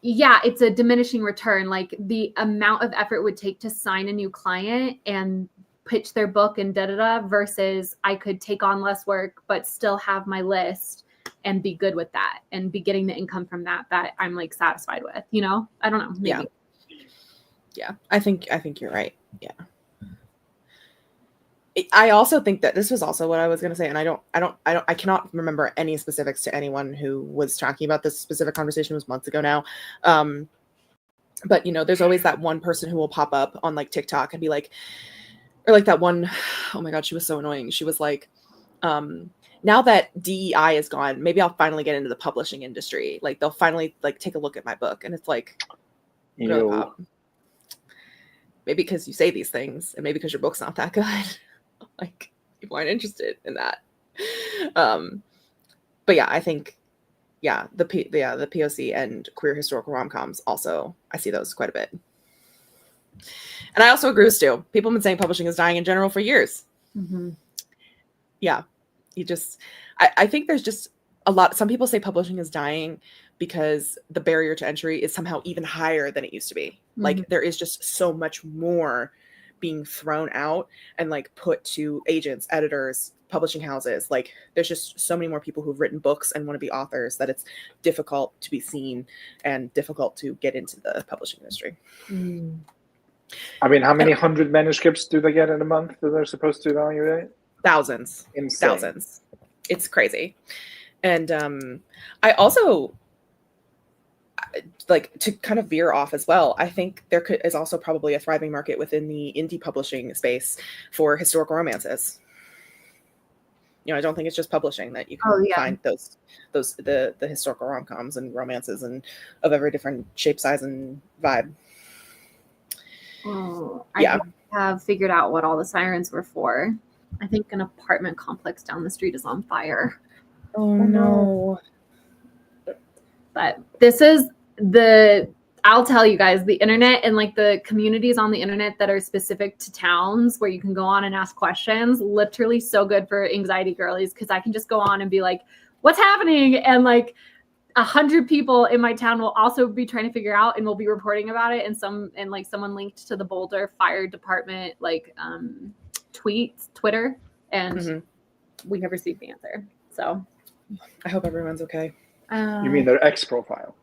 yeah, it's a diminishing return. Like the amount of effort it would take to sign a new client and pitch their book and versus I could take on less work, but still have my list and be good with that and be getting the income from that I'm like satisfied with, you know? I don't know. Maybe. Yeah. I think you're right. Yeah. I also think that this was also what I was going to say. And I cannot remember any specifics to anyone who was talking about this specific conversation. It was months ago now. But you know, there's always that one person who will pop up on like TikTok and be like, or like that one, oh my God, she was so annoying. She was like, now that DEI is gone, maybe I'll finally get into the publishing industry. Like they'll finally like take a look at my book. And it's like, girl pop. Maybe because you say these things and maybe because your book's not that good. Like people aren't interested in that. But yeah, I think, the POC and queer historical rom-coms also, I see those quite a bit. And I also agree with Stu. People have been saying publishing is dying in general for years. Mm-hmm. Yeah. I think there's just some people say publishing is dying because the barrier to entry is somehow even higher than it used to be. Mm-hmm. Like there is just so much more being thrown out and like put to agents, editors, publishing houses. Like there's just so many more people who've written books and want to be authors that it's difficult to be seen and difficult to get into the publishing industry. Mm. I mean, how many 100 manuscripts do they get in a month that they're supposed to evaluate? Thousands. Insane. Thousands. It's crazy. And I also, like, to kind of veer off as well, I think there is also probably a thriving market within the indie publishing space for historical romances. You know, I don't think it's just publishing that you can find the historical rom-coms and romances and of every different shape, size, and vibe. Oh, I have figured out what all the sirens were for. I think an apartment complex down the street is on fire. Oh no. But this is I'll tell you guys, the internet and like the communities on the internet that are specific to towns where you can go on and ask questions, literally so good for anxiety girlies, because I can just go on and be like, what's happening? And like 100 people in my town will also be trying to figure out and will be reporting about it. And someone linked to the Boulder Fire Department, like Twitter, and we have received the answer. So I hope everyone's okay. You mean their X profile?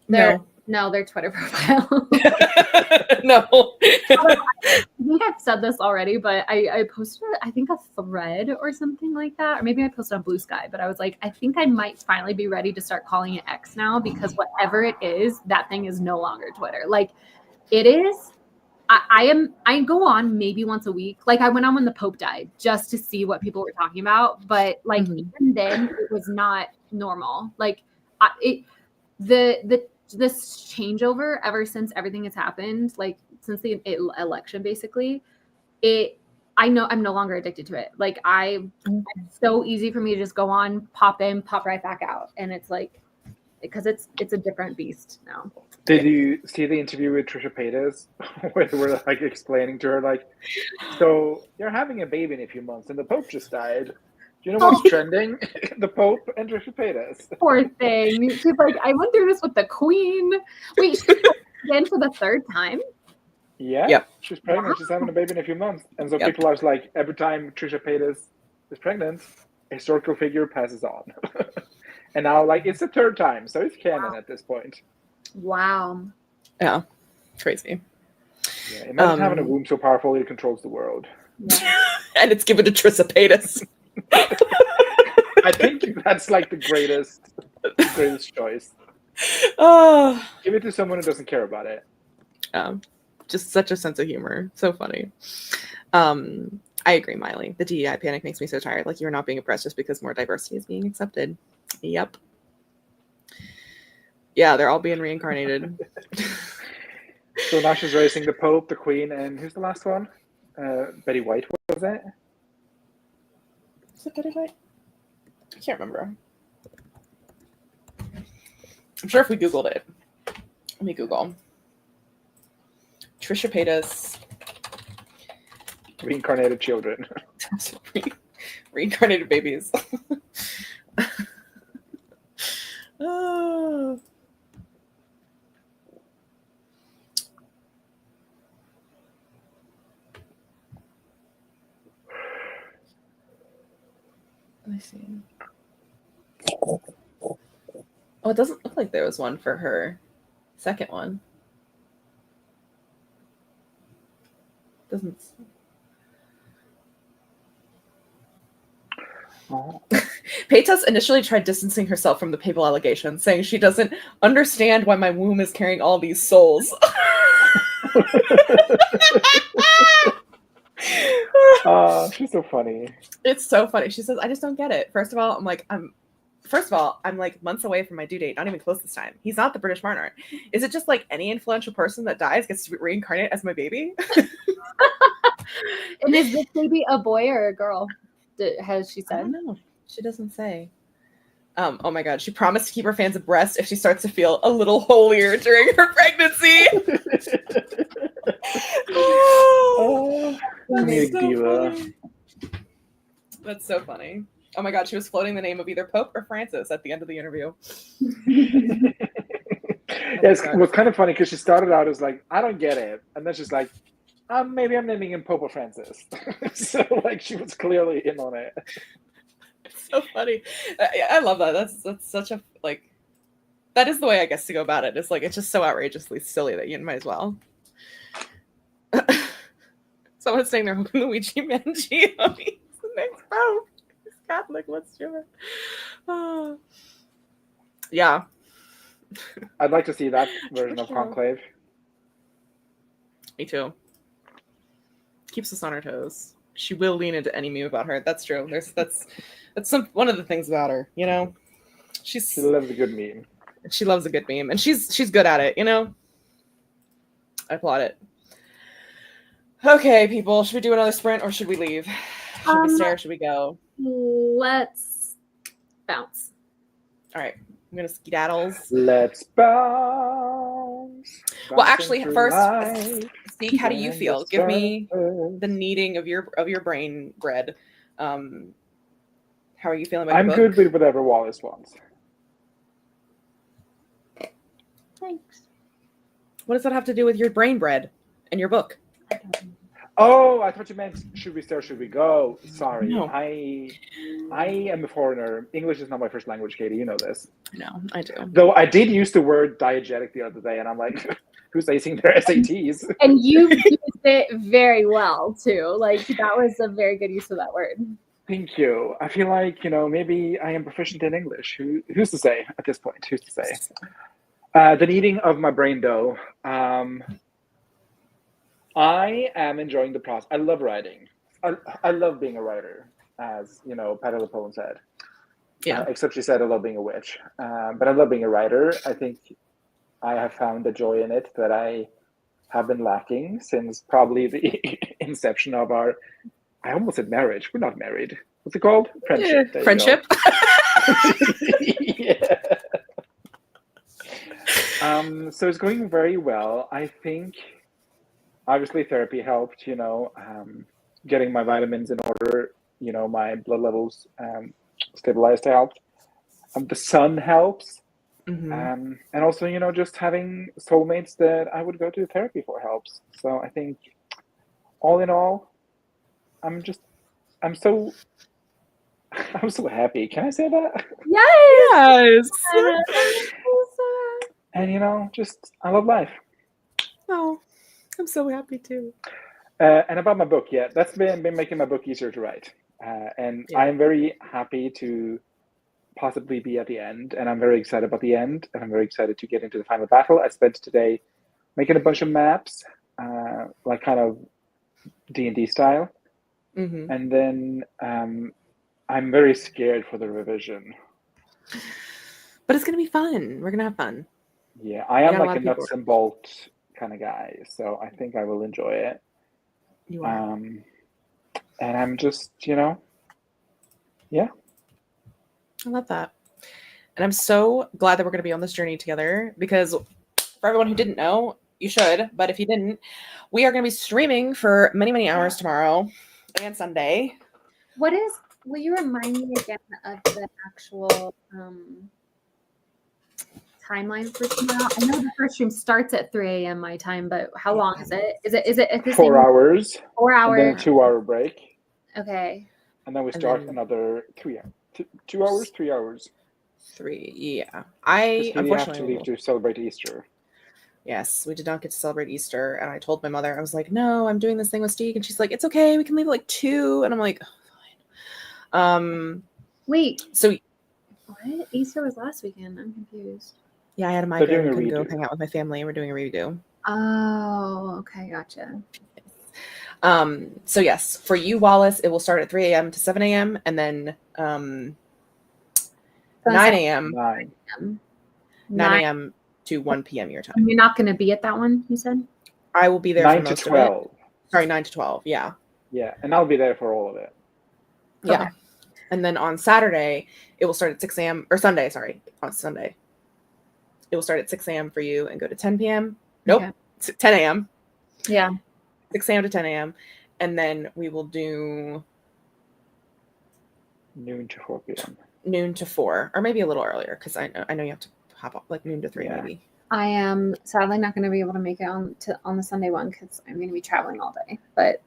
No, their Twitter profile. No. I think I've said this already, but I posted, I think, a thread or something like that. Or maybe I posted on Blue Sky, but I was like, I think I might finally be ready to start calling it X now, because whatever it is, that thing is no longer Twitter. Like it is. I go on maybe once a week. Like I went on when the Pope died just to see what people were talking about. But like even then it was not normal. Like this changeover ever since everything has happened, like since the election, basically, I know I'm no longer addicted to it. Like it's so easy for me to just go on, pop in, pop right back out. And it's like, because it's a different beast now. Did you see the interview with Trisha Paytas where they were like explaining to her, like, so you're having a baby in a few months and the Pope just died. Do you know what's trending? The Pope and Trisha Paytas. Poor thing. She's like, I went through this with the Queen. Wait, she's again for the third time? Yeah. Yep. She's pregnant. Wow. She's having a baby in a few months. And so people are like, every time Trisha Paytas is pregnant, a historical figure passes on. And now, like, it's the third time. So it's canon at this point. Wow. Yeah. Crazy. Yeah, imagine having a womb so powerful it controls the world. Yeah. And it's given to Trisha Paytas. I think that's like the greatest choice. Oh, give it to someone who doesn't care about it. Just such a sense of humor. So funny. I agree, Miley. The DEI panic makes me so tired. Like, you're not being oppressed just because more diversity is being accepted. Yep. Yeah, they're all being reincarnated. So now she's racing the Pope, the Queen, and who's the last one? Betty White, was it? Is it Betty White? I can't remember. I'm sure if we Googled it. Let me Google. Trisha Paytas. Reincarnated children. Reincarnated babies. Oh. Let me see. Oh, it doesn't look like there was one for her second one. Doesn't. Oh. Paytas initially tried distancing herself from the papal allegations, saying she doesn't understand why my womb is carrying all these souls. She's so funny. It's so funny. She says, I just don't get it. First of all, I'm like months away from my due date, not even close this time. He's not the British monarch. Is it just like any influential person that dies gets to reincarnate as my baby? And is this baby a boy or a girl? Has she I said? don't know. She doesn't say. Oh my god, she promised to keep her fans abreast if she starts to feel a little holier during her pregnancy. Comedic diva. Funny. That's so funny. Oh my god, she was floating the name of either Pope or Francis at the end of the interview. Yes, it was kind of funny because she started out as like, I don't get it. And then she's like, maybe I'm naming him Pope or Francis. So like she was clearly in on it. It's so funny. I love that. That's such a like. That is the way I guess to go about it. It's like it's just so outrageously silly that you might as well. Someone's saying they're hoping Luigi Mangione is the next Pope. He's Catholic. Let's do it. Oh. Yeah. I'd like to see that version of Conclave. Me too. Keeps us on our toes. She will lean into any meme about her. That's true. That's one of the things about her. You know, she loves a good meme. She loves a good meme, and she's good at it. You know, I applaud it. Okay, people, should we do another sprint or should we leave? Should we stay or should we go? Let's bounce. All right, I'm gonna skedaddles. Let's bounce. Well, actually, first, Speak. How do you feel? Give me the kneading of your brain bread. How are you feeling about I'm your good book? with whatever Wallace wants. Thanks. What does that have to do with your brain bread and your book? Oh, I thought you meant should we stay or should we go? Sorry. No. I am a foreigner. English is not my first language, Katie. You know this. No, I do. Though I did use the word diegetic the other day, and I'm like, who's acing their SATs? And you used it very well too. Like that was a very good use of that word. Thank you. I feel like, maybe I am proficient in English. Who's to say at this point? Who's to say? The kneading of my brain dough. I am enjoying the process. I love writing. I love being a writer, as Patti LuPone said. Yeah. Except she said I love being a witch. But I love being a writer. I think I have found a joy in it that I have been lacking since probably the inception of our. I almost said marriage. We're not married. What's it called? Friendship. Yeah, friendship. Yeah. So it's going very well. I think, obviously, therapy helped. Getting my vitamins in order. My blood levels stabilized helped. The sun helps. Mm-hmm. And also, just having soulmates that I would go to therapy for helps. So I think, all in all, I'm so happy. Can I say that? Yes. And just I love life. Oh, I'm so happy too. And about my book, yeah, that's been making my book easier to write. And Yeah. I am very happy to possibly be at the end, and I'm very excited about the end, and I'm very excited to get into the final battle. I spent today making a bunch of maps, like kind of D&D style. Mm-hmm. And then I'm very scared for the revision. But it's gonna be fun. We're gonna have fun. Yeah, I We am got a like lot a of people. nuts and bolt kind of guy, so I think I will enjoy it. You are. And I'm just, yeah. I love that. And I'm so glad that we're gonna be on this journey together because for everyone who didn't know, you should, but if you didn't, we are gonna be streaming for many, many hours tomorrow and Sunday. Will you remind me again of the actual timeline for tomorrow? I know the first stream starts at 3 a.m. my time, but how long is it? Is it at the 4 same hours, 4 and then a hours? 2-hour break, Okay. and then we And start then- another 3 hours. 2 hours, 3 hours. 3, yeah. Because we have Unfortunately to leave to celebrate Easter. Yes, we did not get to celebrate Easter. And I told my mother, I was like, no, I'm doing this thing with Steve. And she's like, it's okay. We can leave at like 2. And I'm like, oh, fine. Wait, So what? Easter was last weekend. I'm confused. yeah, I had a They're migraine doing and a couldn't go redo. hang out with my family. And we're doing a redo. Oh, okay, gotcha. So yes, for you, Wallace, it will start at 3 a.m. to 7 a.m. and then 9 a.m. 9 a.m. to 1 p.m. your time. You're not going to be at that one, you said? I will be there 9 for to most 12. of it. Sorry, 9 to 12. Yeah. Yeah, and I'll be there for all of it. Yeah. Okay. And then on Saturday, it will start at 6 a.m. or Sunday, sorry. On Sunday. It will start at 6 a.m. for you and go to 10 p.m. Nope. Okay. 10 a.m. Yeah. 6 a.m. to 10 a.m. And then we will do Noon to 4 p.m. noon to 4, or maybe a little earlier because I know you have to hop off like noon to 3 Yeah. maybe. I am sadly not going to be able to make it on the Sunday one because I'm going to be traveling all day. But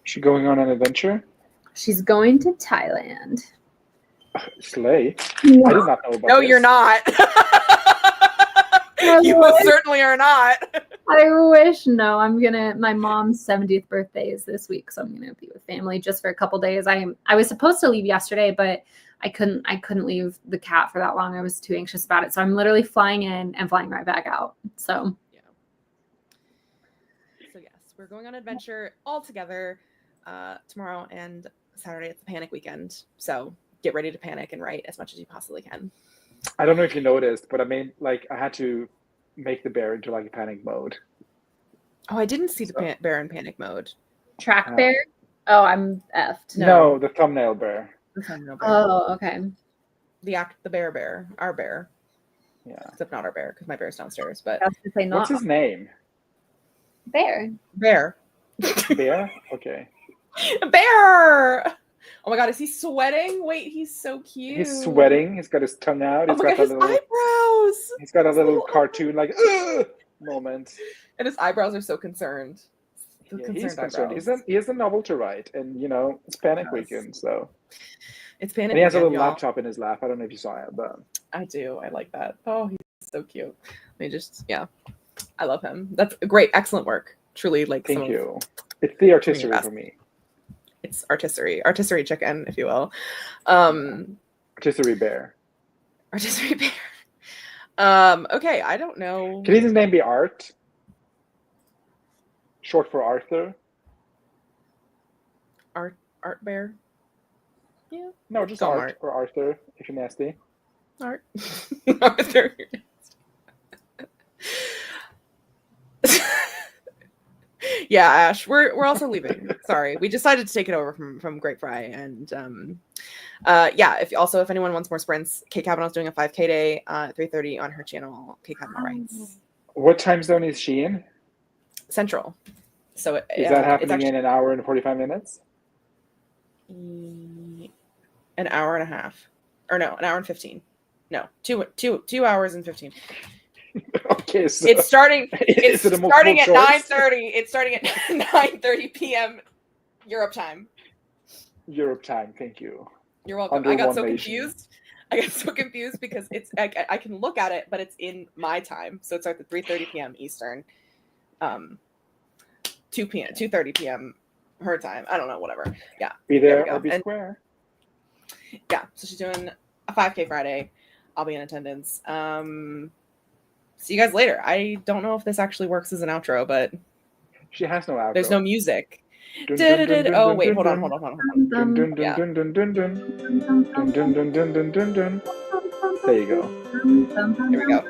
She going on an adventure? she's going to Thailand. Slay. I did not know about No, this. you're not. You wish. certainly are not. I wish. No, my mom's 70th birthday is this week, so I'm gonna be with family just for a couple days. I was supposed to leave yesterday, but I couldn't leave the cat for that long. I was too anxious about it. So I'm literally flying in and flying right back out. So Yeah. So yes, we're going on adventure all together tomorrow and Saturday. It's a panic weekend. So get ready to panic and write as much as you possibly can. I don't know if you noticed, but I mean, like, I had to make the bear into like a panic mode. Oh, I didn't see the bear in panic mode. track bear. Oh, I'm effed. No, the thumbnail bear. The thumbnail bear. Oh, okay. The bear, our bear. Yeah. Except not our bear because my bear's downstairs. But I was gonna say not What's his name? bear. bear. Bear? Okay. Bear. Oh my god, is he sweating? Wait, he's so cute. He's sweating. He's got his tongue out. Oh He's my got god, his a little. eyebrows. He's got a His little cartoon like moment. And his eyebrows are so concerned. Yeah, he's concerned. He has a novel to write, and it's panic weekend, so. It's panic. And he has a weekend, little y'all. laptop in his lap. I don't know if you saw it, but I do. I like that. Oh, he's so cute. I love him. That's great, excellent work. Truly, like thank you. It's the artistry for me. It's artistry chicken, if you will. Artistry bear. Artistry bear. Okay, I don't know. Can his name be Art? Short for Arthur? Art bear. Yeah. No, just Call him Art or Arthur, if you're nasty. Art. Arthur. Yeah, Ash, we're also leaving. Sorry, we decided to take it over from grapefry, and if anyone wants more sprints, Kate Kavanaugh's doing a 5K day at 3:30 on her channel, Kate Kavanaugh Writes. What time zone is she in? Central. So Is that happening in an hour and 45 minutes? An hour and a half, or no, an hour and 15. No, 2 hours and 15. Okay, so It's starting. Is it a multiple starting at choice? 9:30. It's starting at 9:30 p.m. Europe time. Europe time. Thank you. You're welcome. Under I got one so nation. confused. I got so confused because it's I can look at it, but it's in my time, so it starts at 3:30 p.m. Eastern, 2:30 p.m. her time. I don't know, whatever. Yeah. Be There we there go. or be And- square. Yeah. So she's doing a 5K Friday. I'll be in attendance. See you guys later. I don't know if this actually works as an outro, but She has no outro. there's no music. Oh wait, hold on. Dun, dun, dun, Yeah. dun, dun, dun, dun. Dun, dun, dun, dun, dun, dun, dun. There you go. Here we go.